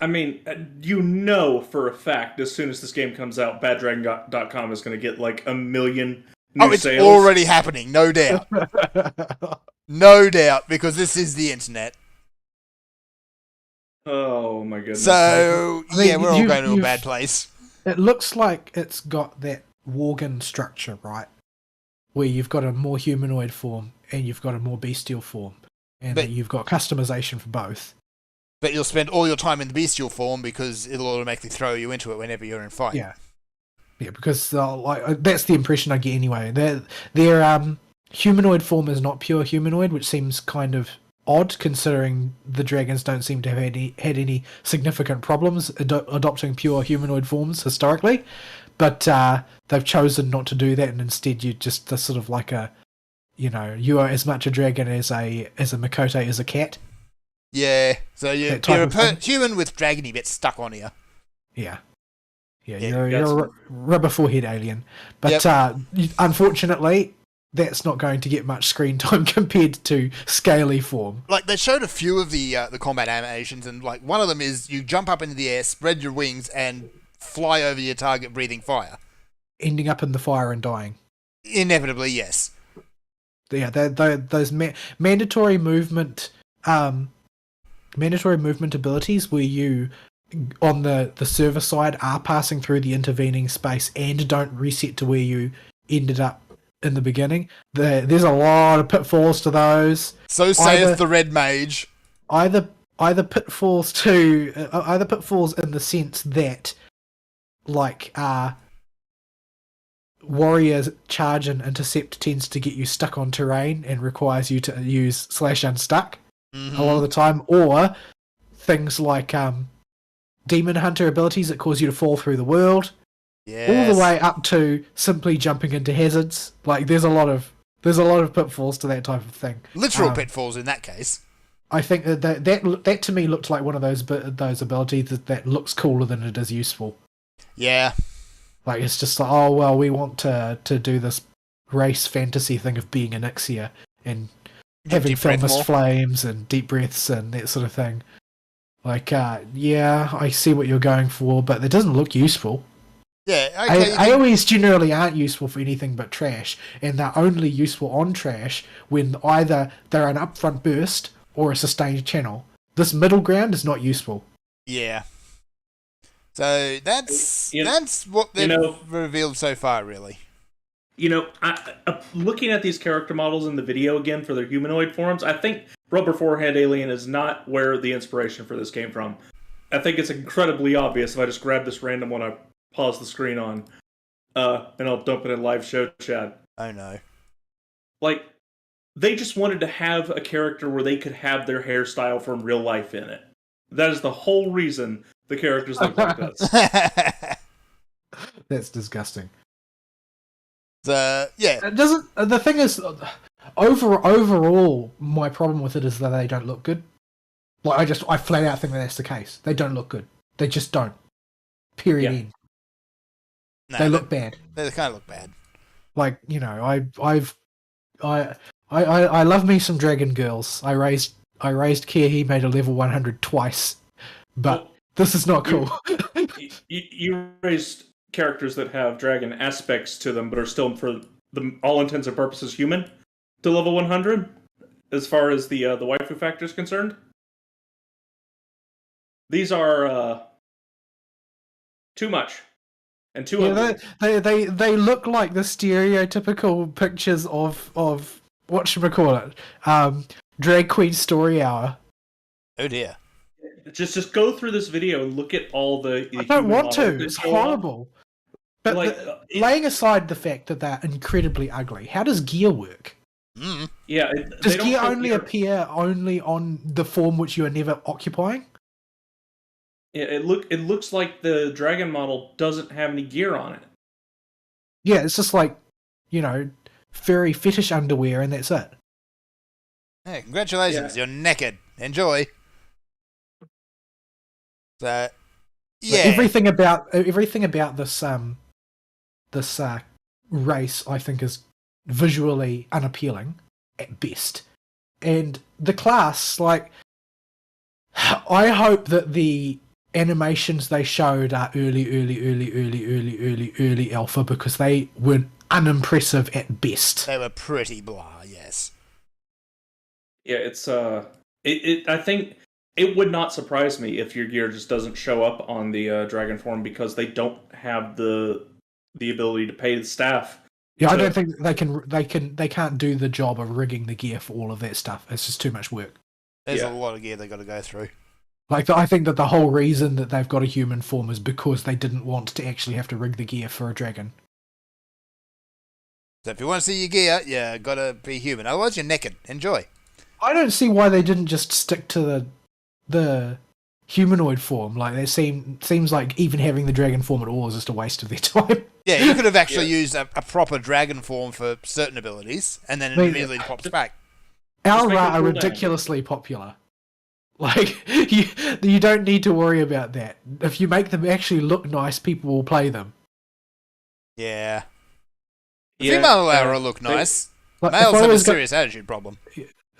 I mean, you know for a fact, as soon as this game comes out, baddragon.com is going to get like 1 million new It's sales. already happening, no doubt. No doubt, because this is the internet. Oh my goodness. So, I mean, yeah, we're all going to a you've- bad place. It looks like it's got that Worgen structure, right? Where you've got a more humanoid form and you've got a more bestial form. And But- that you've got customization for both. But you'll spend all your time in the bestial form because it'll automatically throw you into it whenever you're in fight. Yeah. Yeah, because that's the impression I get anyway. Their humanoid form is not pure humanoid, which seems kind of odd considering the dragons don't seem to have had any significant problems adopting pure humanoid forms historically. But they've chosen not to do that, and instead you're just sort of like you are as much a dragon as a Makote is a cat. Yeah, so you're That type a of thing. human with dragony bits stuck on you. Yeah. Yeah, Yeah, you're a rubber forehead alien. But unfortunately, that's not going to get much screen time compared to scaly form. Like, they showed a few of the combat animations, and like one of them is you jump up into the air, spread your wings, and fly over your target breathing fire. Ending up in the fire and dying. Inevitably, yes. Yeah, those mandatory movement abilities where you, on the server side, are passing through the intervening space and don't reset to where you ended up in the beginning. There's a lot of pitfalls to those. So saith the red mage. Either pitfalls in the sense that, like, warrior charge and intercept tends to get you stuck on terrain and requires you to use slash unstuck a lot of the time, or things like demon hunter abilities that cause you to fall through the world, all the way up to simply jumping into hazards. Like, there's a lot of pitfalls to that type of thing. Literal pitfalls in that case. I think that to me looked like one of those abilities that looks cooler than it is useful. Yeah. Like, it's just like, oh well, we want to do this race fantasy thing of being an Ixia and having Deep breath filmus more. flames and deep breaths and that sort of thing. Like, yeah, I see what you're going for, but it doesn't look useful. Yeah, okay. AoEs generally aren't useful for anything but trash, and they're only useful on trash when either they're an upfront burst or a sustained channel. This middle ground is not useful. Yeah. So that's You- what they've you know- revealed so far, really. Looking at these character models in the video again for their humanoid forms, I think Rubber Forehead Alien is not where the inspiration for this came from. I think it's incredibly obvious if I just grab this random one I pause the screen on, and I'll dump it in live show chat. Oh no. Like, they just wanted to have a character where they could have their hairstyle from real life in it. That is the whole reason the characters look like this. That's disgusting. So, yeah. It doesn't. The thing is, overall, my problem with it is that they don't look good. Like, I flat out think that that's the case. They don't look good. They just don't. Period. Yeah. End. No, They look bad. They kind of look bad. Like, you know, I love me some dragon girls. I raised Kier. He made a level 100 twice, but Well, this is not cool. You raised characters that have dragon aspects to them, but are still, for all intents and purposes, human to level 100. As far as the waifu factor is concerned, these are too much and too ugly. They look like the stereotypical pictures of whatchamacallit, drag queen story hour. Oh dear. Just go through this video and look at all the I don't want to. models It's that go on. horrible. But Like, laying aside the fact that they're incredibly ugly, how does gear work? Yeah, Does they don't gear show only appear only on the form which you are never occupying? Yeah, it looks like the dragon model doesn't have any gear on it. Yeah, it's just like, you know, furry fetish underwear and that's it. Hey, congratulations, Yeah. you're naked. Enjoy. So, Like, yeah. everything about this race, I think, is visually unappealing at best. And the class, like, I hope that the animations they showed are early alpha, because they were unimpressive at best. They were pretty blah, yes. Yeah, it's I think it would not surprise me if your gear just doesn't show up on the dragon form, because they don't have the ability to pay the staff. Yeah, I don't think they can't do the job of rigging the gear for all of that stuff. It's just too much work. There's Yeah. a lot of gear they got to go through. Like, I think that the whole reason that they've got a human form is because they didn't want to actually have to rig the gear for a dragon. So if you want to see your gear, you got to be human. Otherwise, you're naked. Enjoy. I don't see why they didn't just stick to the humanoid form. Like, it seems like even having the dragon form at all is just a waste of their time. Yeah, you could have actually used a proper dragon form for certain abilities, and then it immediately pops back. Just make Aura them are cool down. ridiculously popular. Like, you don't need to worry about that. If you make them actually look nice, people will play them. Yeah. Yeah, Female Aura look nice. Like, Males have a serious attitude problem.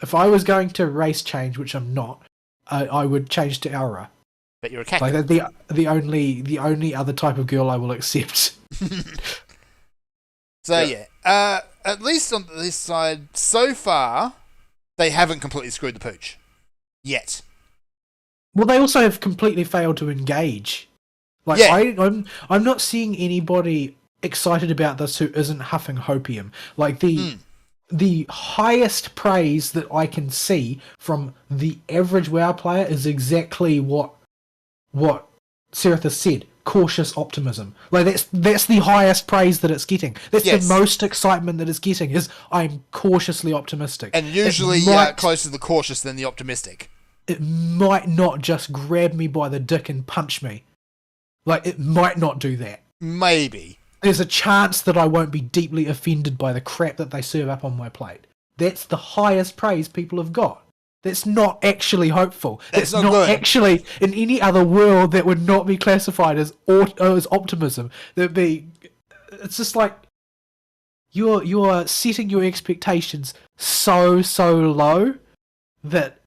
if I was going to race change, which I'm not, I would change to Aura. But you're a cat. Like, that's the only other type of girl I will accept. So yeah, at least on this side, so far, they haven't completely screwed the pooch. Yet. Well, they also have completely failed to engage. Like, Yeah. I'm not seeing anybody excited about this who isn't huffing hopium. Like, the highest praise that I can see from the average WoW player is exactly what Seraph said. Cautious optimism. Like, that's the highest praise that it's getting. That's Yes. the most excitement that it's getting, is I'm cautiously optimistic. And usually It might- closer to the cautious than the optimistic. It might not just grab me by the dick and punch me. Like, it might not do that. Maybe. There's a chance that I won't be deeply offended by the crap that they serve up on my plate. That's the highest praise people have got. That's not actually hopeful. That's That's not not good. actually, in any other world, that would not be classified as optimism. That'd be, it's just like, you're setting your expectations so low that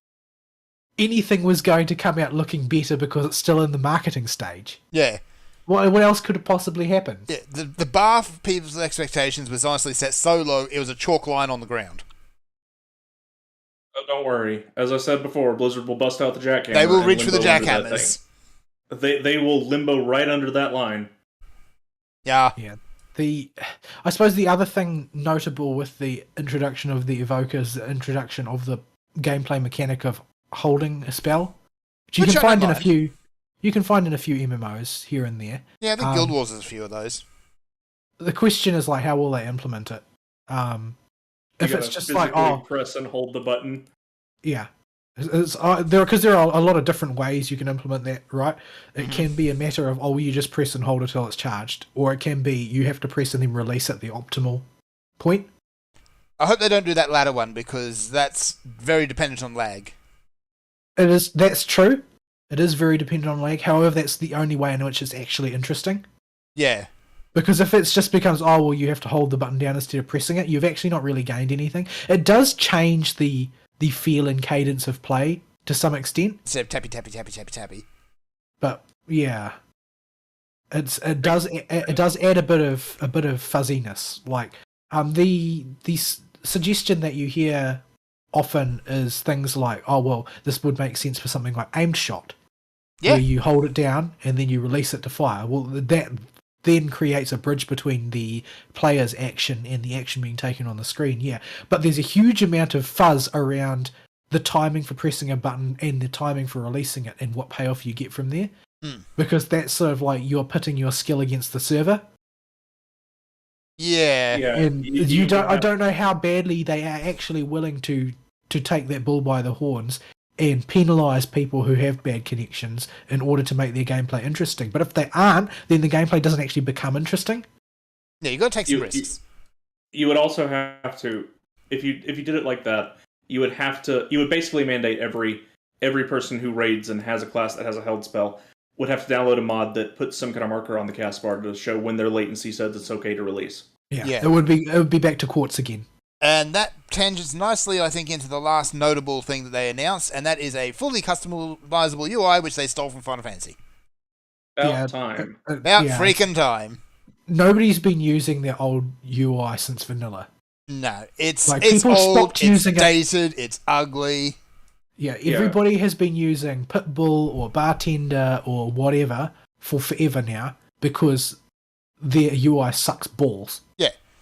anything was going to come out looking better because it's still in the marketing stage. Yeah. What else could have possibly happened? Yeah. The bar for people's expectations was honestly set so low, it was a chalk line on the ground. Oh, don't worry. As I said before, Blizzard will bust out the jackhammer. They will and reach for the limbo under that jackhammers. thing. They will limbo right under that line. Yeah. Yeah. I suppose the other thing notable with the introduction of the Evoker is the introduction of the gameplay mechanic of holding a spell, which you Which can I don't find in a mind. few. You can find in a few MMOs here and there. Yeah, I think Guild Wars has a few of those. The question is, like, how will they implement it? You If it's gotta just like, physically press and hold the button. yeah, because there are a lot of different ways you can implement that, right? It can be a matter of, you just press and hold it till it's charged, or it can be you have to press and then release at the optimal point. I hope they don't do that latter one, because that's very dependent on lag. That's true. It is very dependent on lag. However, that's the only way in which it's actually interesting. Yeah. Because if it just becomes, oh, well, you have to hold the button down instead of pressing it, you've actually not really gained anything. It does change the feel and cadence of play to some extent. Instead of tappy, tappy, tappy, tappy, tappy. But yeah, it does add a bit of fuzziness. Like the suggestion that you hear often is things like, oh well, this would make sense for something like aimed shot, where you hold it down and then you release it to fire. Well, that then creates a bridge between the player's action and the action being taken on the screen. Yeah, but there's a huge amount of fuzz around the timing for pressing a button and the timing for releasing it and what payoff you get from there. Because that's sort of like you're pitting your skill against the server. Yeah. And I don't know how badly they are actually willing to take that bull by the horns and penalise people who have bad connections in order to make their gameplay interesting. But if they aren't, then the gameplay doesn't actually become interesting. Yeah, you got to take some risks. You would also have to, if you did it like that, you would basically mandate every person who raids and has a class that has a held spell would have to download a mod that puts some kind of marker on the cast bar to show when their latency says it's okay to release. Yeah. It would be back to quartz again. And that tangents nicely, I think, into the last notable thing that they announced, and that is a fully customizable UI, which they stole from Final Fantasy. About time. About freaking time. Nobody's been using their old UI since vanilla. No, it's like, it's people old, stopped using dated, it's ugly. Yeah, everybody has been using Pitbull or Bartender or whatever for forever now because their UI sucks balls.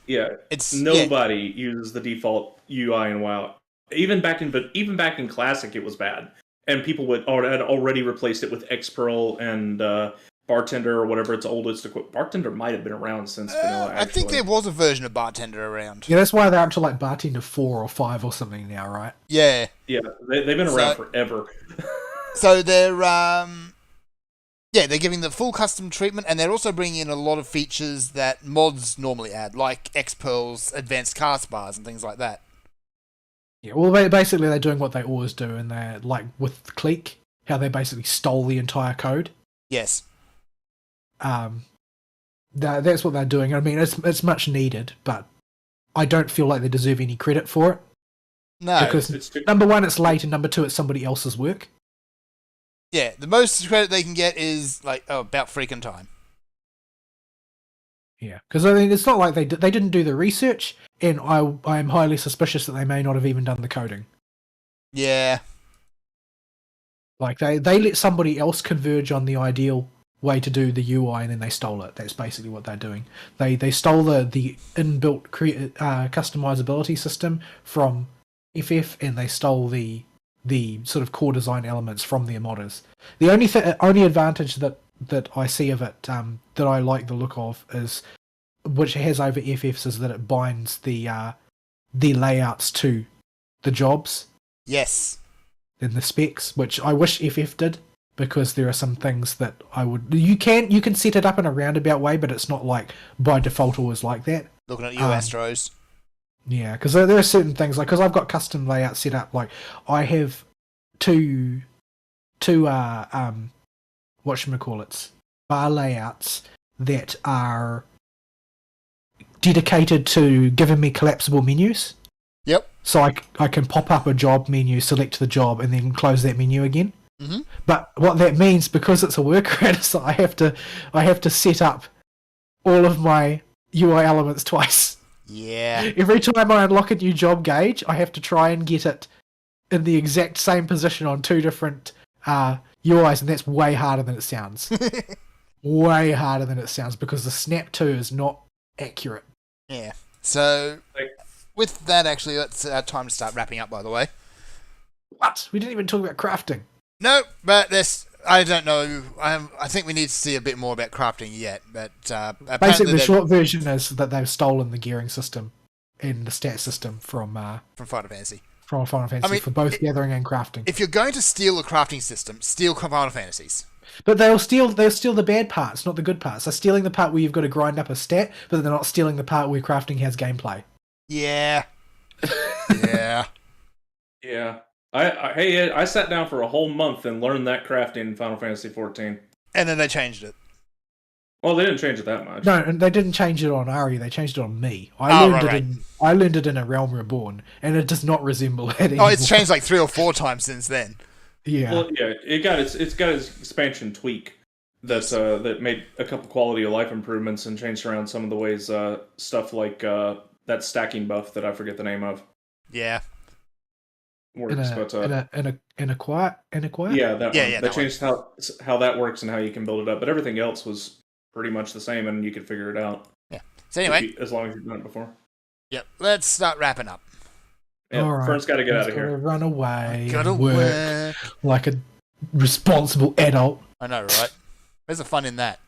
Yeah, nobody uses the default UI in WoW. Even back in Classic, it was bad, and people had already replaced it with Xpearl and Bartender or whatever its oldest equipment. Bartender might have been around since vanilla. Actually. I think there was a version of Bartender around. Yeah, that's why they're up to like Bartender 4 or 5 or something now, right? Yeah. Yeah, they've been around forever. So they're they're giving the full custom treatment, and they're also bringing in a lot of features that mods normally add, like Xpearl's advanced cast bars and things like that. Yeah, well, basically they're doing what they always do, and they're like with Clique, how they basically stole the entire code. Yes. That's what they're doing. I mean, it's much needed, but I don't feel like they deserve any credit for it. No. Because number one, it's late, and number two, it's somebody else's work. Yeah, the most credit they can get is like about freaking time. Yeah, because I mean, it's not like they didn't do the research, and I am highly suspicious that they may not have even done the coding. Yeah. Like they let somebody else converge on the ideal way to do the UI, and then they stole it. That's basically what they're doing. They stole the inbuilt customizability system from FF, and they stole the sort of core design elements from their modders. The only advantage that I see of it that I like the look of is, which it has over FF's, is that it binds the layouts to the jobs. Yes. In the specs, which I wish FF did, because there are some things that you can set it up in a roundabout way, but it's not like by default always like that. Looking at you, Astros. Yeah, because there are certain things, like, because I've got custom layouts set up, like I have two whatchamacallits, bar layouts that are dedicated to giving me collapsible menus. Yep. So I can pop up a job menu, select the job, and then close that menu again. Mm-hmm. But what that means, because it's a workaround, so I have to set up all of my UI elements twice. Yeah. Every time I unlock a new job gauge, I have to try and get it in the exact same position on two different UIs, and that's way harder than it sounds. Way harder than it sounds, because the Snap 2 is not accurate. Yeah. So, with that, actually, it's time to start wrapping up, by the way. What? We didn't even talk about crafting. No, but I don't know. I think we need to see a bit more about crafting yet. But basically, the short version is that they've stolen the gearing system and the stat system from Final Fantasy. From Final Fantasy, for both gathering and crafting. If you're going to steal a crafting system, steal Final Fantasies. But they'll steal the bad parts, not the good parts. They're stealing the part where you've got to grind up a stat, but they're not stealing the part where crafting has gameplay. Yeah. Yeah. Yeah. I sat down for a whole month and learned that crafting in Final Fantasy 14. And then they changed it. Well, they didn't change it that much. No, and they didn't change it on Ari. They changed it on me. Right. I learned it in A Realm Reborn, and it does not resemble it anymore. Oh, it's changed like 3 or 4 times since then. Yeah. Well, yeah, it's got its expansion tweak that made a couple quality of life improvements and changed around some of the ways stuff like that stacking buff that I forget the name of. Yeah. Works, in a quiet. Yeah, that one. They that changed how that works and how you can build it up, but everything else was pretty much the same, and you could figure it out. Yeah. So anyway, as long as you've done it before. Yep. Let's start wrapping up. Yeah, all right. Fern's got to get out of here. Run away. Gotta work like a responsible adult. I know, right? Where's the fun in that?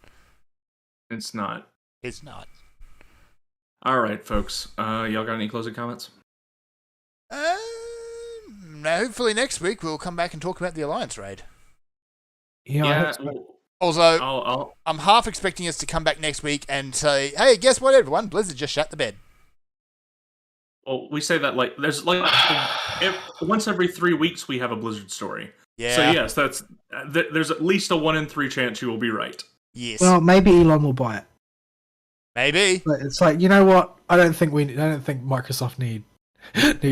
It's not. It's not. All right, folks. Y'all got any closing comments? No. Hopefully next week we'll come back and talk about the Alliance raid. Yeah. Also, I'm half expecting us to come back next week and say, "Hey, guess what, everyone? Blizzard just shut the bed." Well, we say that like there's like once every 3 weeks we have a Blizzard story. Yeah. So yes, there's at least a 1 in 3 chance you will be right. Yes. Well, maybe Elon will buy it. Maybe. But it's like, you know what? I don't think Microsoft need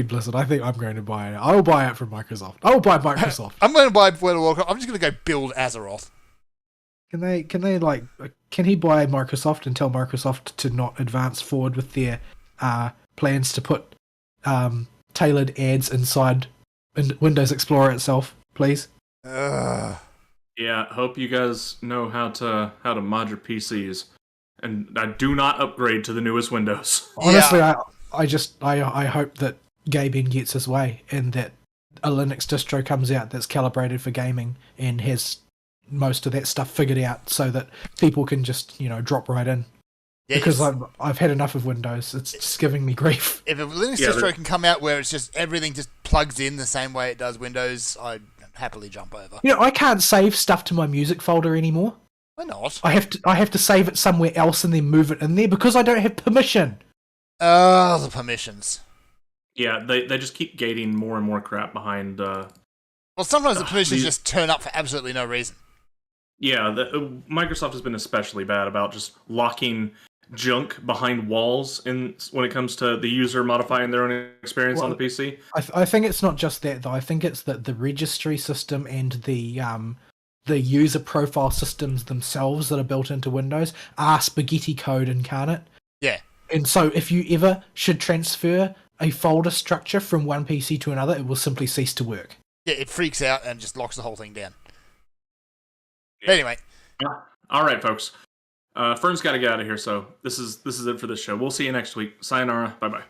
Blizzard. I think I'm going to buy it. I'll buy it from Microsoft. I'll buy Microsoft. I'm going to buy World of Warcraft. I'm just going to go build Azeroth. Can he buy Microsoft and tell Microsoft to not advance forward with their plans to put tailored ads inside Windows Explorer itself, please? Yeah, hope you guys know how to mod your PCs, and do not upgrade to the newest Windows. Honestly, yeah. I hope that Gaben gets his way and that a Linux distro comes out that's calibrated for gaming and has most of that stuff figured out so that people can just, drop right in. Yeah, because I've had enough of Windows. It's just giving me grief. If a Linux distro can come out where it's just everything just plugs in the same way it does Windows, I'd happily jump over. I can't save stuff to my music folder anymore. Why not? I have to save it somewhere else and then move it in there because I don't have permission. Oh, the permissions. Yeah, they just keep gating more and more crap behind. Well, sometimes the permissions just turn up for absolutely no reason. Yeah, Microsoft has been especially bad about just locking junk behind walls when it comes to the user modifying their own experience on the PC. I think it's not just that though. I think it's that the registry system and the user profile systems themselves that are built into Windows are spaghetti code incarnate. Yeah. And so if you ever should transfer a folder structure from one PC to another, it will simply cease to work. Yeah, it freaks out and just locks the whole thing down. Yeah. Anyway. All right, folks. Fern's got to get out of here, so this is it for this show. We'll see you next week. Sayonara. Bye-bye.